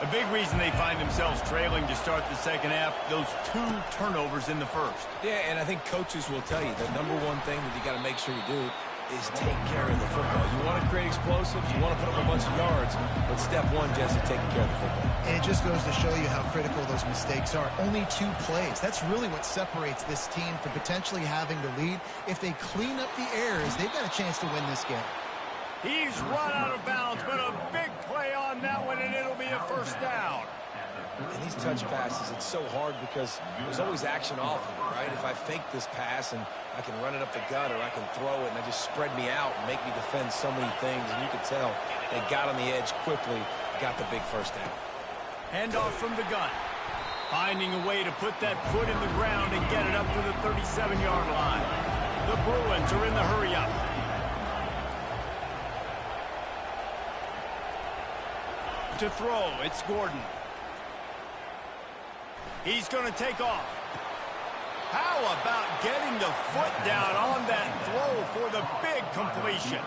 A big reason they find themselves trailing to start the second half, those 2 turnovers in the first. Yeah, and I think coaches will tell you the number one thing that you got to make sure you do is take care of the football. You want to create explosives, you want to put up a bunch of yards, but step one, Jesse, taking care of the football. And it just goes to show you how critical those mistakes are. Only 2 plays. That's really what separates this team from potentially having the lead. If they clean up the errors, they've got a chance to win this game. He's run out of bounds, but a big play on that one, and it'll be a first down. And these touch passes, it's so hard because there's always action off of it, right? If I fake this pass and I can run it up the gut, or I can throw it and I just spread me out and make me defend so many things, and you can tell they got on the edge quickly, got the big first down. Handoff from the gun. Finding a way to put that foot in the ground and get it up to the 37-yard line. The Bruins are in the hurry-up. To throw, it's Gordon. He's going to take off. How about getting the foot down on that throw for the big completion?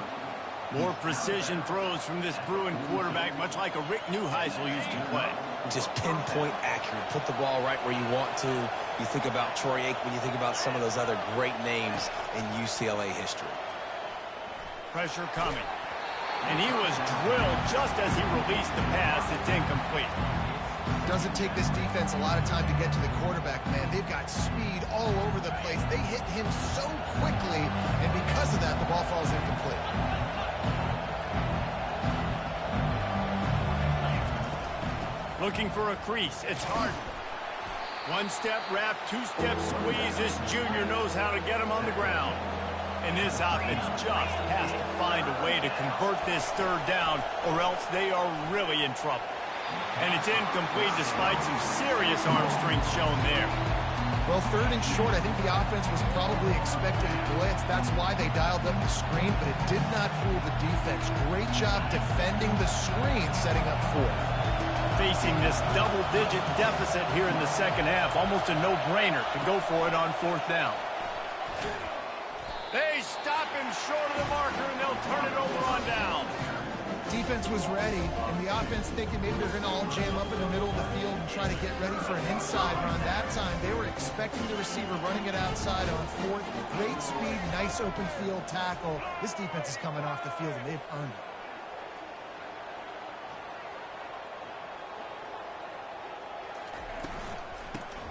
More precision throws from this Bruin quarterback, much like a Rick Neuheisel used to play. Just pinpoint accurate. Put the ball right where you want to. You think about Troy Aikman, you think about some of those other great names in UCLA history. Pressure coming. And he was drilled just as he released the pass. It's incomplete. Doesn't take this defense a lot of time to get to the quarterback, man. They've got speed all over the place. They hit him so quickly, and because of that, the ball falls incomplete. Looking for a crease. It's hard. 1-step wrap, 2-step squeeze. This junior knows how to get him on the ground. And this offense just has to find a way to convert this third down, or else they are really in trouble. And it's incomplete despite some serious arm strength shown there. Well, 3rd and short, I think the offense was probably expecting a blitz. That's why they dialed up the screen, but it did not fool the defense. Great job defending the screen, setting up 4th. Facing this double-digit deficit here in the second half, almost a no-brainer to go for it on 4th down. They stop him short of the marker, and they'll turn it over on down. defense was ready, and the offense thinking maybe they're going to all jam up in the middle of the field and try to get ready for an inside run. That time, they were expecting the receiver running it outside on fourth. Great speed, nice open field tackle. This defense is coming off the field, and they've earned it.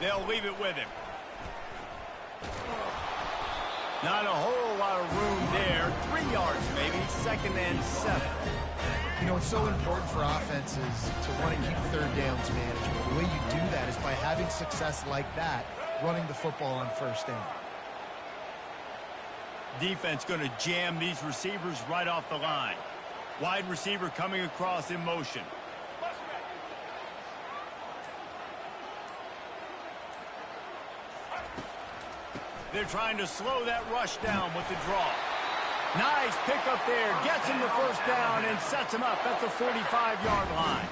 They'll leave it with him. Not a whole lot of room there. 3 yards maybe, 2nd and 7. You know, it's so important for offenses to want to keep third downs manageable. The way you do that is by having success like that, running the football on first down. Defense going to jam these receivers right off the line. Wide receiver coming across in motion. They're trying to slow that rush down with the draw. Nice pickup there. Gets him the first down and sets him up at the 45-yard line.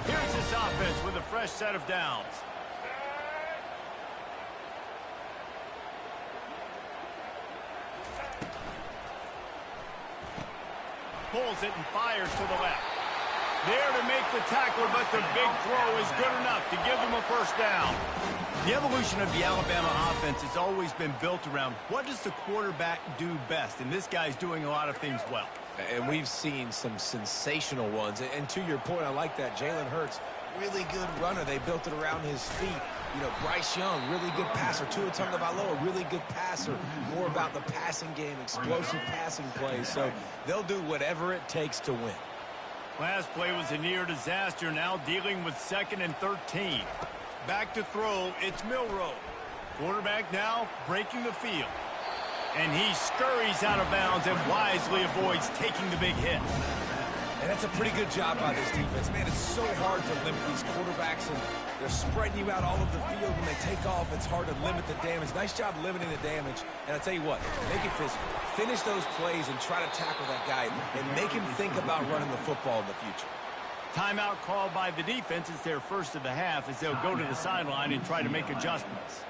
Here's this offense with a fresh set of downs. Pulls it and fires to the left. There to make the tackle, but the big throw is good enough to give them a first down. The evolution of the Alabama offense has always been built around what does the quarterback do best, and this guy's doing a lot of things well. And we've seen some sensational ones. And to your point, I like that. Jalen Hurts, really good runner. They built it around his feet. You know, Bryce Young, really good passer. Tua Tagovailoa, really good passer. More about the passing game, explosive passing plays. So they'll do whatever it takes to win. Last play was a near disaster, now dealing with 2nd and 13. Back to throw, it's Milroe. Quarterback now breaking the field. And he scurries out of bounds and wisely avoids taking the big hit. And that's a pretty good job by this defense. Man, it's so hard to limit these quarterbacks, and they're spreading you out all over the field. When they take off, it's hard to limit the damage. Nice job limiting the damage. And I'll tell you what, make it physical. Finish those plays and try to tackle that guy and make him think about running the football in the future. Timeout called by the defense. It's their first of the half as they'll go to the sideline and try to make adjustments.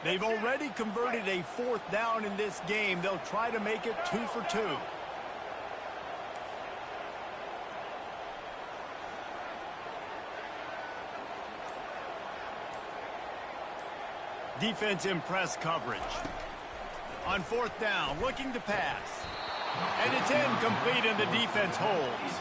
They've already converted a 4th down in this game. They'll try to make it 2 for 2. Defense in press coverage. On 4th down, looking to pass. And it's incomplete, and the defense holds.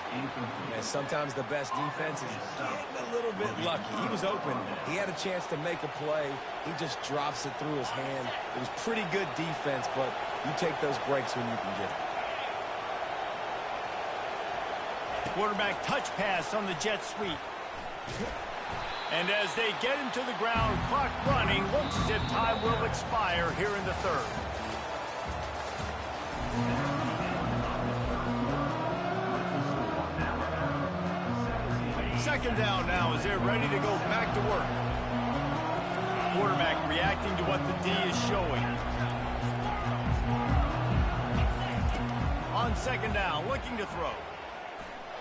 And sometimes the best defense is getting a little bit lucky. He was open. He had a chance to make a play. He just drops it through his hand. It was pretty good defense, but you take those breaks when you can get it. Quarterback touch pass on the jet sweep. And as they get him to the ground, clock running, looks as if time will expire here in the 3rd. Second down now as they're ready to go back to work. Quarterback reacting to what the D is showing. On 2nd down, looking to throw.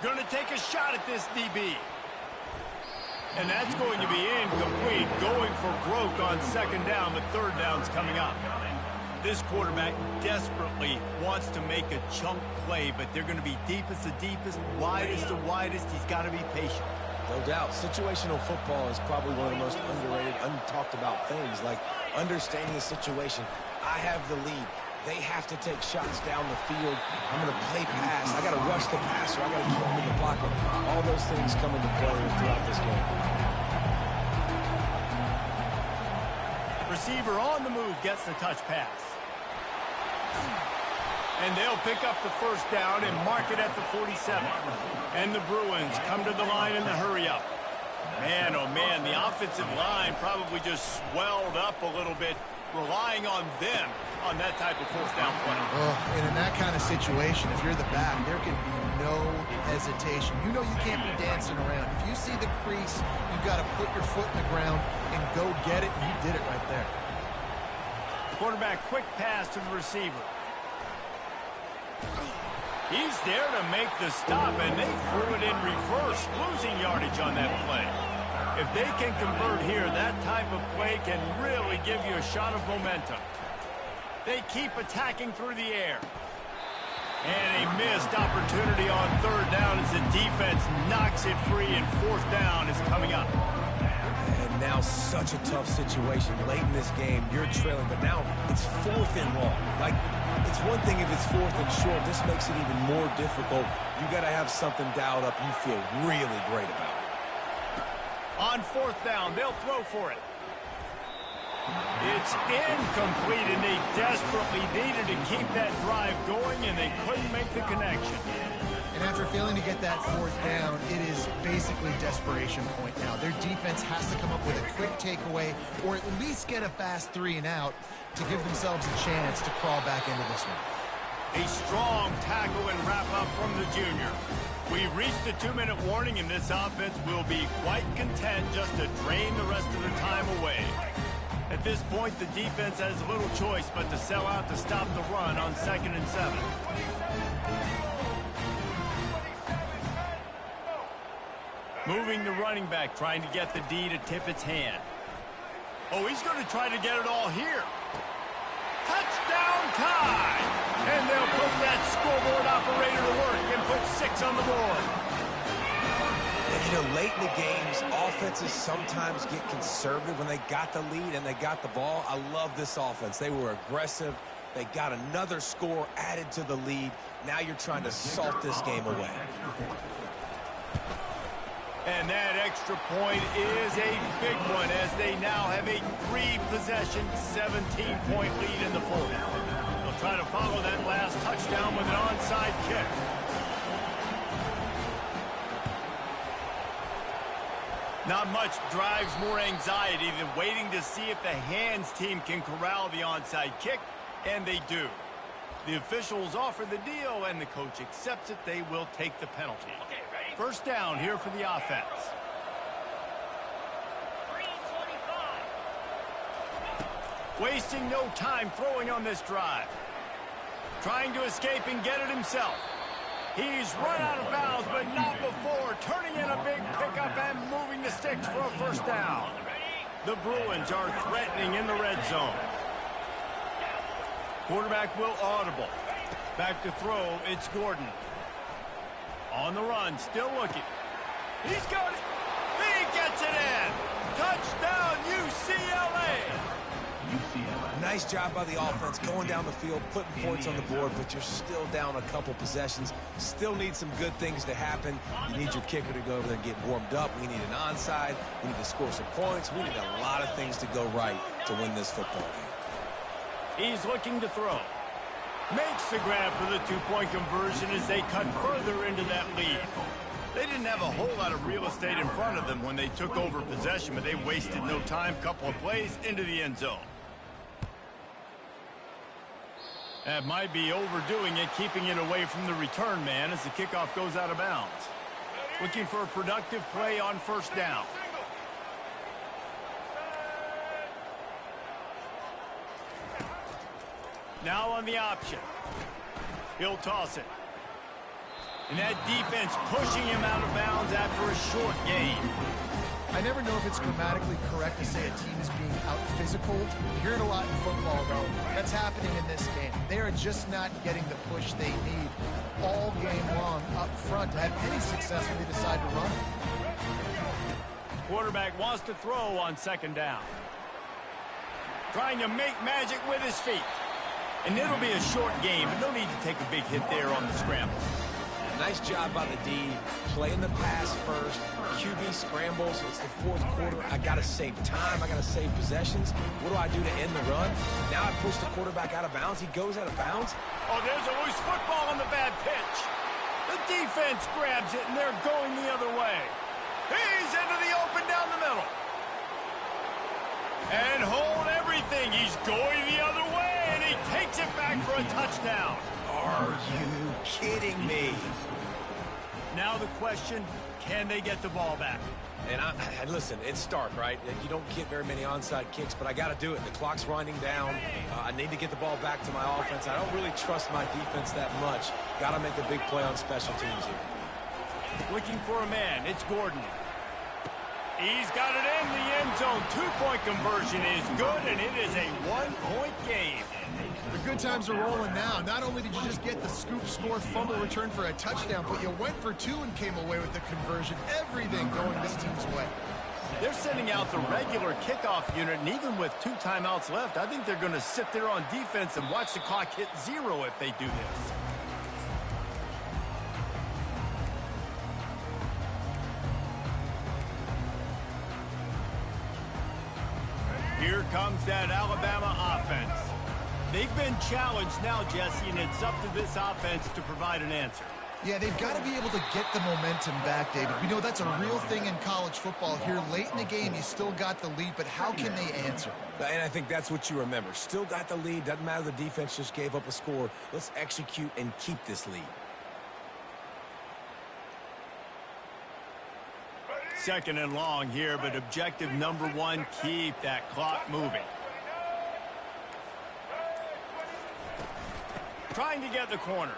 Going to take a shot at this DB. And that's going to be incomplete. Going for broke on 2nd down, but 3rd down's coming up. This quarterback desperately wants to make a chunk play, but they're going to be deepest to deepest, widest to widest. He's got to be patient. No doubt. Situational football is probably one of the most underrated, untalked about things, like understanding the situation. I have the lead. They have to take shots down the field. I'm going to play pass. I got to rush the passer. I got to keep him in the pocket. All those things come into play throughout this game. Receiver on the move gets the touch pass. And they'll pick up the first down and mark it at the 47. And the Bruins come to the line in the hurry-up. Man, oh man, the offensive line probably just swelled up a little bit, relying on them on that type of 4th down play. And in that kind of situation, if you're the back, there can be no hesitation. You know you can't be dancing around. If you see the crease, you've got to put your foot in the ground and go get it, and you did it right there. Quarterback quick pass to the receiver. He's there to make the stop, and they threw it in reverse, losing yardage on that play. If they can convert here, that type of play can really give you a shot of momentum. They keep attacking through the air. And a missed opportunity on third down as the defense knocks it free, and fourth down is coming up. And now such a tough situation. Late in this game, you're trailing, but now it's fourth and long. Like, it's one thing if it's fourth and short. This makes it even more difficult. You got to have something dialed up you feel really great about. On fourth down, they'll throw for it. It's incomplete, and they desperately needed to keep that drive going, and they couldn't make the connection. And after failing to get that fourth down, it is basically desperation point now. Their defense has to come up with a quick takeaway or at least get a fast 3 and out to give themselves a chance to crawl back into this one. A strong tackle and wrap-up from the junior. We've reached the 2-minute warning, and this offense will be quite content just to drain the rest of the time away. At this point, the defense has little choice but to sell out to stop the run on 2nd and 7. Moving the running back, trying to get the D to tip its hand. Oh, he's going to try to get it all here. Touchdown time! And they'll put that scoreboard operator to work and put 6 on the board. And, you know, late in the games, offenses sometimes get conservative when they got the lead and they got the ball. I love this offense. They were aggressive. They got another score added to the lead. Now you're trying to salt this game away. And that extra point is a big one as they now have a 3-possession, 17-point lead in the fourth. They'll try to follow that last touchdown with an onside kick. Not much drives more anxiety than waiting to see if the hands team can corral the onside kick, and they do. The officials offer the deal, and the coach accepts it. They will take the penalty. First down here for the offense. 3:25. Wasting no time throwing on this drive. Trying to escape and get it himself. He's run out of bounds, but not before. Turning in a big pickup and moving the sticks for a first down. The Bruins are threatening in the red zone. Quarterback will audible. Back to throw, it's Gordon. On the run, still looking. He's got it. He gets it in. Touchdown, UCLA. Nice job by the offense going down the field, putting points on the board, but you're still down a couple possessions. Still need some good things to happen. You need your kicker to go over there and get warmed up. We need an onside. We need to score some points. We need a lot of things to go right to win this football game. He's looking to throw. Makes the grab for the 2-point conversion as they cut further into that lead. They didn't have a whole lot of real estate in front of them when they took over possession, but they wasted no time. Couple of plays into the end zone. That might be overdoing it, keeping it away from the return man as the kickoff goes out of bounds. Looking for a productive play on first down. Now on the option. He'll toss it. And that defense pushing him out of bounds after a short gain. I never know if it's grammatically correct to say a team is being out-physical. You hear it a lot in football, though. That's happening in this game. They are just not getting the push they need all game long up front to have any success when they decide to run. Quarterback wants to throw on second down. Trying to make magic with his feet. And it'll be a short game, but no need to take a big hit there on the scramble. Nice job by the D, playing the pass first. QB scrambles. It's the fourth quarter. I got to save time. I got to save possessions. What do I do to end the run? Now I push the quarterback out of bounds. He goes out of bounds. Oh, there's a loose football on the bad pitch. The defense grabs it, and they're going the other way. He's into the open down the middle. And hold everything. He's going the other way, and he takes it back for a touchdown. Are you kidding me? Now the question, can they get the ball back? And listen, it's stark, right? You don't get very many onside kicks, but I got to do it. The clock's winding down. I need to get the ball back to my offense. I don't really trust my defense that much. Got to make a big play on special teams here. Looking for a man. It's Gordon. He's got it in the end zone. Two-point conversion is good, and it is a one-point game. The good times are rolling now. Not only did you just get the scoop score fumble return for a touchdown, but you went for two and came away with the conversion. Everything going this team's way. They're sending out the regular kickoff unit, and even with 2 timeouts left, I think they're going to sit there on defense and watch the clock hit 0 if they do this. Here comes that Alabama offense. They've been challenged now, Jesse, and it's up to this offense to provide an answer. Yeah, they've got to be able to get the momentum back, David. We know that's a real thing in college football. Here late in the game, you still got the lead, but how can they answer? And I think that's what you remember. Still got the lead. Doesn't matter the defense just gave up a score. Let's execute and keep this lead. Second and long here, but objective number 1, keep that clock moving. Trying to get the corner.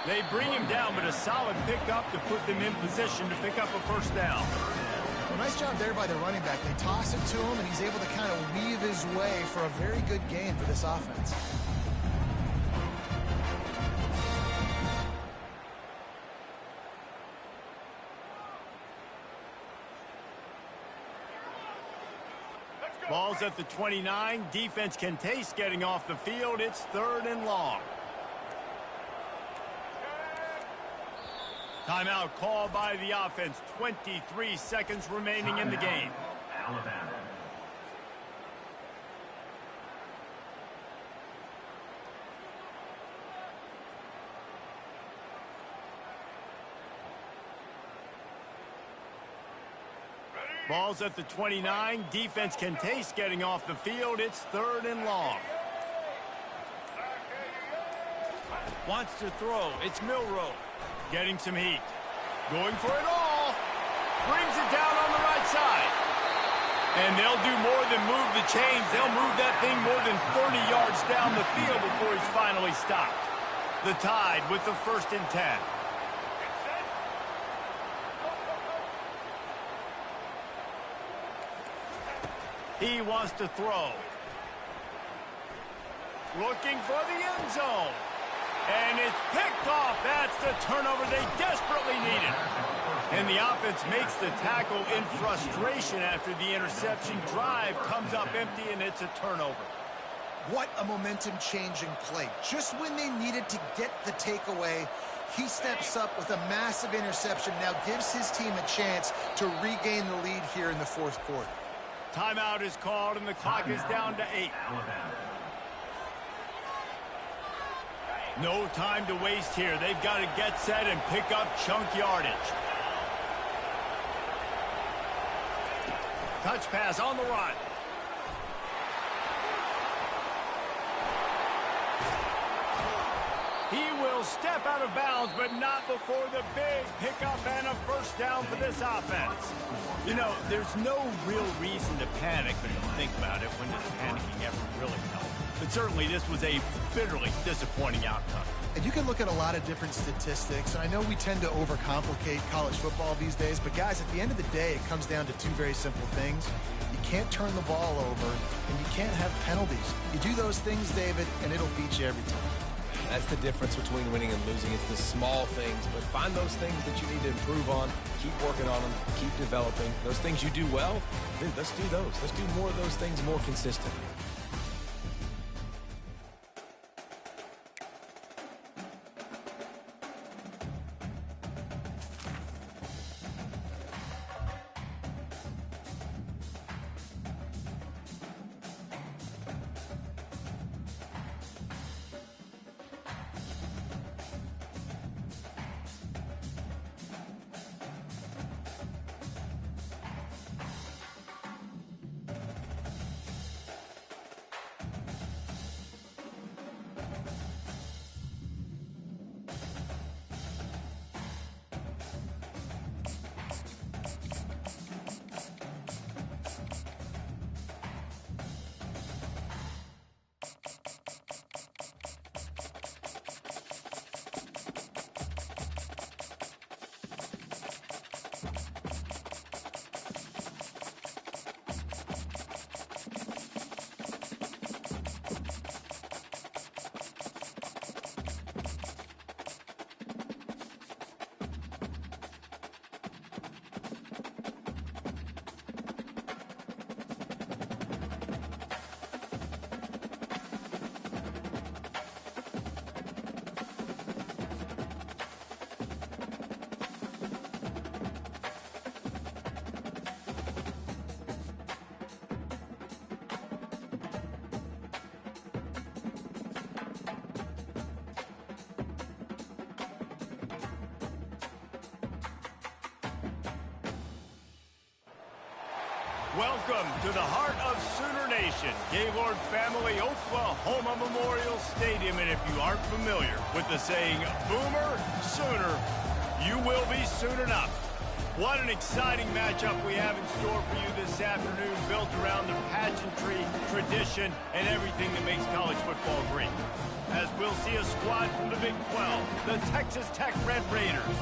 They bring him down, but a solid pickup to put them in position to pick up a first down. Well, nice job there by the running back. They toss it to him, and he's able to kind of weave his way for a very good gain for this offense. Ball's at the 29. Defense can taste getting off the field. It's 3rd and long. Timeout called by the offense. 23 seconds remaining in the game. Alabama. Ball's at the 29. Defense can taste getting off the field. It's 3rd and long. Wants to throw. It's Milroe. Getting some heat. Going for it all. Brings it down on the right side. And they'll do more than move the chains. They'll move that thing more than 30 yards down the field before he's finally stopped. The Tide with the 1st and 10. He wants to throw. Looking for the end zone. And it's picked off. That's the turnover they desperately needed. And the offense makes the tackle in frustration after the interception. Drive comes up empty, and it's a turnover. What a momentum-changing play. Just when they needed to get the takeaway, he steps up with a massive interception. Now gives his team a chance to regain the lead here in the 4th quarter. Timeout is called, and the clock is down to 8. No time to waste here. They've got to get set and pick up chunk yardage. Touch pass on the run. He will step out of bounds, but not before the big pickup and a first down for this offense. You know, there's no real reason to panic when you think about it. When does panicking ever really help? But certainly this was a bitterly disappointing outcome. And you can look at a lot of different statistics. And I know we tend to overcomplicate college football these days, but guys, at the end of the day, it comes down to 2 very simple things. You can't turn the ball over, and you can't have penalties. You do those things, David, and it'll beat you every time. That's the difference between winning and losing. It's the small things, but find those things that you need to improve on. Keep working on them. Keep developing. Those things you do well, dude, let's do those. Let's do more of those things more consistently. Welcome to the heart of Sooner Nation, Gaylord Family Oklahoma Memorial Stadium. And if you aren't familiar with the saying, Boomer Sooner, you will be soon enough. What an exciting matchup we have in store for you this afternoon, built around the pageantry, tradition, and everything that makes college football great. As we'll see a squad from the Big 12, the Texas Tech Red Raiders,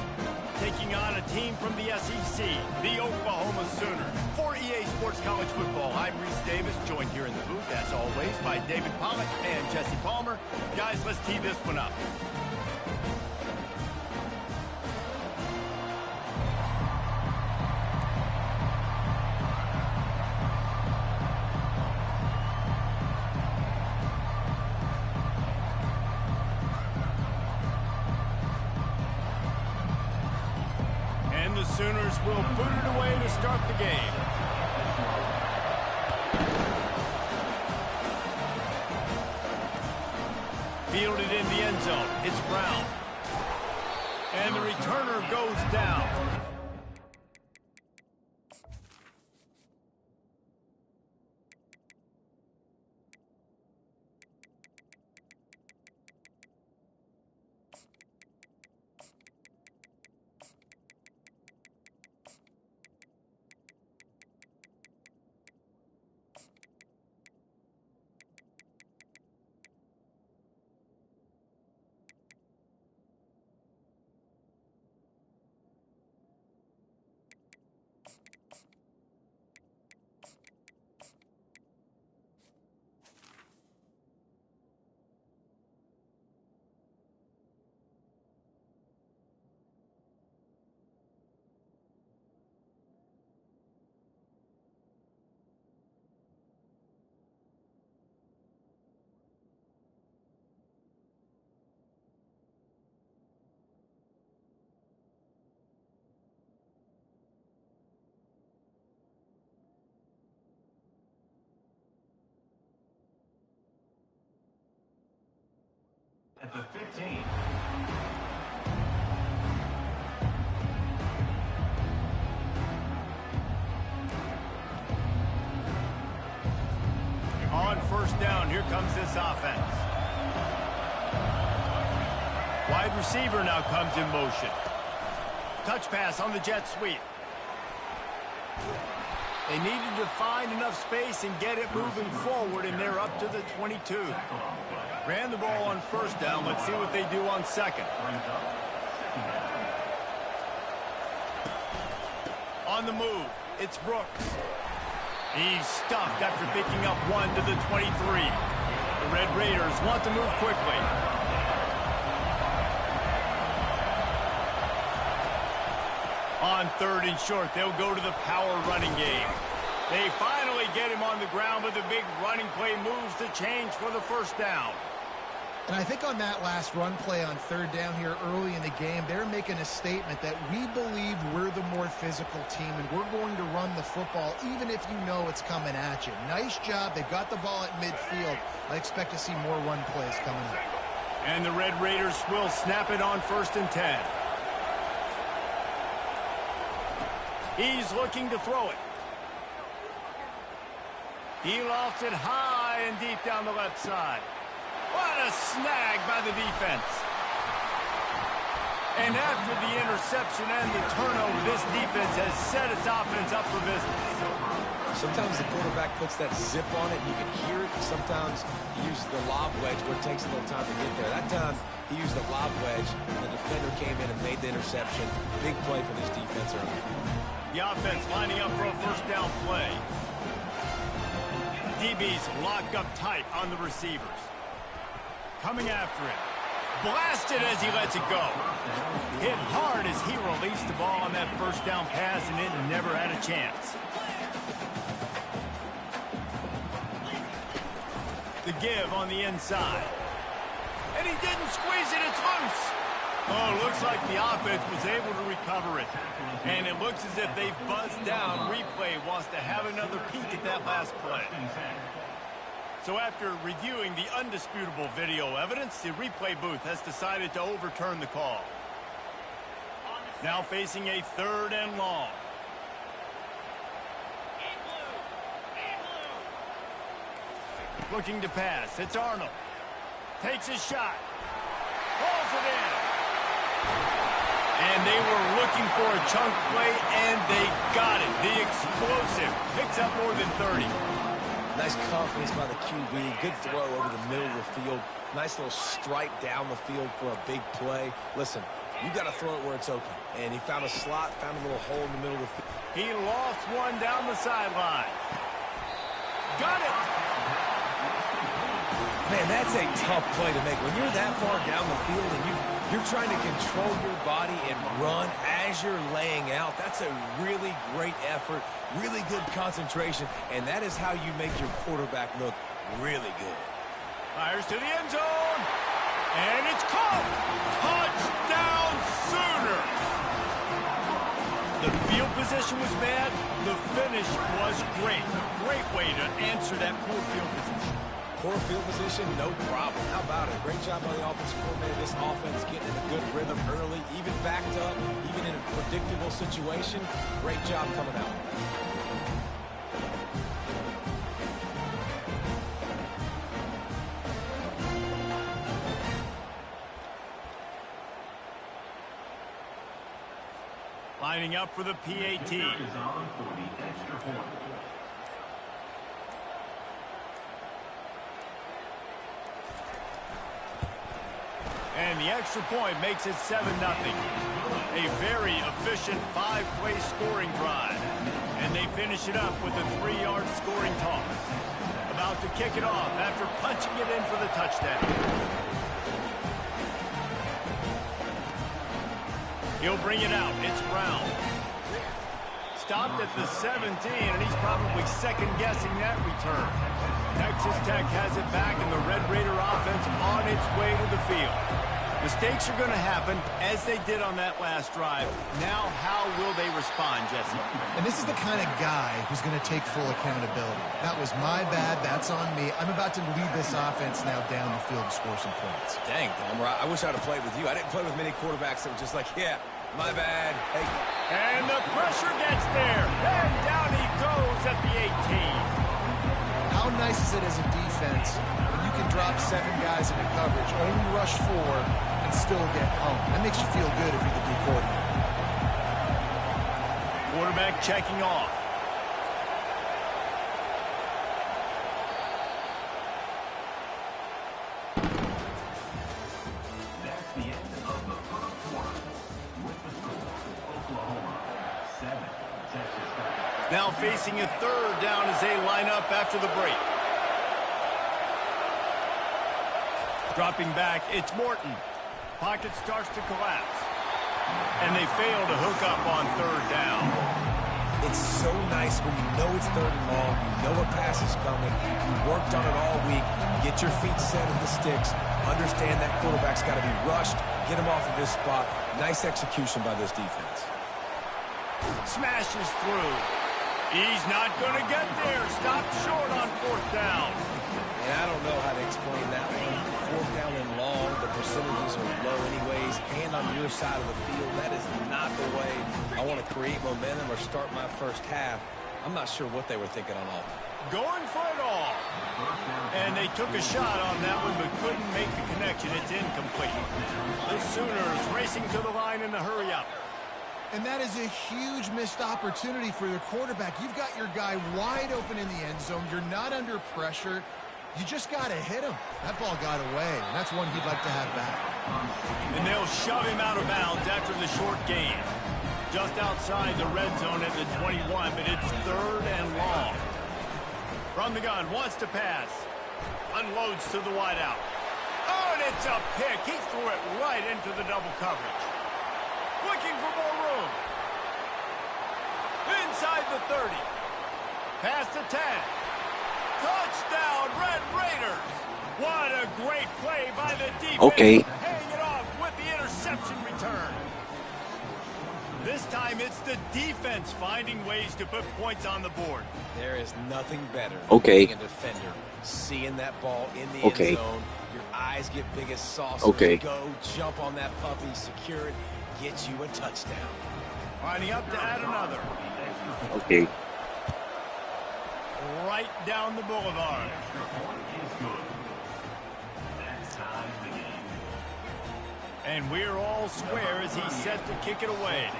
taking on a team from the SEC, the Oklahoma Sooners. For EA Sports College Football, I'm Reese Davis, joined here in the booth, as always, by David Pollock and Jesse Palmer. Guys, let's tee this one up. The Sooners will boot it away to start the game. Fielded in the end zone. It's Brown. And the returner goes down. At the 15. On first down, here comes this offense. Wide receiver now comes in motion. Touch pass on the jet sweep. They needed to find enough space and get it moving forward, and they're up to the 22. Ran the ball on first down. Let's see what they do on second. On the move, it's Brooks. He's stuffed after picking up one to the 23. The Red Raiders want to move quickly. On third and short, they'll go to the power running game. They finally get him on the ground, but the big running play moves the change for the first down. And I think on that last run play on third down here early in the game, they're making a statement that we believe we're the more physical team and we're going to run the football even if you know it's coming at you. Nice job. They've got the ball at midfield. I expect to see more run plays coming up. And the Red Raiders will snap it on 1st and 10. He's looking to throw it. He lofts it high and deep down the left side. What a snag by the defense. And after the interception and the turnover, this defense has set its offense up for business. Sometimes the quarterback puts that zip on it, and you can hear it. Sometimes he uses the lob wedge where it takes a little time to get there. That time, he used the lob wedge, and the defender came in and made the interception. Big play for this defense early. The offense lining up for a first down play. DB's locked up tight on the receivers. Coming after it. Blasted as he lets it go. Hit hard as he released the ball on that first down pass, and it never had a chance. The give on the inside. And he didn't squeeze it. It's loose. Oh, looks like the offense was able to recover it. And it looks as if they've buzzed down. Replay wants to have another peek at that last play. So after reviewing the undisputable video evidence, the replay booth has decided to overturn the call. Now facing a 3rd and long. Looking to pass. It's Arnold. Takes his shot. Pulls it in. And they were looking for a chunk play, and they got it. The explosive picks up more than 30. Nice confidence by the QB. Good throw over the middle of the field. Nice little strike down the field for a big play. Listen, you got to throw it where it's open. And he found a slot, found a little hole in the middle of the field. He lost one down the sideline. Got it. Man, that's a tough play to make. When you're that far down the field and you're trying to control your body and run as you're laying out, that's a really great effort, really good concentration, and that is how you make your quarterback look really good. Fires to the end zone, and it's caught. Touchdown Sooners. The field position was bad. The finish was great. Great way to answer that poor field position. Poor field position, no problem. How about it? Great job by the offensive coordinator. This offense getting in a good rhythm early, even backed up, even in a predictable situation. Great job coming out. Lining up for the PAT. Is on for the extra point. And the extra point makes it 7-0. A very efficient 5-play scoring drive. And they finish it up with a 3-yard scoring toss. About to kick it off after punching it in for the touchdown. He'll bring it out. It's Brown. Stopped at the 17, and he's probably second-guessing that return. Texas Tech has it back, and the Red Raider offense on its way to the field. Mistakes are going to happen, as they did on that last drive. Now, how will they respond, Jesse? And this is the kind of guy who's going to take full accountability. That was my bad. That's on me. I'm about to lead this offense now down the field and score some points. Dang, Palmer, I wish I'd have played with you. I didn't play with many quarterbacks that were just like, yeah, my bad. Hey. And the pressure gets there. And down he goes at the 18. How nice is it as a defense when you can drop 7 guys into coverage, only rush 4, and still get home? That makes you feel good if you're the D coordinator. Quarterback checking off. That's the end of the first quarter. With the score, Oklahoma 7, Texas Tech. Now facing a 3rd down as they line up after the break. Dropping back, it's Morton. Pocket starts to collapse. And they fail to hook up on 3rd down. It's so nice when you know it's 3rd and long, you know a pass is coming, you worked on it all week, get your feet set at the sticks, understand that quarterback's got to be rushed, get him off of his spot. Nice execution by this defense. Smashes through. He's not going to get there. Stopped short on 4th down. And I don't know how to explain that one. 4th down and long, the percentages are low anyways. Hand on your side of the field, that is not the way I want to create momentum or start my first half. I'm not sure what they were thinking on offense. Going for it all. And they took a shot on that one, but couldn't make the connection. It's incomplete. The Sooners racing to the line in the hurry-up. And that is a huge missed opportunity for your quarterback. You've got your guy wide open in the end zone. You're not under pressure. You just got to hit him. That ball got away, and that's one he'd like to have back. And they'll shove him out of bounds after the short gain. Just outside the red zone at the 21, but it's 3rd and long. From the gun, wants to pass. Unloads to the wideout. Oh, and it's a pick. He threw it right into the double coverage. Looking for more room. Inside the 30. Past the 10. Touchdown, Red Raiders. What a great play by the defense. Okay. Hanging it off with the interception return. This time it's the defense finding ways to put points on the board. There is nothing better than Okay. being a defender, seeing that ball in the Okay. end zone. Your eyes get big as saucers. Okay. Go, jump on that puppy, secure it, get you a touchdown. Lining up to add another. Okay. right down the boulevard. Extra point is good. That ties the game. And we're all square as he's set to kick it away.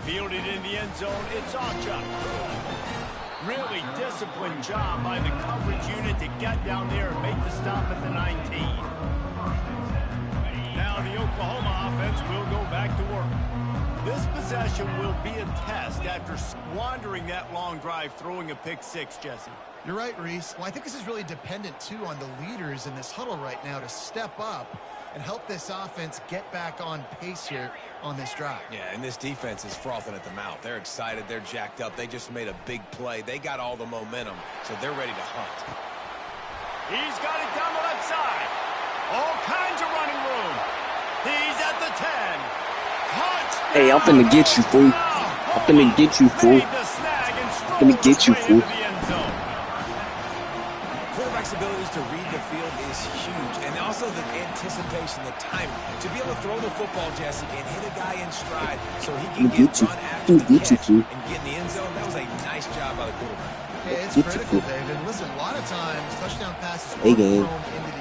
Fielded in the end zone, it's Ocha. Really disciplined job by the coverage unit to get down there and make the stop at the 19. Now the Oklahoma offense will go back to work. This possession will be a test after squandering that long drive throwing a pick six, Jesse. You're right, Reese. Well, I think this is really dependent, too, on the leaders in this huddle right now to step up and help this offense get back on pace here on this drive. Yeah, and this defense is frothing at the mouth. They're excited. They're jacked up. They just made a big play. They got all the momentum, so they're ready to hunt. He's got it down the left side. All kinds of running room. He's at the 10. Touchdown. Hey, I'm finna get you, fool. I'm finna get you, fool. I'm finna get you, fool. Quarterback's abilities to read the field is huge, and also the anticipation, the timing. To be able to throw the football, Jesse, and hit a guy in stride so he can get run after the catch and get in the end zone, that was a nice job by the quarterback. Yeah, it's critical, David. Listen, a lot of times, touchdown passes are thrown into the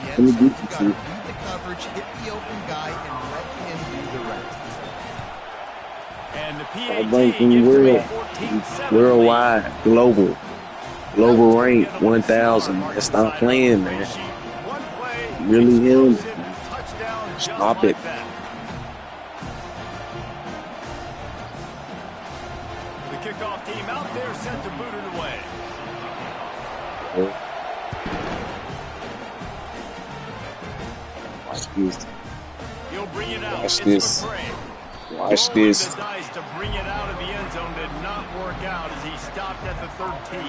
end zone. You've got to read the coverage, hit the open guy, and let him do the rest. And the PAT gives them a 14-7 worldwide, global rank 1,000. Let's stop playing, man. Really him. Stop it. The kickoff team out there set to boot it away. Watch this. He'll bring it out. Watch this. Watch this. The dice to bring it out of the end zone did not work out as he stopped at the 13.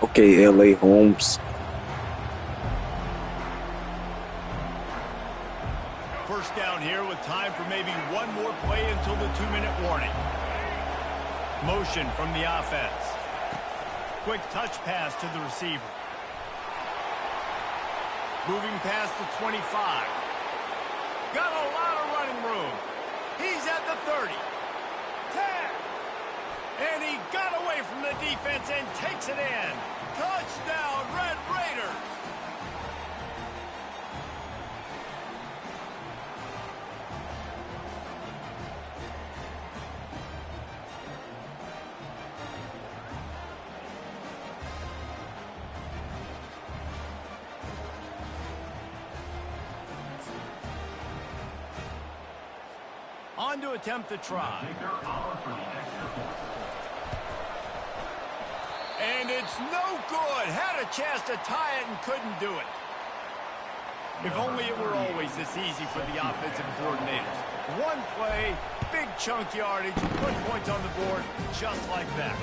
Okay, LA Holmes. First down here with time for maybe one more play until the 2-minute warning. Motion from the offense. Quick touch pass to the receiver. Moving past the 25. Got a lot of running room. He's at the 30. 10. And he got away from the defense and takes it in. Touchdown, Red Raiders. On to attempt the try. And it's no good. Had a chance to tie it and couldn't do it. If only it were always this easy for the offensive coordinators. One play, big chunk yardage, put points on the board just like that.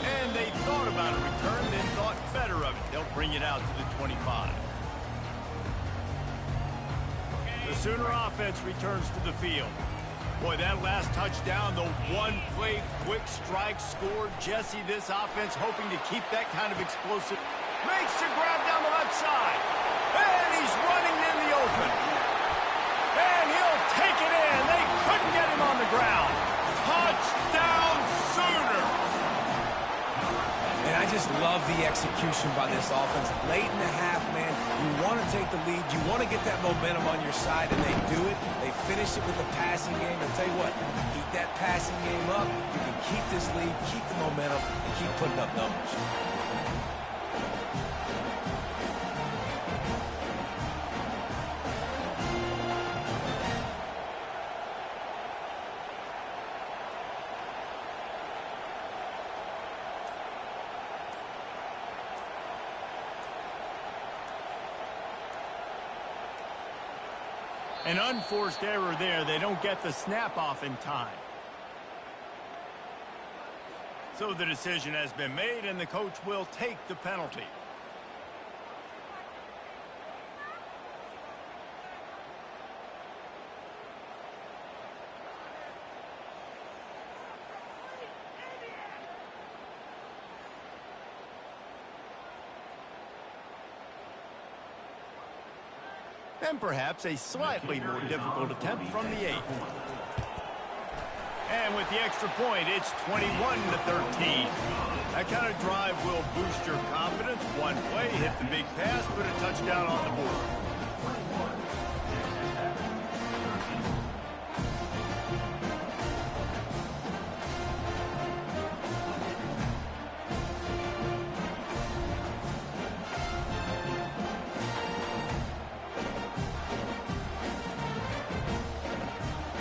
And they thought about a return, then thought better of it. They'll bring it out to the 25. The Sooner offense returns to the field. Boy, that last touchdown, the one-play quick strike scored. Jesse, this offense hoping to keep that kind of explosive. Makes the grab down the left side. And he's running in the open. And he'll take it in. They couldn't get him on the ground. Touchdown, Sooners. And I just love the execution by this offense. Late in the half, man, you want to take the lead. You want to get that momentum on your side, and they do it. They finish it with the passing game. And tell you what, keep that passing game up. You can keep this lead, keep the momentum, and keep putting up numbers. An unforced error there. They don't get the snap off in time. So the decision has been made, and the coach will take the penalty. And perhaps a slightly more difficult attempt from the 8. And with the extra point, it's 21-13. That kind of drive will boost your confidence. One play, hit the big pass, put a touchdown on the board.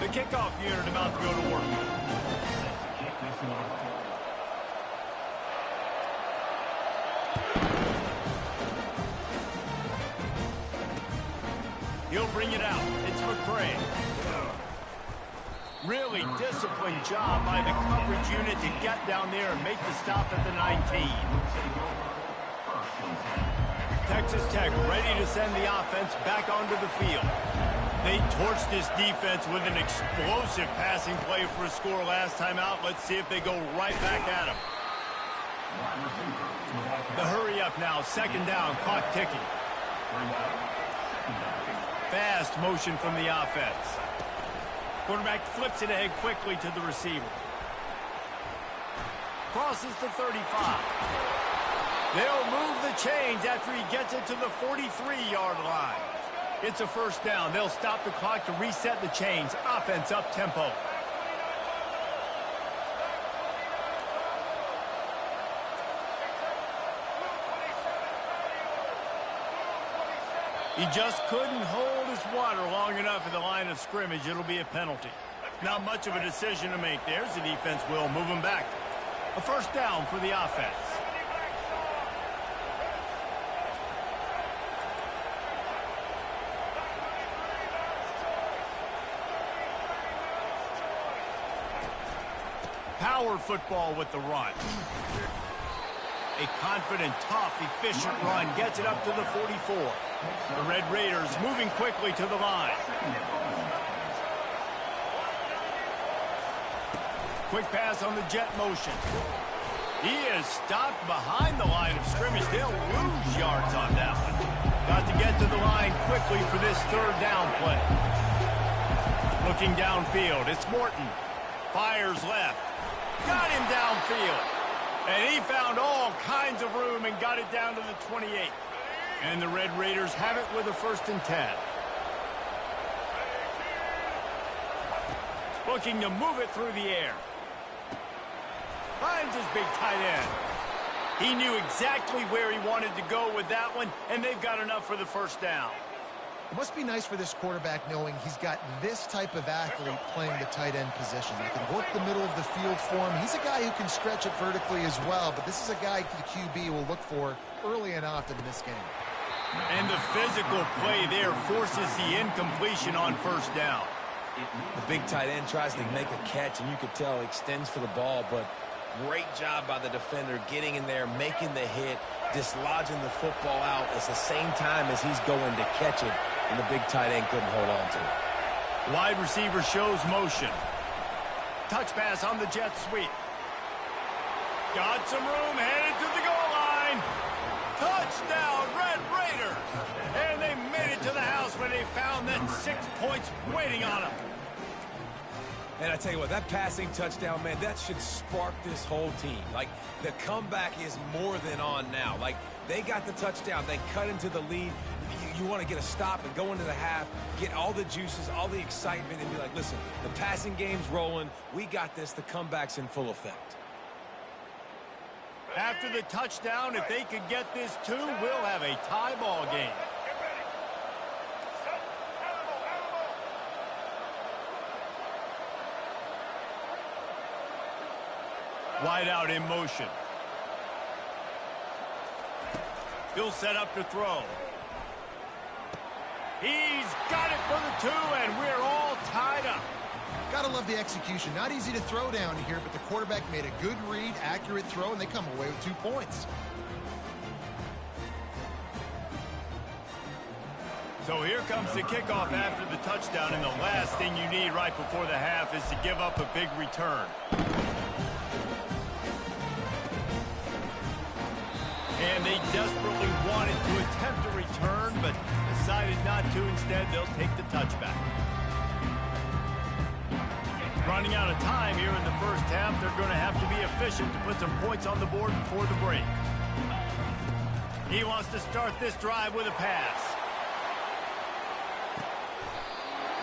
The kickoff unit about to go to work. He'll bring it out. It's McCray. Really disciplined job by the coverage unit to get down there and make the stop at the 19. Texas Tech ready to send the offense back onto the field. They torched this defense with an explosive passing play for a score last time out. Let's see if they go right back at him. The hurry up now, second down, clock ticking. Fast motion from the offense. Quarterback flips it ahead quickly to the receiver. Crosses the 35. They'll move the chains after he gets it to the 43-yard line. It's a first down. They'll stop the clock to reset the chains. Offense up tempo. He just couldn't hold his water long enough at the line of scrimmage. It'll be a penalty. Not much of a decision to make there. The defense will move him back. A first down for the offense. Power football with the run. A confident, tough, efficient run gets it up to the 44. The Red Raiders moving quickly to the line. Quick pass on the jet motion. He is stopped behind the line of scrimmage. They'll lose yards on that one. Got to get to the line quickly for this third down play. Looking downfield, it's Morton. Fires left. Got him downfield. And he found all kinds of room and got it down to the 28. And the Red Raiders have it with a 1st and 10. Looking to move it through the air. Finds his big tight end. He knew exactly where he wanted to go with that one, and they've got enough for the first down. It must be nice for this quarterback knowing he's got this type of athlete playing the tight end position. He can work the middle of the field for him. He's a guy who can stretch it vertically as well, but this is a guy the QB will look for early and often in this game. And the physical play there forces the incompletion on first down. The big tight end tries to make a catch, and you could tell extends for the ball, but great job by the defender getting in there, making the hit, dislodging the football out at the same time as he's going to catch it, and the big tight end couldn't hold on to it. Wide receiver shows motion. Touch pass on the jet sweep. Got some room, headed to the goal line. Touchdown, Red Raiders! And they made it to the house when they found that 6 points waiting on them. And I tell you what, that passing touchdown, man, that should spark this whole team. Like, the comeback is more than on now. Like, they got the touchdown. They cut into the lead. You want to get a stop and go into the half, get all the juices, all the excitement, and be like, listen, the passing game's rolling. We got this. The comeback's in full effect. After the touchdown, if they could get this too, we'll have a tie ball game. Wide out in motion. He'll set up to throw. He's got it for the 2, and we're all tied up. Gotta love the execution. Not easy to throw down here, but the quarterback made a good read, accurate throw, and they come away with 2 points. So here comes the kickoff after the touchdown, and the last thing you need right before the half is to give up a big return. And they desperately wanted to attempt a return, but the decided not to. Instead, they'll take the touchback. Running out of time here in the first half, they're going to have to be efficient to put some points on the board before the break. He wants to start this drive with a pass.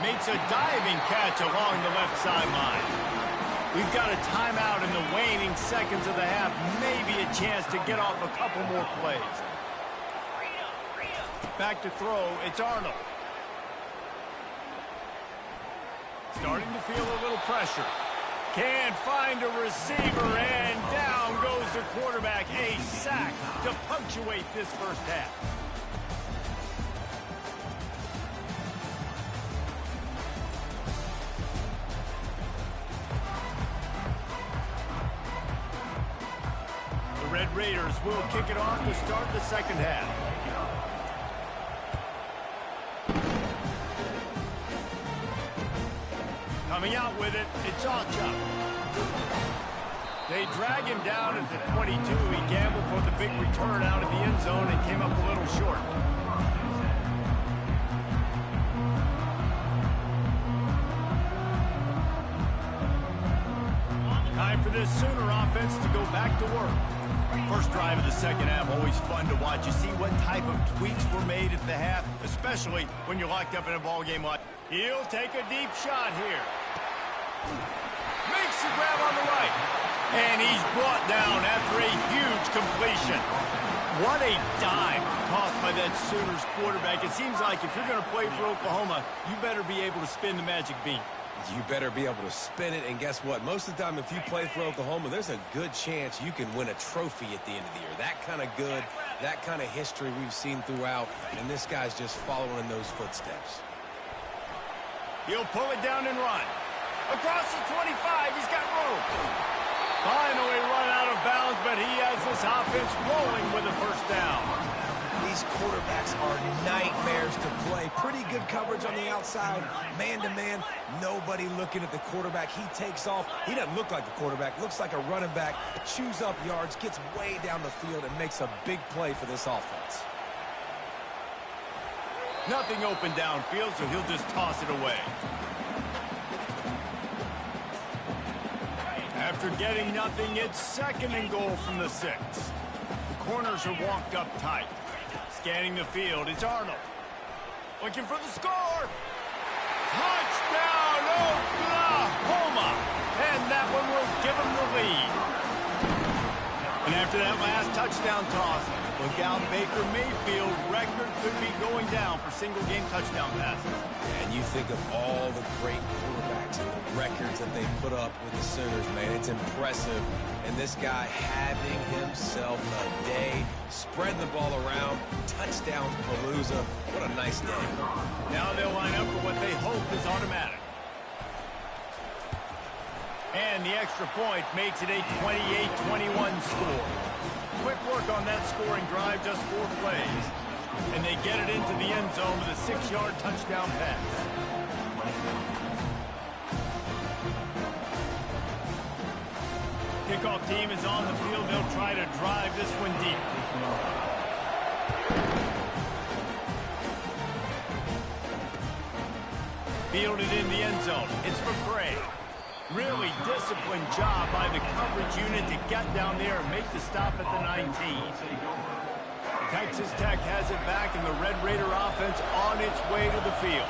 Makes a diving catch along the left sideline. We've got a timeout in the waning seconds of the half. Maybe a chance to get off a couple more plays. Back to throw, it's Arnold. Starting to feel a little pressure. Can't find a receiver, and down goes the quarterback. A sack to punctuate this first half. The Red Raiders will kick it off to start the second half. Coming out with it, it's CCHODGES. They drag him down at the 22. He gambled for the big return out of the end zone and came up a little short. Time for this Sooner offense to go back to work. First drive of the second half, always fun to watch. You see what type of tweaks were made at the half, especially when you're locked up in a ball game like. He'll take a deep shot here. Makes the grab on the right. And he's brought down after a huge completion. What a dime tossed by that Sooners quarterback. It seems like if you're going to play for Oklahoma, you better be able to spin the magic beat. You better be able to spin it, and guess what? Most of the time, if you play for Oklahoma, there's a good chance you can win a trophy at the end of the year. That kind of good, that kind of history we've seen throughout, and this guy's just following in those footsteps. He'll pull it down and run. Across the 25, he's got room. Finally run out of bounds, but he has this offense rolling with a first down. These quarterbacks are nightmares to play. Pretty good coverage on the outside. Man-to-man, nobody looking at the quarterback. He takes off. He doesn't look like a quarterback. Looks like a running back. Chews up yards, gets way down the field, and makes a big play for this offense. Nothing open downfield, so he'll just toss it away. After getting nothing, it's second and goal from the 6. The corners are walked up tight. Scanning the field, it's Arnold. Looking for the score. Touchdown, Oklahoma! And that one will give them the lead. And after that last touchdown toss, look out, Baker Mayfield record could be going down for single-game touchdown passes. And you think of all the great quarterbacks and the records that they put up with the Sooners, man. It's impressive. And this guy having himself a day, spreading the ball around, touchdown palooza. What a nice day. Now they'll line up for what they hope is automatic. And the extra point makes it a 28-21 score. Quick work on that scoring drive, just 4 plays. And they get it into the end zone with a 6-yard touchdown pass. Kickoff team is on the field. They'll try to drive this one deep. Fielded in the end zone. It's McCray. Really disciplined job by the coverage unit to get down there and make the stop at the 19. Texas Tech has it back, and the Red Raider offense on its way to the field.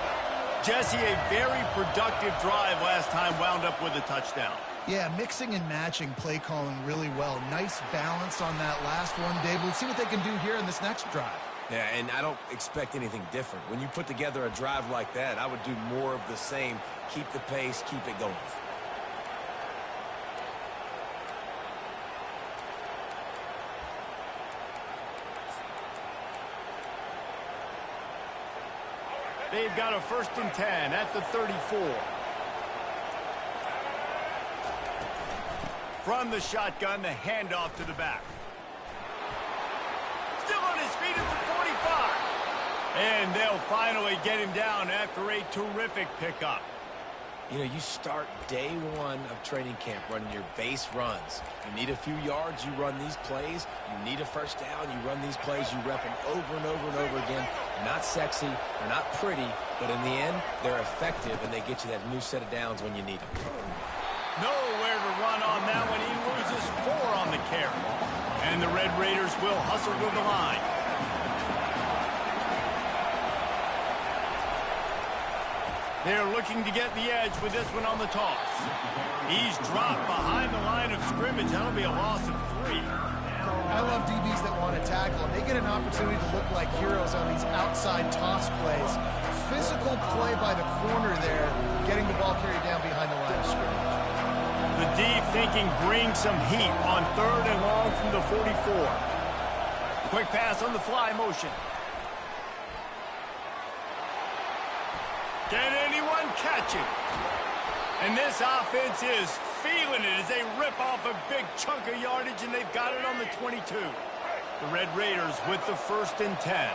Jesse, a very productive drive last time wound up with a touchdown. Yeah, mixing and matching play calling really well. Nice balance on that last one, Dave. We'll see what they can do here in this next drive. Yeah, and I don't expect anything different. When you put together a drive like that, I would do more of the same. Keep the pace, keep it going. They've got a 1st and 10 at the 34. From the shotgun, the handoff to the back. Still on his feet at the 45. And they'll finally get him down after a terrific pickup. You know, you start day one of training camp running your base runs. You need a few yards, you run these plays. You need a first down, you run these plays. You rep them over and over and over again. They're not sexy, they're not pretty, but in the end, they're effective, and they get you that new set of downs when you need them. Nowhere to run on that one. He loses 4 on the carry. And the Red Raiders will hustle to the line. They're looking to get the edge with this one on the toss. He's dropped behind the line of scrimmage. That'll be a loss of 3. I love DBs that want to tackle, and they get an opportunity to look like heroes on these outside toss plays. Physical play by the corner there, getting the ball carried down behind the line of scrimmage. The D thinking bring some heat on 3rd and long from the 44. Quick pass on the fly motion. Can anyone catch it? And this offense is feeling it as they rip off a big chunk of yardage, and they've got it on the 22. The Red Raiders with the 1st and 10.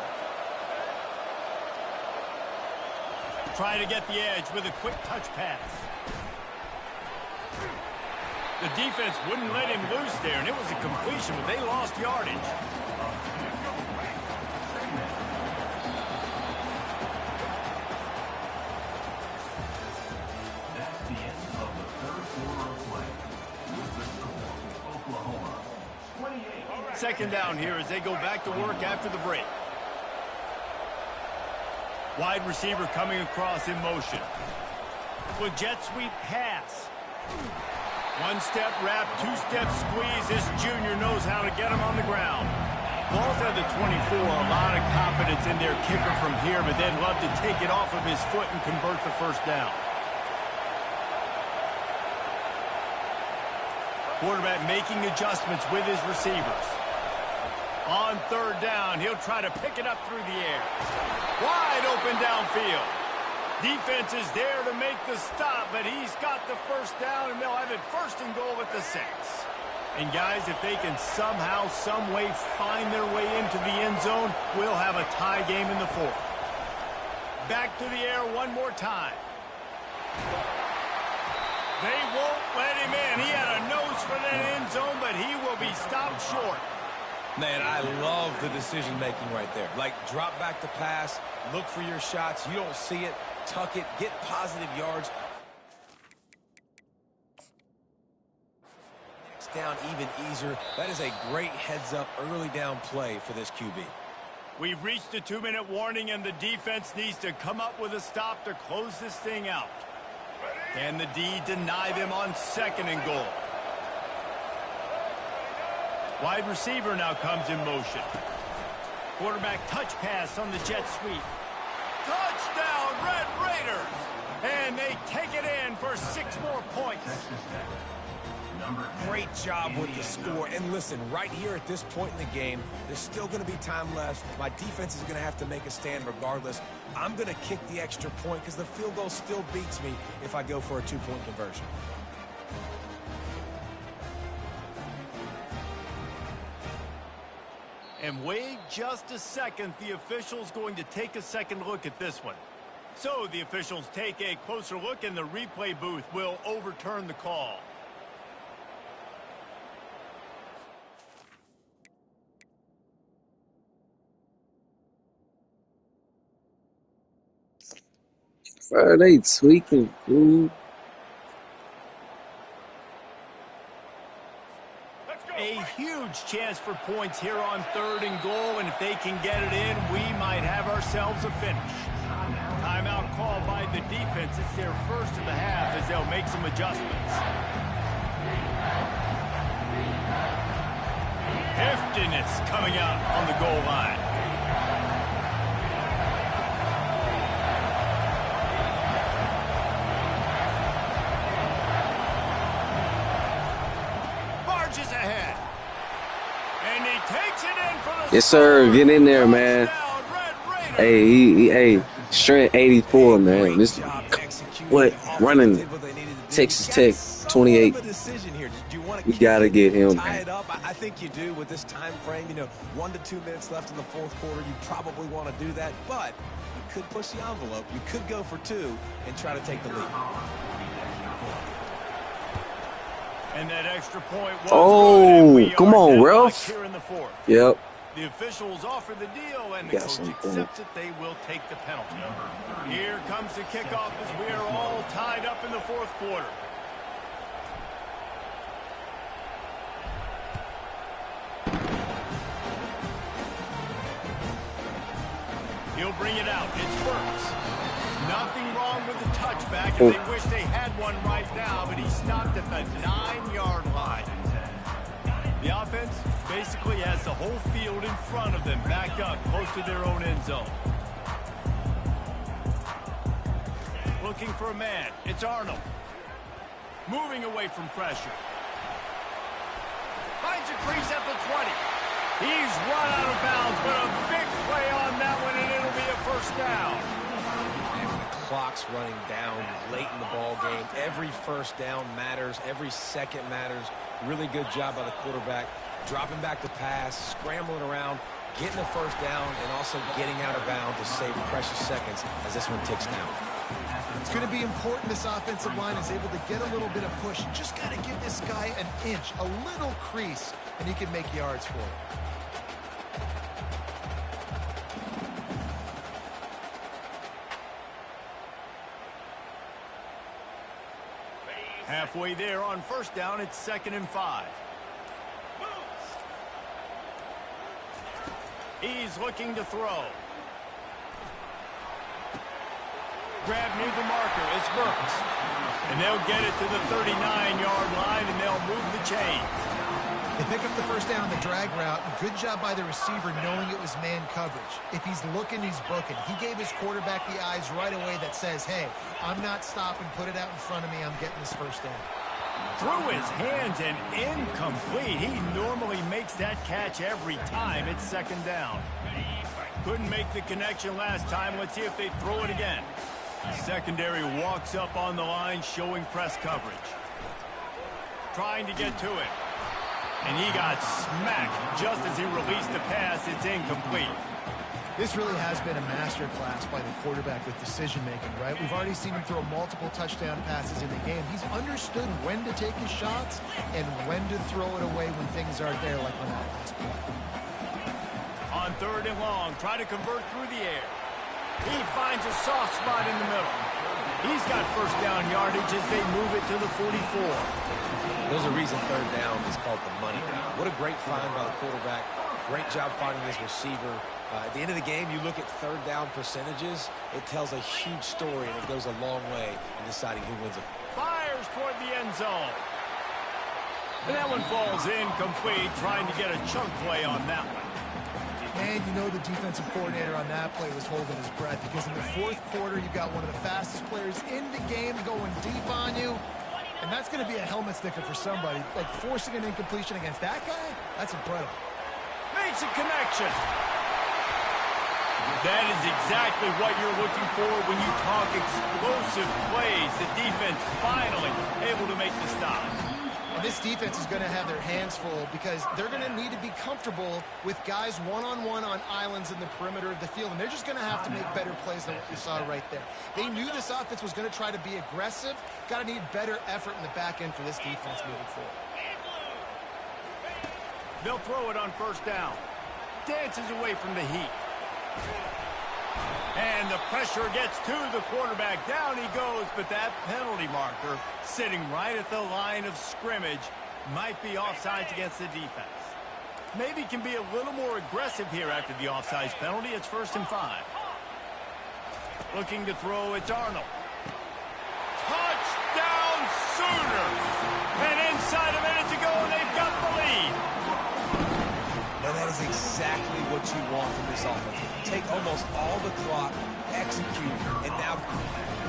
Trying to get the edge with a quick touch pass. The defense wouldn't let him loose there, and it was a completion, but they lost yardage. Second down here as they go back to work after the break. Wide receiver coming across in motion. With jet sweep pass. 1-step wrap, 2-step squeeze. This junior knows how to get him on the ground. Ball's at the 24. A lot of confidence in their kicker from here, but they'd love to take it off of his foot and convert the first down. Quarterback making adjustments with his receivers. On 3rd down, he'll try to pick it up through the air. Wide open downfield. Defense is there to make the stop, but he's got the first down, and they'll have it 1st and goal at the 6. And guys, if they can somehow, some way find their way into the end zone, we'll have a tie game in the 4th. Back to the air one more time. They won't let him in. He had a nose for that end zone, but he will be stopped short. Man, I love the decision-making right there. Like, drop back to pass, look for your shots. You don't see it, tuck it, get positive yards. Next down even easier. That is a great heads-up early down play for this QB. We've reached the 2-minute warning, and the defense needs to come up with a stop to close this thing out. Can the D deny them on 2nd and goal? Wide receiver now comes in motion. Quarterback touch pass on the jet sweep. Touchdown, Red Raiders! And they take it in for 6 more points. Great job with the score. And listen, right here at this point in the game, there's still going to be time left. My defense is going to have to make a stand regardless. I'm going to kick the extra point because the field goal still beats me if I go for a 2-point conversion. And wait just a second, the official's going to take a second look at this one. So the officials take a closer look, and the replay booth will overturn the call. They tweaking, dude. A huge chance for points here on 3rd and goal, and if they can get it in, we might have ourselves a finish. Timeout called by the defense. It's their 1st of the half as they'll make some adjustments. Heftiness coming out on the goal line. Ahead. And he takes it in for the Yes, sir. Get in there, man. Hey, strength 84, man. This what running Texas Tech 28. We gotta get him, man. I think you do with this time frame. 1 to 2 minutes left in the 4th quarter. You probably want to do that, but you could push the envelope. You could go for 2 and try to take the lead. And that extra point was Oh, come on, ref. here in the fourth. Yep. The officials offer the deal, and the coach accepts it. They will take the penalty. Here comes the kickoff as we are all tied up in the fourth quarter. He'll bring it out. It's Burks. Nothing wrong with the touchback, and they wish they had one right now, but he stopped at the 9-yard line. The offense basically has the whole field in front of them, back up, close to their own end zone. Looking for a man. It's Arnold. Moving away from pressure. Finds a crease at the 20. He's run out of bounds, but a big play on that one, and it'll be a first down. And the clock's running down late in the ball game. Every first down matters. Every second matters. Really good job by the quarterback. Dropping back to pass, scrambling around, getting the first down, and also getting out of bounds to save precious seconds as this one ticks down. It's going to be important this offensive line is able to get a little bit of push. Just got to give this guy an inch, a little crease, and he can make yards for it. Halfway there on first down, it's 2nd and 5. He's looking to throw. Grab near the marker. It's Burks. And they'll get it to the 39-yard line, and they'll move the chains. They pick up the first down on the drag route. Good job by the receiver knowing it was man coverage. If he's looking, he's booking. He gave his quarterback the eyes right away that says, hey, I'm not stopping. Put it out in front of me. I'm getting this first down. Through his hands and incomplete. He normally makes that catch every time. It's 2nd down. Couldn't make the connection last time. Let's see if they throw it again. Secondary walks up on the line, showing press coverage. Trying to get to it. And he got smacked just as he released the pass. It's incomplete. This really has been a masterclass by the quarterback with decision-making, right? We've already seen him throw multiple touchdown passes in the game. He's understood when to take his shots and when to throw it away when things aren't there, like on that last play. On 3rd and long, try to convert through the air. He finds a soft spot in the middle. He's got first down yardage as they move it to the 44. There's a reason 3rd down is called the money down. What a great find by the quarterback. Great job finding his receiver. At the end of the game, you look at 3rd down percentages. It tells a huge story, and it goes a long way in deciding who wins it. Fires toward the end zone. And that one falls incomplete, trying to get a chunk play on that one. And you know the defensive coordinator on that play was holding his breath because in the 4th quarter, you've got one of the fastest players in the game going deep on you. And that's going to be a helmet sticker for somebody. Like forcing an incompletion against that guy, that's incredible. Makes a connection. That is exactly what you're looking for when you talk explosive plays. The defense finally able to make the stop. And this defense is going to have their hands full because they're going to need to be comfortable with guys one-on-one on islands in the perimeter of the field. And they're just going to have to make better plays than what you saw right there. They knew this offense was going to try to be aggressive. Got to need better effort in the back end for this defense moving forward. They'll throw it on first down. Dances away from the heat. And the pressure gets to the quarterback. Down he goes, but that penalty marker sitting right at the line of scrimmage might be offsides against the defense. Maybe can be a little more aggressive here after the offsides penalty. It's 1st and 5. Looking to throw, it's Arnold. Touchdown Sooners! And inside a minute to go, and they've got the lead. And that is exactly what you want from this offense. Take almost all the clock, execute, and now...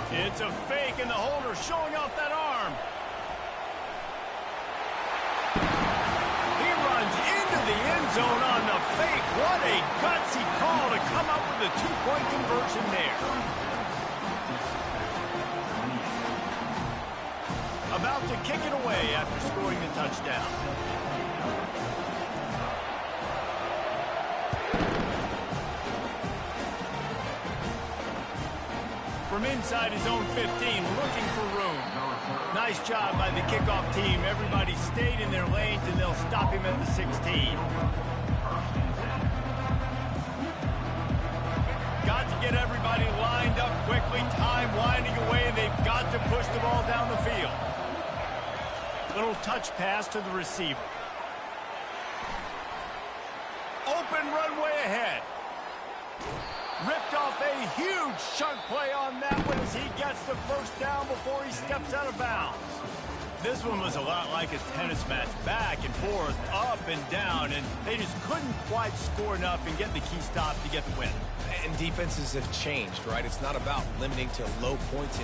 It's a fake, and the holder showing off that arm. He runs into the end zone on the fake. What a gutsy call to come up with a 2-point conversion there. About to kick it away after scoring the touchdown. From inside his own 15, looking for room. Nice job by the kickoff team. Everybody stayed in their lanes, and they'll stop him at the 16. Got to get everybody lined up quickly. Time winding away, and they've got to push the ball down the field. Little touch pass to the receiver. Open runway ahead. Ripped off a huge chunk play on that one as he gets the first down before he steps out of bounds. This one was a lot like a tennis match, back and forth, up and down, and they just couldn't quite score enough and get the key stop to get the win. And defenses have changed, right? It's not about limiting to low points.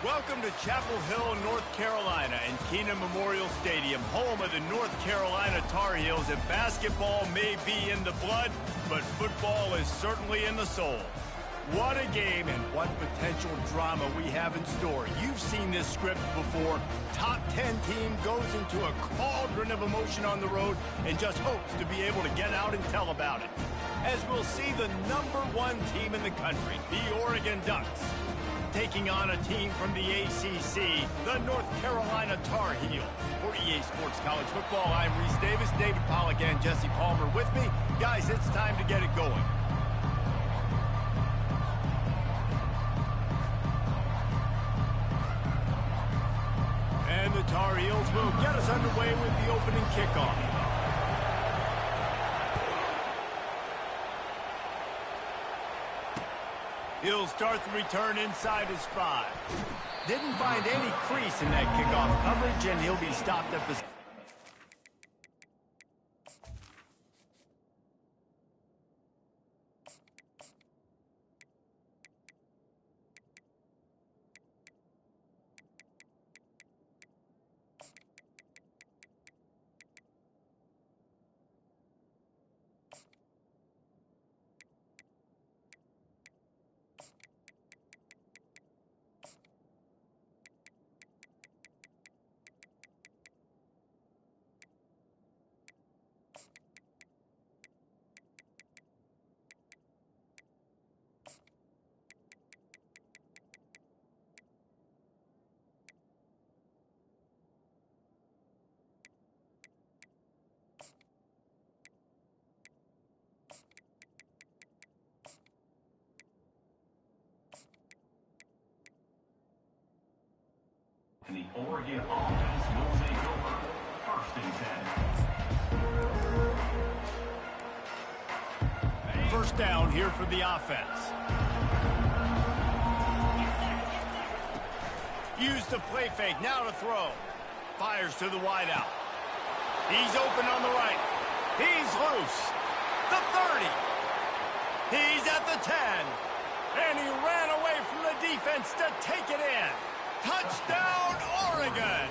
Welcome to Chapel Hill, North Carolina, and Kenan Memorial Stadium, home of the North Carolina Tar Heels. And basketball may be in the blood, but football is certainly in the soul. What a game and what potential drama we have in store. You've seen this script before. Top 10 team goes into a cauldron of emotion on the road and just hopes to be able to get out and tell about it. As we'll see the #1 team in the country, the Oregon Ducks, taking on a team from the ACC, the North Carolina Tar Heels. For EA Sports College Football, I'm Reese Davis, David Pollack, and Jesse Palmer with me. Guys, it's time to get it going. And the Tar Heels will get us underway with the opening kickoff. He'll start the return inside his 5. Didn't find any crease in that kickoff coverage, and he'll be stopped at the... And the Oregon offense will take over. 1st and 10. First down here for the offense. Use the play fake, now to throw. Fires to the wideout. He's open on the right. He's loose. The 30. He's at the 10. And he ran away from the defense to take it in. Touchdown, Oregon!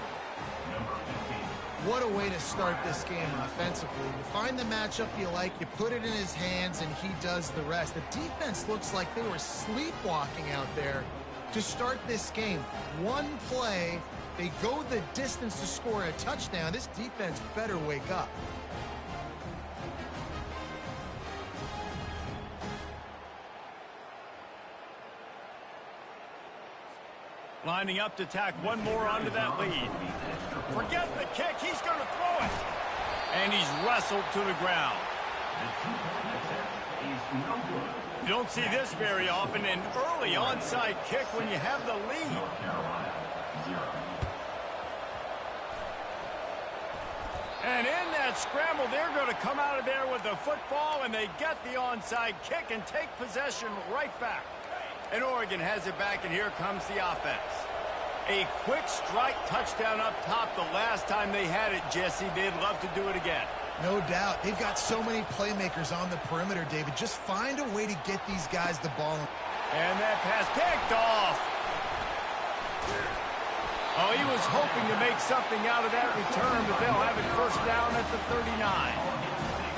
What a way to start this game offensively. You find the matchup you like, you put it in his hands, and he does the rest. The defense looks like they were sleepwalking out there to start this game. One play, they go the distance to score a touchdown. This defense better wake up. Lining up to tack one more onto that lead. Forget the kick, he's going to throw it. And he's wrestled to the ground. You don't see this very often, an early onside kick when you have the lead. And in that scramble, they're going to come out of there with the football, and they get the onside kick and take possession right back. And Oregon has it back, and here comes the offense. A quick strike touchdown up top the last time they had it, Jesse. They'd love to do it again. No doubt. They've got so many playmakers on the perimeter, David. Just find a way to get these guys the ball. And that pass picked off. Oh, he was hoping to make something out of that return, but they'll have it first down at the 39.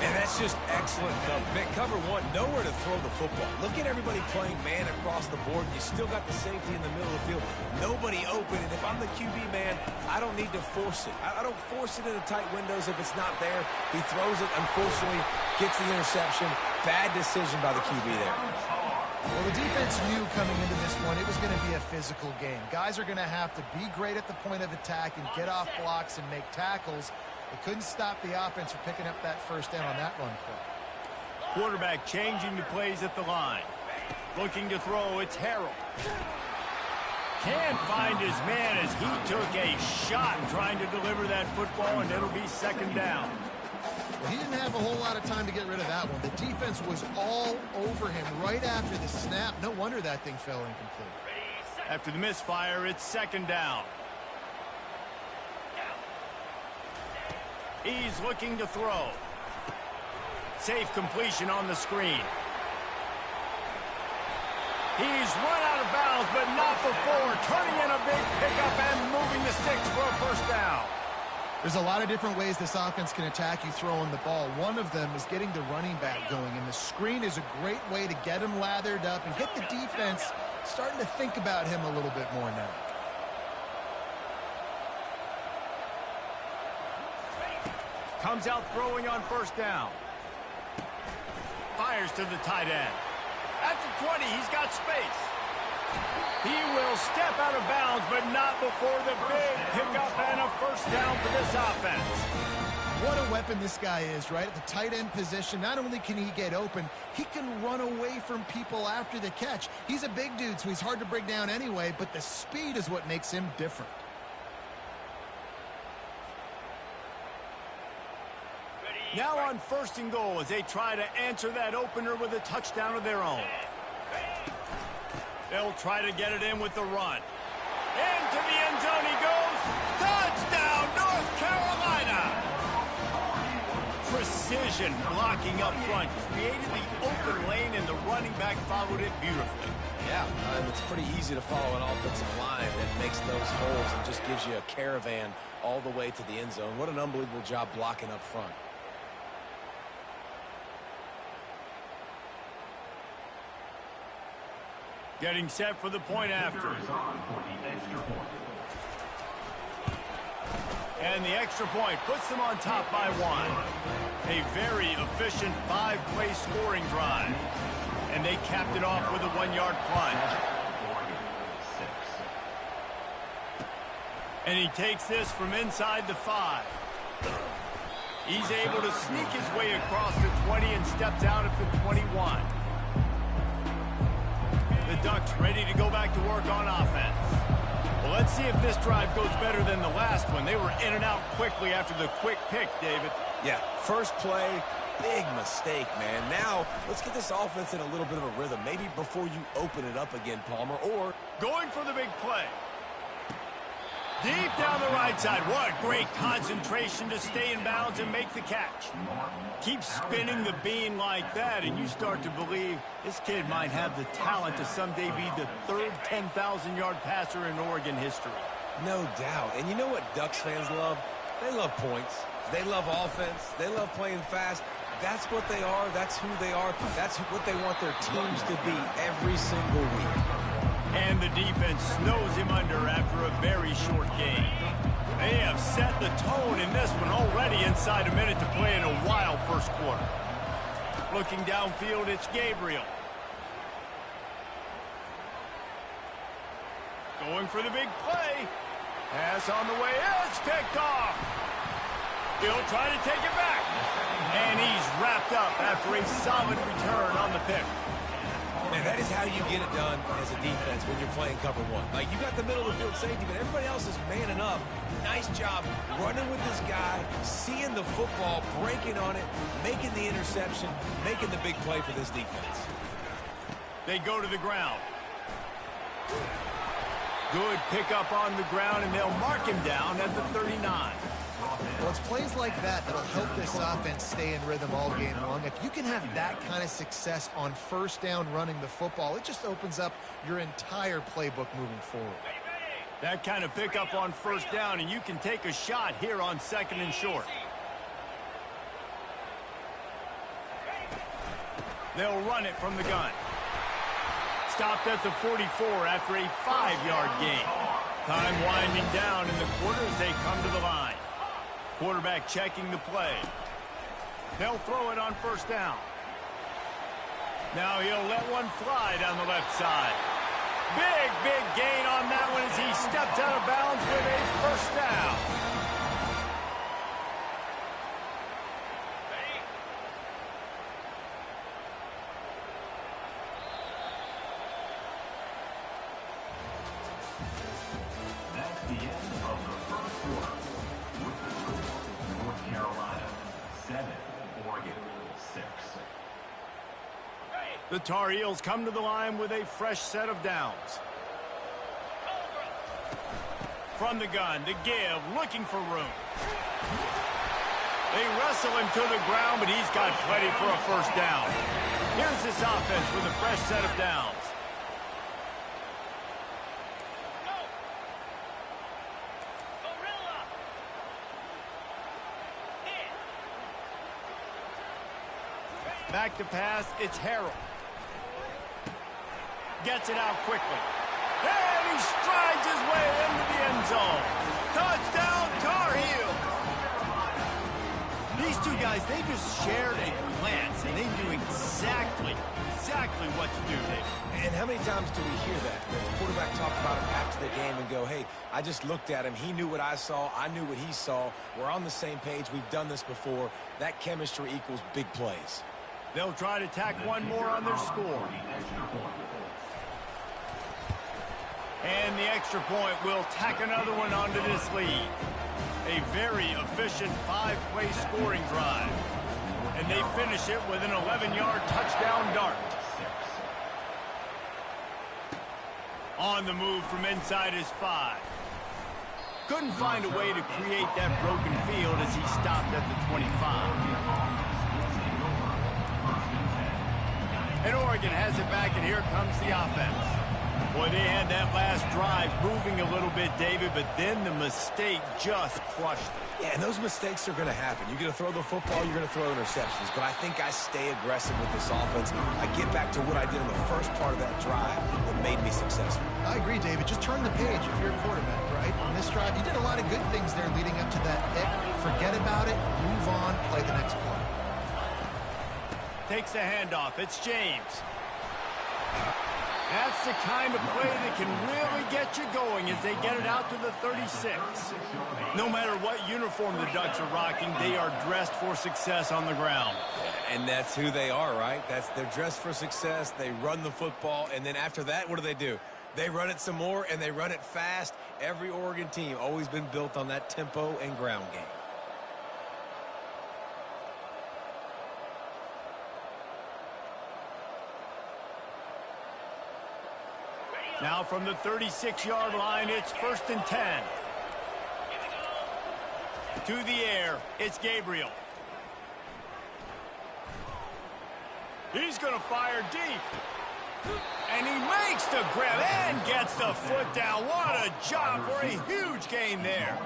And that's just excellent cover. Cover one, nowhere to throw the football. Look at everybody playing man across the board. You still got the safety in the middle of the field. Nobody open. And if I'm the QB man, I don't need to force it. I don't force it into tight windows if it's not there. He throws it, unfortunately, gets the interception. Bad decision by the QB there. Well, the defense knew coming into this one it was going to be a physical game. Guys are going to have to be great at the point of attack and get off blocks and make tackles. They couldn't stop the offense from picking up that first down on that run play. Quarterback changing the plays at the line. Looking to throw, it's Harrell. Can't find his man as he took a shot trying to deliver that football, and it'll be second down. Well, he didn't have a whole lot of time to get rid of that one. The defense was all over him right after the snap. No wonder that thing fell incomplete. After the misfire, it's second down. He's looking to throw. Safe completion on the screen. He's run out of bounds, but not before. Turning in a big pickup and moving the sticks for a first down. There's a lot of different ways this offense can attack you throwing the ball. One of them is getting the running back going, and the screen is a great way to get him lathered up and get the defense starting to think about him a little bit more now. Comes out throwing on first down. Fires to the tight end. At the 20, he's got space. He will step out of bounds, but not before the big pickup and a first down for this offense. What a weapon this guy is, right? At the tight end position, not only can he get open, he can run away from people after the catch. He's a big dude, so he's hard to break down anyway, but the speed is what makes him different. Now on first and goal as they try to answer that opener with a touchdown of their own. They'll try to get it in with the run. Into the end zone he goes. Touchdown, North Carolina! Precision blocking up front. Created the open lane, and the running back followed it beautifully. Yeah, it's pretty easy to follow an offensive line that makes those holes and just gives you a caravan all the way to the end zone. What an unbelievable job blocking up front. Getting set for the point after. And the extra point puts them on top by one. A very efficient 5-play scoring drive. And they capped it off with a 1-yard plunge. And he takes this from inside the 5. He's able to sneak his way across the 20 and steps out at the 21. The Ducks ready to go back to work on offense. Well, let's see if this drive goes better than the last one. They were in and out quickly after the quick pick, David. Yeah, first play, big mistake, man. Now, let's get this offense in a little bit of a rhythm. Maybe before you open it up again, Palmer, or... Going for the big play. Deep down the right side. What great concentration to stay in bounds and make the catch. Keep spinning the bean like that, and you start to believe this kid might have the talent to someday be the third 10,000-yard passer in Oregon history. No doubt. And you know what Ducks fans love? They love points. They love offense. They love playing fast. That's what they are. That's who they are. That's what they want their teams to be every single week. And the defense snows him under after a very short game. They have set the tone in this one already inside a minute to play in a wild first quarter. Looking downfield, it's Gabriel. Going for the big play. Pass on the way. It's picked off. He'll try to take it back. And he's wrapped up after a solid return on the pick. Man, that is how you get it done as a defense when you're playing cover one. Like, you got the middle of the field safety, but everybody else is manning up. Nice job running with this guy, seeing the football, breaking on it, making the interception, making the big play for this defense. They go to the ground. Good pickup on the ground, and they'll mark him down at the 39. Well, it's plays like that that'll help this offense stay in rhythm all game long. If you can have that kind of success on first down running the football, it just opens up your entire playbook moving forward. That kind of pickup on first down, and you can take a shot here on second and short. They'll run it from the gun. Stopped at the 44 after a 5-yard gain. Time winding down in the quarter as they come to the line. Quarterback checking the play. They'll throw it on first down. Now he'll let one fly down the left side. Big gain on that one as he steps out of bounds with a first down. That's the end of the first quarter. With the score, North Carolina 7, Oregon 6. The Tar Heels come to the line with a fresh set of downs. From the gun, to give, looking for room. They wrestle him to the ground, but he's got plenty for a first down. Here's this offense with a fresh set of downs. Back to pass, it's Harrell. Gets it out quickly. And he strides his way into the end zone. Touchdown, Tar Heel! These two guys, they just shared a glance, and they knew exactly what to do, Dave. And how many times do we hear that? The quarterback talk about it after the game and go, hey, I just looked at him. He knew what I saw. I knew what he saw. We're on the same page. We've done this before. That chemistry equals big plays. They'll try to tack one more on their score. And the extra point will tack another one onto this lead. A very efficient 5-play scoring drive. And they finish it with an 11-yard touchdown dart. On the move from inside his 5. Couldn't find a way to create that broken field as he stopped at the 25. And Oregon has it back, and here comes the offense. Boy, they had that last drive moving a little bit, David, but then the mistake just crushed them. Yeah, and those mistakes are going to happen. You're going to throw the football, you're going to throw interceptions. But I think I stay aggressive with this offense. I get back to what I did in the first part of that drive that made me successful. I agree, David. Just turn the page if you're a quarterback, right? On this drive, you did a lot of good things there leading up to that pick. Forget about it, move on, play the next play. Takes the handoff. It's James. That's the kind of play that can really get you going as they get it out to the 36. No matter what uniform the Ducks are rocking, they are dressed for success on the ground. And that's who they are, right? They're dressed for success. They run the football, and then after that, what do? They run it some more, and they run it fast. Every Oregon team always been built on that tempo and ground game. Now from the 36-yard line, it's 1st and 10. To the air, it's Gabriel. He's going to fire deep. And he makes the grab and gets the foot down. What a job for a huge gain there.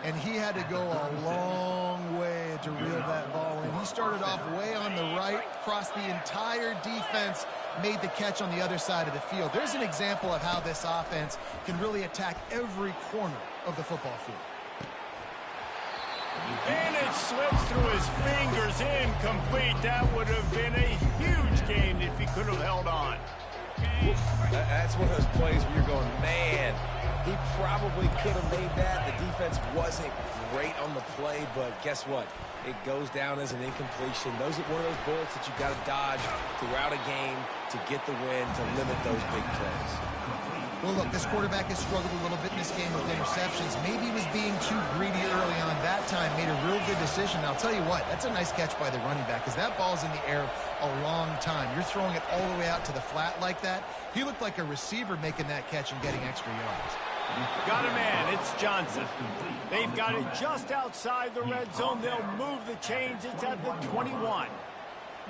And he had to go a long way to reel that ball in. He started off way on the right, crossed the entire defense, made the catch on the other side of the field. There's an example of how this offense can really attack every corner of the football field. And it slips through his fingers, incomplete. That would have been a huge gain if he could have held on. That's one of those plays where you're going, man, he probably could have made that. The defense wasn't great on the play, but guess what? It goes down as an incompletion. Those are one of those bullets that you got to dodge throughout a game to get the win, to limit those big plays. Well, look, this quarterback has struggled a little bit in this game with interceptions. Maybe he was being too greedy early on that time, made a real good decision. Now, I'll tell you what, that's a nice catch by the running back because that ball's in the air a long time. You're throwing it all the way out to the flat like that. He looked like a receiver making that catch and getting extra yards. Got a man, it's Johnson. They've got it just outside the red zone. They'll move the chains. It's at the 21.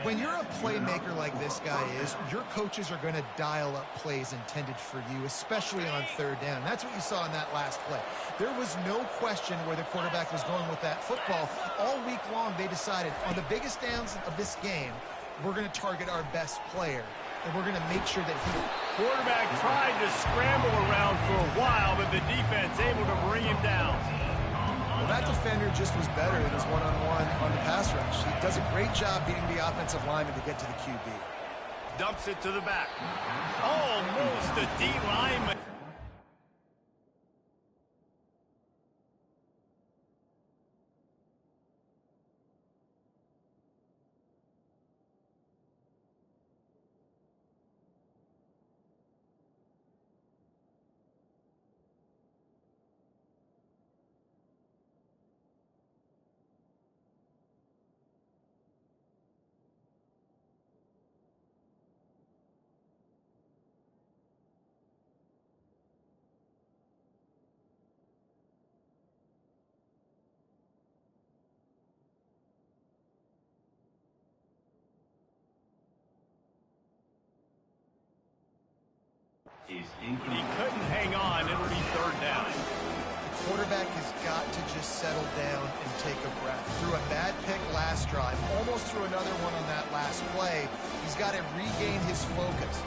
When you're a playmaker like this guy is, your coaches are going to dial up plays intended for you, especially on third down. That's what you saw in that last play. There was no question where the quarterback was going with that football. All week long, they decided on the biggest downs of this game, we're going to target our best player, and we're going to make sure that he... Quarterback tried to scramble around for a while, but the defense able to bring him down. Well, that defender just was better in his one-on-one on the pass rush. He does a great job beating the offensive lineman to get to the QB. Dumps it to the back. Almost a D lineman. Is He couldn't hang on. It'll be third down. The quarterback has got to just settle down and take a breath. Threw a bad pick last drive, almost threw another one on that last play. He's got to regain his focus.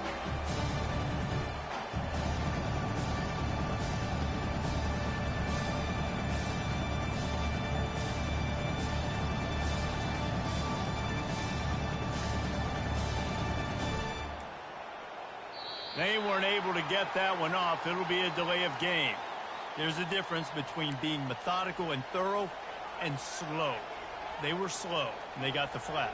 They weren't able to get that one off. It'll be a delay of game. There's a difference between being methodical and thorough and slow. They were slow, and they got the flag.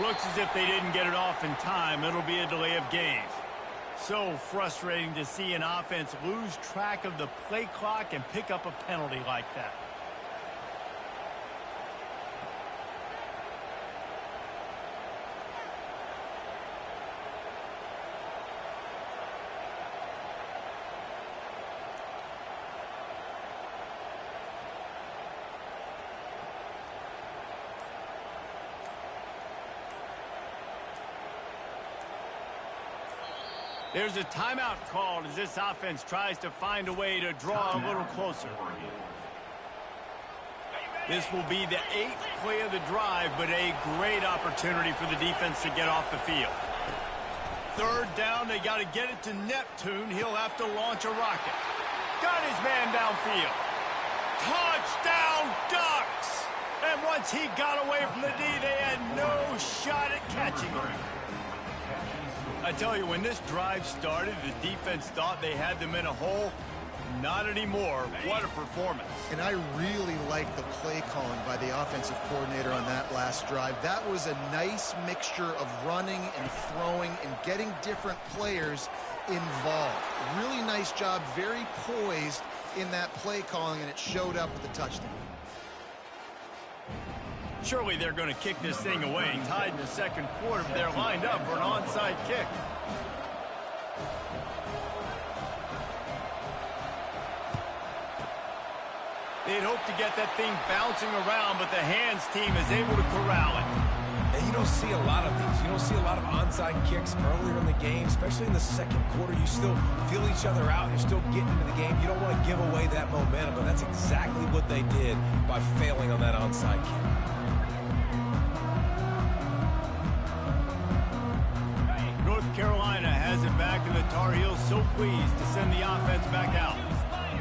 Looks as if they didn't get it off in time. It'll be a delay of game. So frustrating to see an offense lose track of the play clock and pick up a penalty like that. There's a timeout called as this offense tries to find a way to draw a little closer. This will be the 8th play of the drive, but a great opportunity for the defense to get off the field. Third down, they got to get it to Neptune. He'll have to launch a rocket. Got his man downfield. Touchdown, Ducks! And once he got away from the D, they had no shot at catching him. I tell you, when this drive started, the defense thought they had them in a hole. Not anymore. What a performance. And I really like the play calling by the offensive coordinator on that last drive. That was a nice mixture of running and throwing and getting different players involved. Really nice job, very poised in that play calling, and it showed up with a touchdown. Surely they're going to kick this thing away. Tied in the second quarter, but they're lined up for an onside kick. They'd hope to get that thing bouncing around, but the hands team is able to corral it. And you don't see a lot of these. You don't see a lot of onside kicks earlier in the game, especially in the second quarter. You still feel each other out. You're still getting into the game. You don't want to give away that momentum, but that's exactly what they did by failing on that onside kick. North Carolina has it back, and the Tar Heels so pleased to send the offense back out.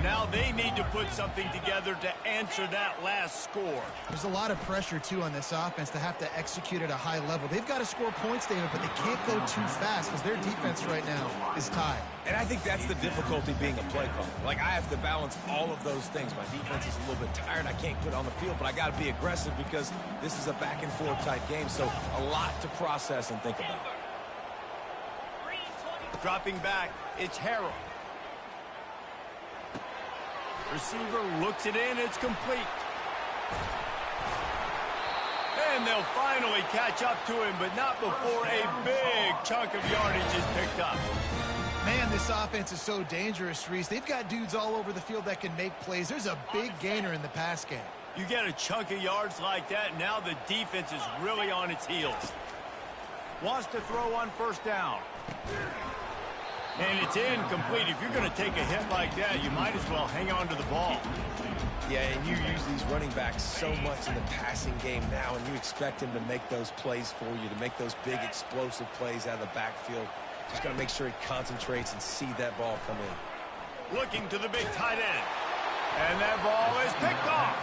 Now they need to put something together to answer that last score. There's a lot of pressure, too, on this offense to have to execute at a high level. They've got to score points, David, but they can't go too fast because their defense right now is tied. And I think that's the difficulty being a play caller. Like, I have to balance all of those things. My defense is a little bit tired. I can't put it on the field, but I got to be aggressive because this is a back-and-forth type game, so a lot to process and think about. Dropping back, it's Harrell. Receiver looks it in, it's complete. And they'll finally catch up to him, but not before a big chunk of yardage is picked up. Man, this offense is so dangerous, Reese. They've got dudes all over the field that can make plays. There's a big gainer in the pass game. You get a chunk of yards like that, now the defense is really on its heels. Wants to throw on first down. And it's incomplete. If you're going to take a hit like that, you might as well hang on to the ball. Yeah, and you use these running backs so much in the passing game now, and you expect him to make those plays for you, to make those big explosive plays out of the backfield. Just got to make sure he concentrates and see that ball come in. Looking to the big tight end. And that ball is picked off.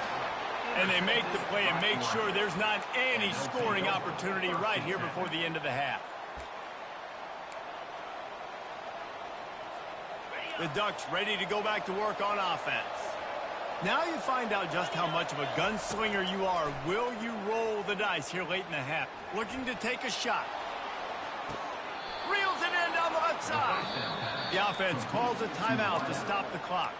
And they make the play and make sure there's not any scoring opportunity right here before the end of the half. The Ducks ready to go back to work on offense. Now you find out just how much of a gunslinger you are. Will you roll the dice here late in the half? Looking to take a shot. Reels it in down the left side. The offense calls a timeout to stop the clock.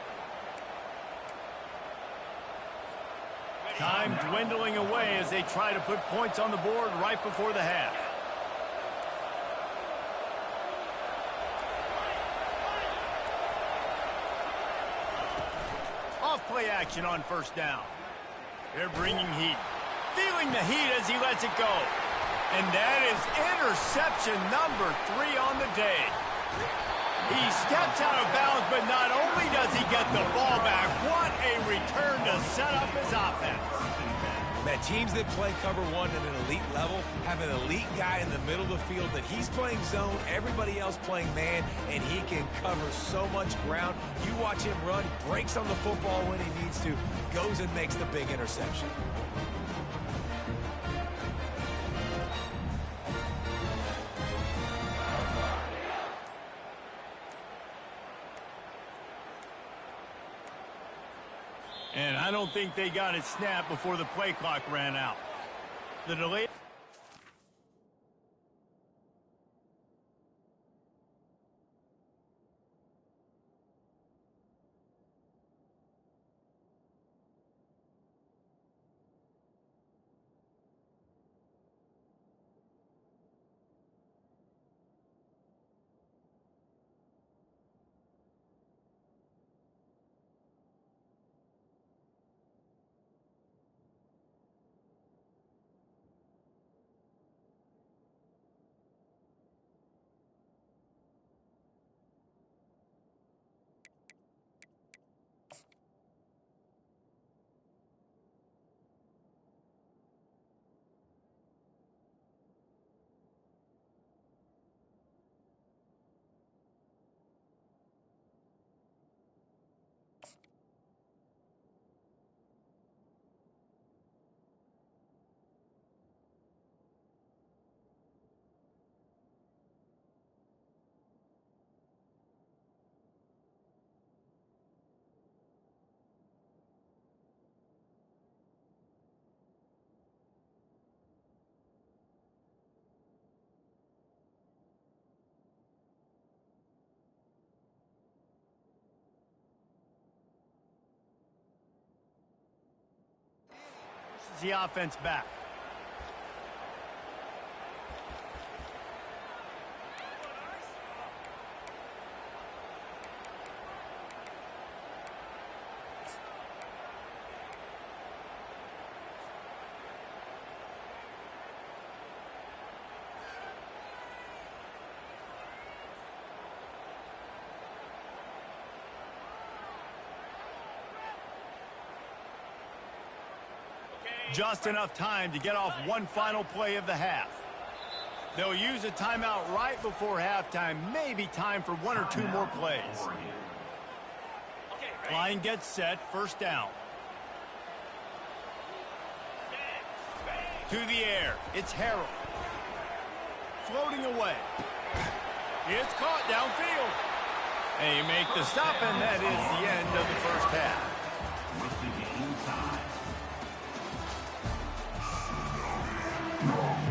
Time dwindling away as they try to put points on the board right before the half. Play action on first down. They're bringing heat. Feeling the heat as he lets it go. And that is interception number 3 on the day. He steps out of bounds, but not only does he get the ball back, what a return to set up his offense. Man, teams that play cover one at an elite level have an elite guy in the middle of the field that he's playing zone, everybody else playing man, and he can cover so much ground. You watch him run, he breaks on the football when he needs to, goes and makes the big interception. And I don't think they got it snapped before the play clock ran out. The delay. gets the offense back. Just enough time to get off one final play of the half. They'll use a timeout right before halftime. Maybe time for one or two more plays. Line gets set. First down. To the air. It's Harrell. Floating away. It's caught downfield. They make the stop, and that is the end of the first half. With the game time.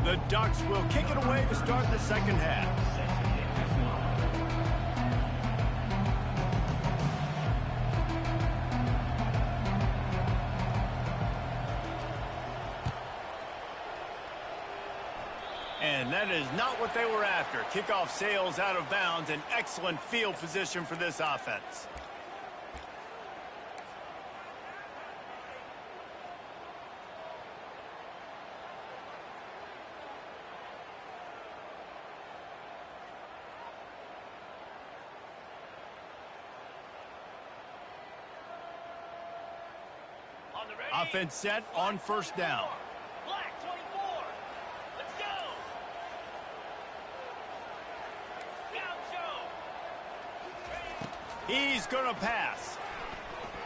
The Ducks will kick it away to start the second half. And that is not what they were after. Kickoff sails out of bounds. An excellent field position for this offense. Offense set on first down. Black 24. Let's go. Down, Joe. He's going to pass.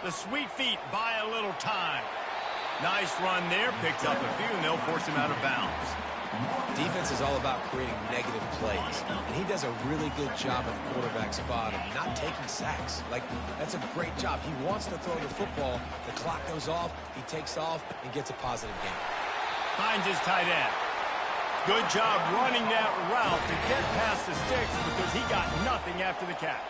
The sweet feet buy a little time. Nice run there. Picks up a few, and they'll force him out of bounds. Defense is all about creating negative plays, and he does a really good job at the quarterback spot of not taking sacks. Like, that's a great job. He wants to throw the football. The clock goes off, he takes off, and gets a positive gain. Finds his tight end. Good job running that route to get past the sticks because he got nothing after the catch.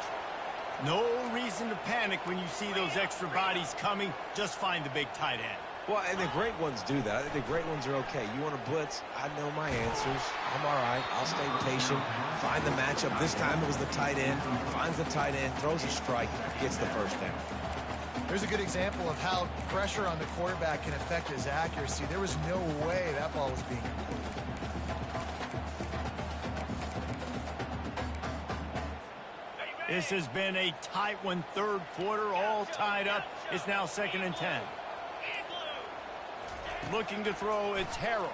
No reason to panic when you see those extra bodies coming. Just find the big tight end. Well, and the great ones do that. I think the great ones are okay. You want to blitz? I know my answers. I'm all right. I'll stay patient. Find the matchup. This time it was the tight end. Finds the tight end, throws a strike, gets the first down. There's a good example of how pressure on the quarterback can affect his accuracy. There was no way that ball was being completed. This has been a tight one, third quarter, all tied up. It's now 2nd and 10. Looking to throw, it's Harrell.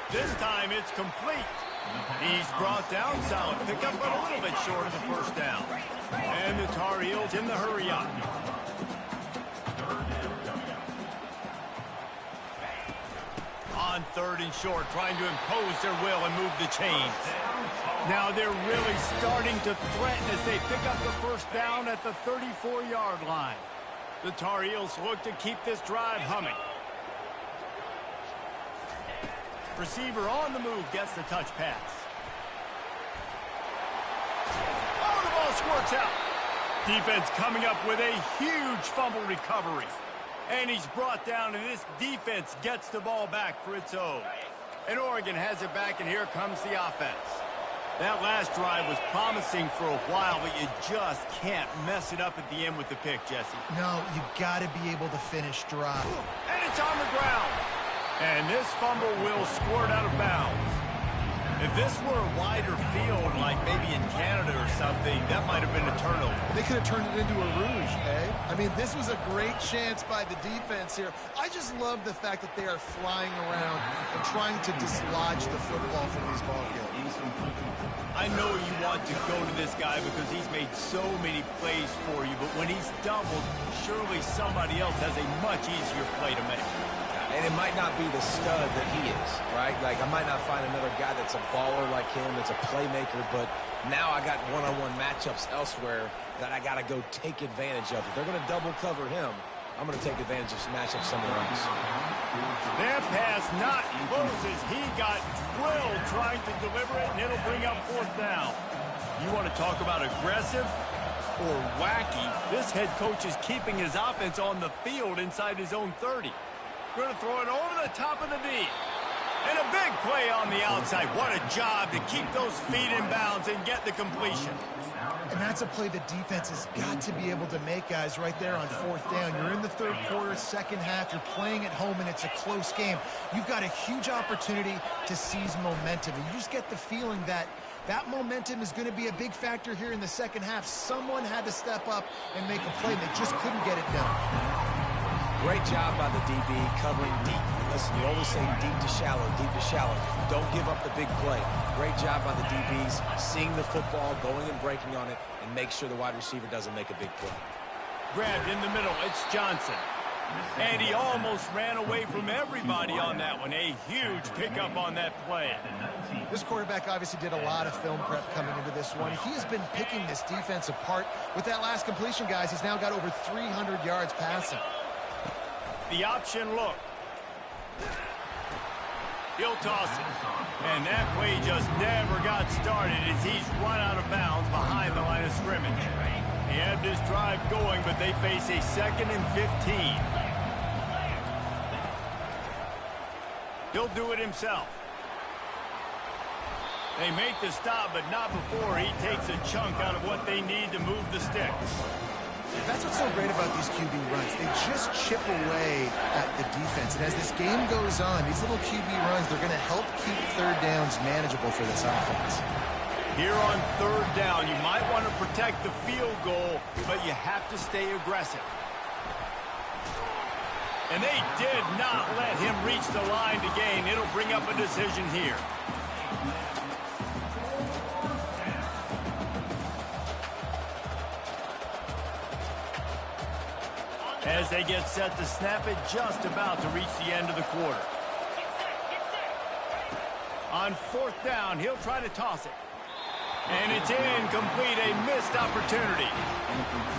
This time it's complete. He's brought down, solid pickup, but a little bit short of the first down. And the Tar Heels in the hurry up. On 3rd and short, trying to impose their will and move the chains. Now they're really starting to threaten as they pick up the first down at the 34-yard line. The Tar Heels look to keep this drive humming. Receiver on the move gets the touch pass. Oh, the ball squirts out. Defense coming up with a huge fumble recovery. And he's brought down, and this defense gets the ball back for its own. And Oregon has it back, and here comes the offense. That last drive was promising for a while, but you just can't mess it up at the end with the pick, Jesse. No, you got to be able to finish drive. And it's on the ground. And this fumble will squirt out of bounds. If this were a wider field, like maybe in Canada or something, that might have been a turnover. They could have turned it into a rouge, eh? I mean, this was a great chance by the defense here. I just love the fact that they are flying around and trying to dislodge the football from these ball games. I know you want to go to this guy because he's made so many plays for you, but when he's doubled, surely somebody else has a much easier play to make. And it might not be the stud that he is, right? Like, I might not find another guy that's a baller like him, that's a playmaker, but now I got one-on-one matchups elsewhere that I got to go take advantage of. If they're going to double cover him, I'm going to take advantage of some matchups somewhere else. Their pass not closes. He got drilled trying to deliver it, and it'll bring up 4th down. You want to talk about aggressive? or wacky, this head coach is keeping his offense on the field inside his own 30. Going to throw it over the top of the D. And a big play on the outside. What a job to keep those feet in bounds and get the completion. And that's a play the defense has got to be able to make, guys, right there on fourth down. You're in the third quarter, second half. You're playing at home, and it's a close game. You've got a huge opportunity to seize momentum. And you just get the feeling that that momentum is going to be a big factor here in the second half. Someone had to step up and make a play. They just couldn't get it done. Great job by the DB covering deep. Listen, you always say deep to shallow, deep to shallow. Don't give up the big play. Great job by the DBs, seeing the football, going and breaking on it, and make sure the wide receiver doesn't make a big play. Grabbed in the middle, it's Johnson. And he almost ran away from everybody on that one. A huge pickup on that play. This quarterback obviously did a lot of film prep coming into this one. He has been picking this defense apart. With that last completion, guys, he's now got over 300 yards passing. The option look. He'll toss it. And that play just never got started as he's run out of bounds behind the line of scrimmage. He had this drive going, but they face a 2nd and 15. He'll do it himself. They make the stop, but not before he takes a chunk out of what they need to move the sticks. That's what's so great about these QB runs. They just chip away at the defense. And as this game goes on, these little QB runs, they're going to help keep third downs manageable for this offense. Here on third down, you might want to protect the field goal, but you have to stay aggressive. And they did not let him reach the line to gain. It'll bring up a decision here. As they get set to snap it, just about to reach the end of the quarter. On fourth down, he'll try to toss it. And it's incomplete, a missed opportunity.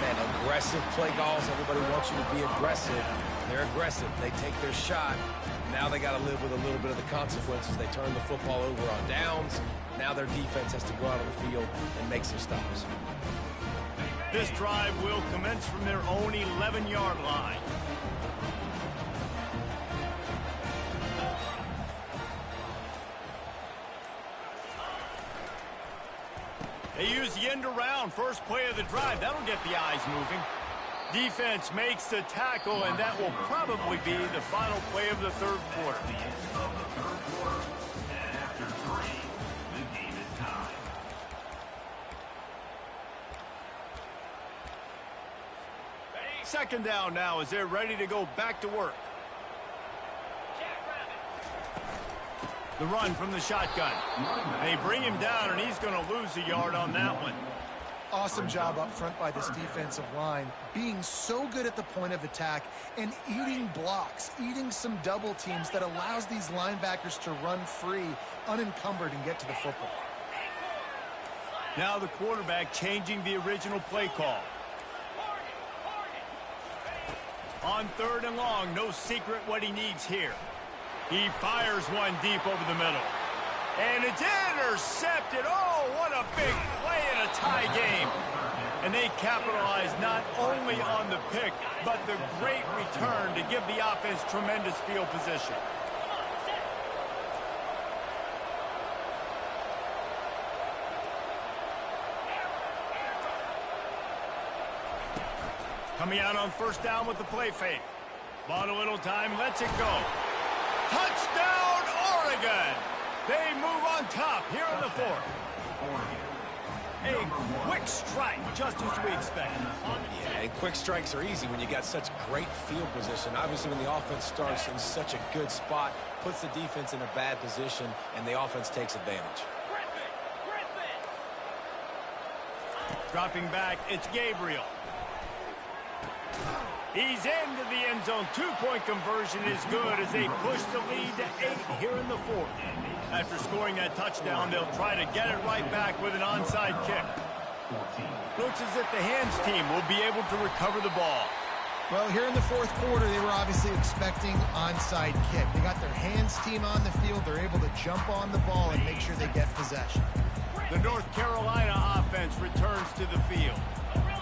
Man, aggressive play calls. Everybody wants you to be aggressive. They're aggressive. They take their shot. Now they got to live with a little bit of the consequences. They turn the football over on downs. Now their defense has to go out on the field and make some stops. This drive will commence from their own 11-yard line. They use the end around, first play of the drive. That'll get the eyes moving. Defense makes the tackle, and that will probably be the final play of the third quarter. Second down now as they're ready to go back to work. The run from the shotgun. They bring him down, and he's going to lose a yard on that one. Awesome job up front by this defensive line, being so good at the point of attack and eating blocks, eating some double teams that allows these linebackers to run free, unencumbered, and get to the football. Now the quarterback changing the original play call. On third and long, no secret what he needs here. He fires one deep over the middle. And it's intercepted. Oh, what a big play in a tie game. And they capitalize not only on the pick, but the great return to give the offense tremendous field position. Coming out on first down with the play fake. Bought a little time, lets it go. Touchdown, Oregon! They move on top here in the fourth. A quick strike, just as we expect. Yeah, and quick strikes are easy when you got such great field position. Obviously, when the offense starts in such a good spot, puts the defense in a bad position, and the offense takes advantage. Dropping back, it's Gabriel. He's into the end zone. Two-point conversion is good as they push the lead to 8 here in the fourth. After scoring that touchdown, they'll try to get it right back with an onside kick. Looks as if the hands team will be able to recover the ball. Well, here in the fourth quarter, they were obviously expecting onside kick. They got their hands team on the field. They're able to jump on the ball and make sure they get possession. The North Carolina offense returns to the field.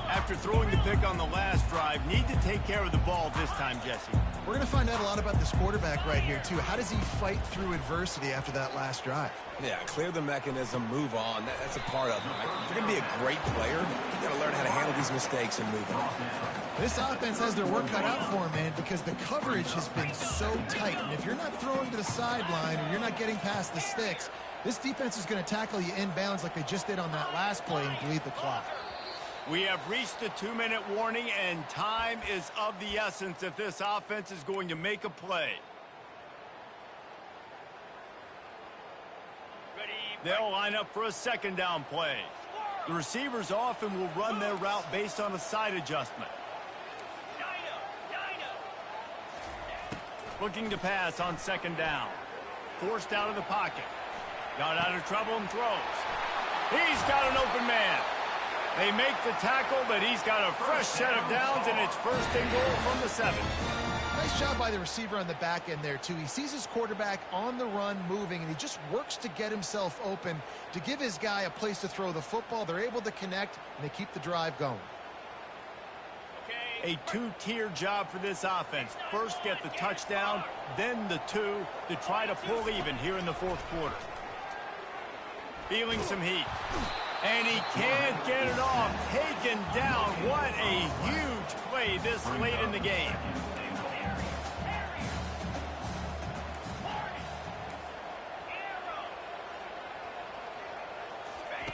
After throwing the pick on the last drive, need to take care of the ball this time, Jesse. We're going to find out a lot about this quarterback right here, too. How does he fight through adversity after that last drive? Yeah, clear the mechanism, move on. That's a part of it, right? If you're going to be a great player, you got to learn how to handle these mistakes and move on. This offense has their work cut out for them, man, because the coverage has been so tight. And if you're not throwing to the sideline or you're not getting past the sticks, this defense is going to tackle you inbounds like they just did on that last play and bleed the clock. We have reached the 2-minute warning, and time is of the essence if this offense is going to make a play. They'll line up for a second down play. The receivers often will run their route based on a side adjustment. Looking to pass on second down. Forced out of the pocket. Got out of trouble and throws. He's got an open man. They make the tackle, but he's got a fresh set of downs, and it's first and goal from the 7. Nice job by the receiver on the back end there, too. He sees his quarterback on the run moving, and he just works to get himself open to give his guy a place to throw the football. They're able to connect, and they keep the drive going. A two-tier job for this offense. First, get the touchdown, then the 2 to try to pull even here in the fourth quarter. Feeling some heat. And he can't get it off. Taken down. What a huge play this late in the game.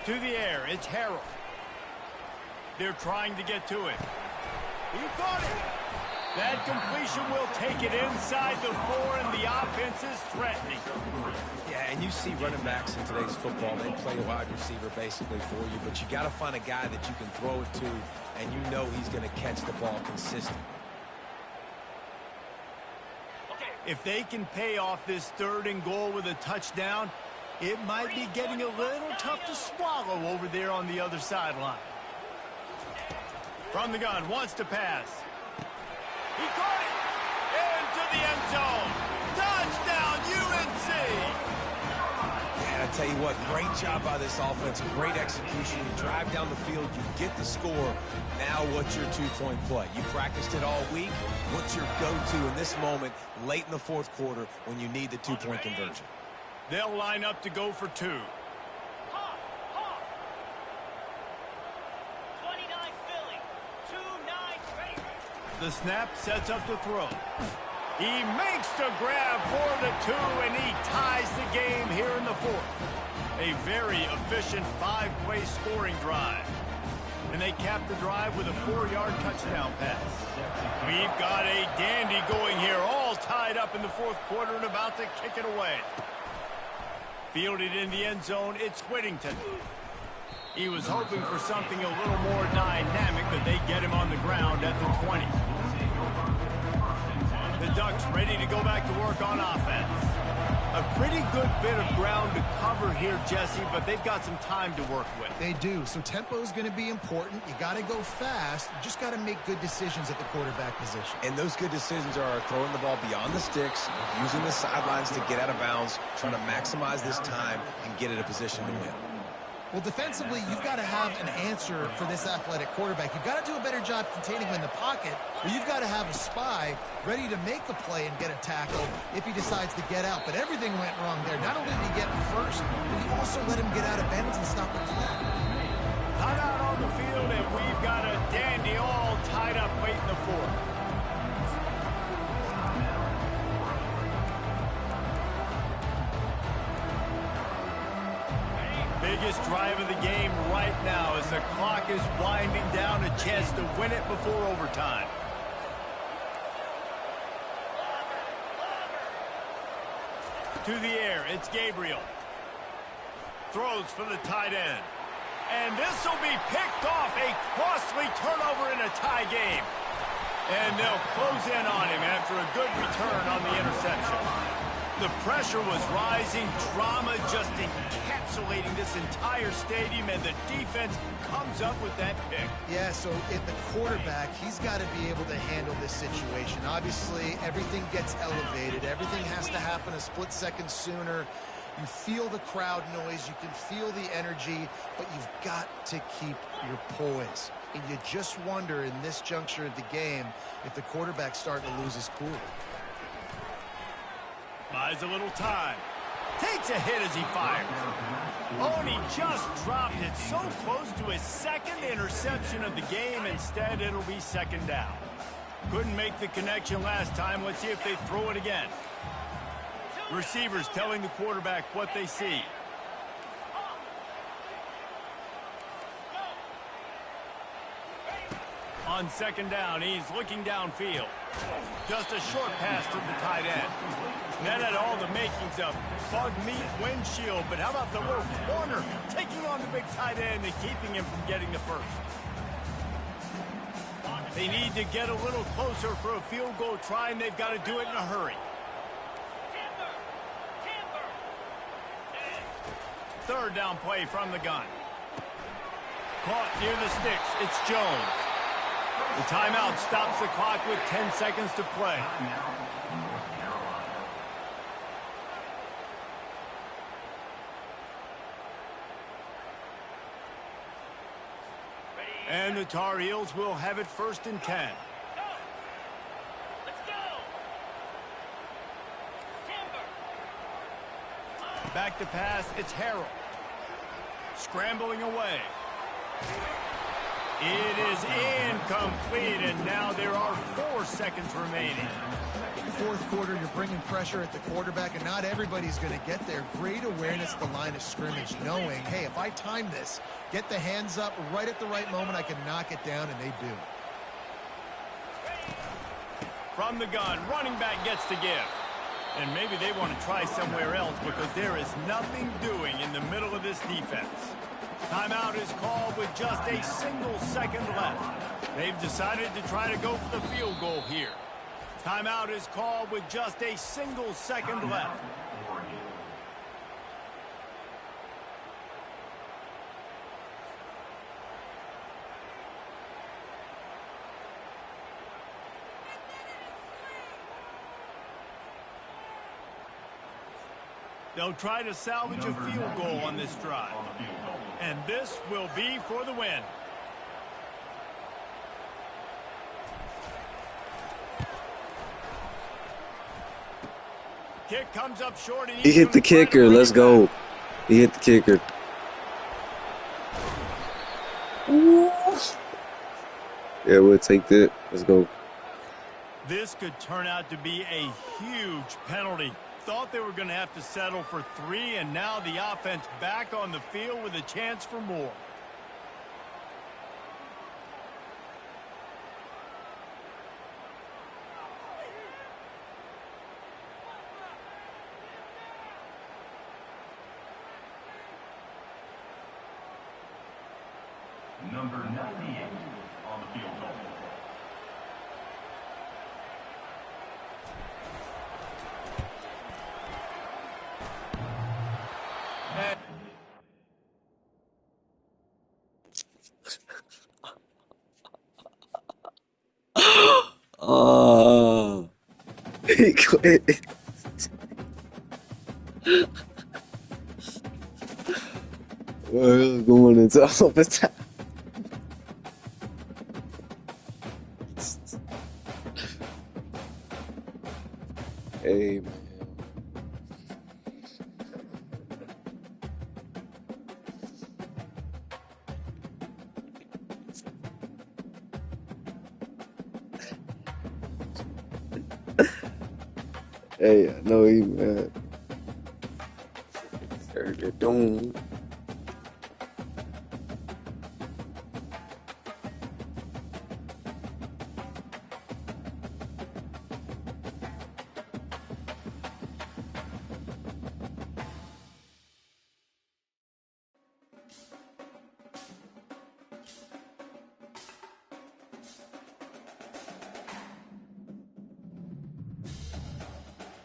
To the air, it's Harrell. They're trying to get to it. He caught it. That completion will take it inside the 4, and the offense is threatening. Yeah, and you see running backs in today's football, they play a wide receiver basically for you, but you got to find a guy that you can throw it to, and you know he's going to catch the ball consistently. If they can pay off this 3rd and goal with a touchdown, it might be getting a little tough to swallow over there on the other sideline. From the gun, wants to pass. He caught it! Into the end zone! Touchdown, UNC! And I tell you what, great job by this offense, great execution. You drive down the field, you get the score. Now what's your 2-point play? You practiced it all week. What's your go-to in this moment, late in the fourth quarter, when you need the 2-point conversion? They'll line up to go for 2. The snap sets up the throw. He makes the grab for the 2, and he ties the game here in the 4th. A very efficient 5-play scoring drive. And they cap the drive with a 4-yard touchdown pass. We've got a dandy going here, all tied up in the fourth quarter and about to kick it away. Fielded in the end zone, it's Whittington. He was hoping for something a little more dynamic, but they get him on the ground at the 20. The Ducks ready to go back to work on offense. A pretty good bit of ground to cover here, Jesse, but they've got some time to work with. They do, so tempo is going to be important. You got to go fast. You just got to make good decisions at the quarterback position. And those good decisions are throwing the ball beyond the sticks, using the sidelines to get out of bounds, trying to maximize this time and get in a position to win. Well, defensively, you've got to have an answer for this athletic quarterback. You've got to do a better job containing him in the pocket, or you've got to have a spy ready to make the play and get a tackle if he decides to get out. But everything went wrong there. Not only did he get him first, but he also let him get out of bounds and stop the clock. Hot out on the field, and we've got a dandy all tied up late in the 4th. Biggest drive of the game right now as the clock is winding down, a chance to win it before overtime. To the air, it's Gabriel. Throws for the tight end. And this will be picked off, a costly turnover in a tie game. And they'll close in on him after a good return on the interception. The pressure was rising, drama just encapsulating this entire stadium, and the defense comes up with that pick. Yeah, so at the quarterback, he's got to be able to handle this situation. Obviously, everything gets elevated. Everything has to happen a split second sooner. You feel the crowd noise, you can feel the energy, but you've got to keep your poise. And you just wonder in this juncture of the game if the quarterback's starting to lose his cool. Buys a little time. Takes a hit as he fires. Oh, and he just dropped it so close to his second interception of the game. Instead, it'll be second down. Couldn't make the connection last time. Let's see if they throw it again. Receivers telling the quarterback what they see. On second down, he's looking downfield. Just a short pass to the tight end. That had all the makings of bug meat windshield, but how about the little corner taking on the big tight end and keeping him from getting the first? They need to get a little closer for a field goal try, and they've got to do it in a hurry. Third down play from the gun. Caught near the sticks. It's Jones. The timeout stops the clock with 10 seconds to play. And the Tar Heels will have it 1st and 10. Let's go. Timber. Back to pass, it's Harrell. Scrambling away. It is incomplete, and now there are 4 seconds remaining. Fourth quarter, you're bringing pressure at the quarterback, and not everybody's going to get there. Great awareness at the line of scrimmage, knowing, hey, if I time this, get the hands up right at the right moment, I can knock it down, and they do. From the gun, running back gets to give. And maybe they want to try somewhere else because there is nothing doing in the middle of this defense. Timeout is called with just a single second left. They've decided to try to go for the field goal here. Timeout is called with just a single second left. They'll try to salvage a field goal on this drive. And this will be for the win. Kick comes up short. And He hit the kicker. Let's go. He hit the kicker. Ooh. Yeah, we'll take that. Let's go. This could turn out to be a huge penalty. Thought they were going to have to settle for 3, and now the offense back on the field with a chance for more. Number 98 on the field goal. Oh, he quit. We're going into overtime. Hey, man. Hey, I know he mad. They're doing.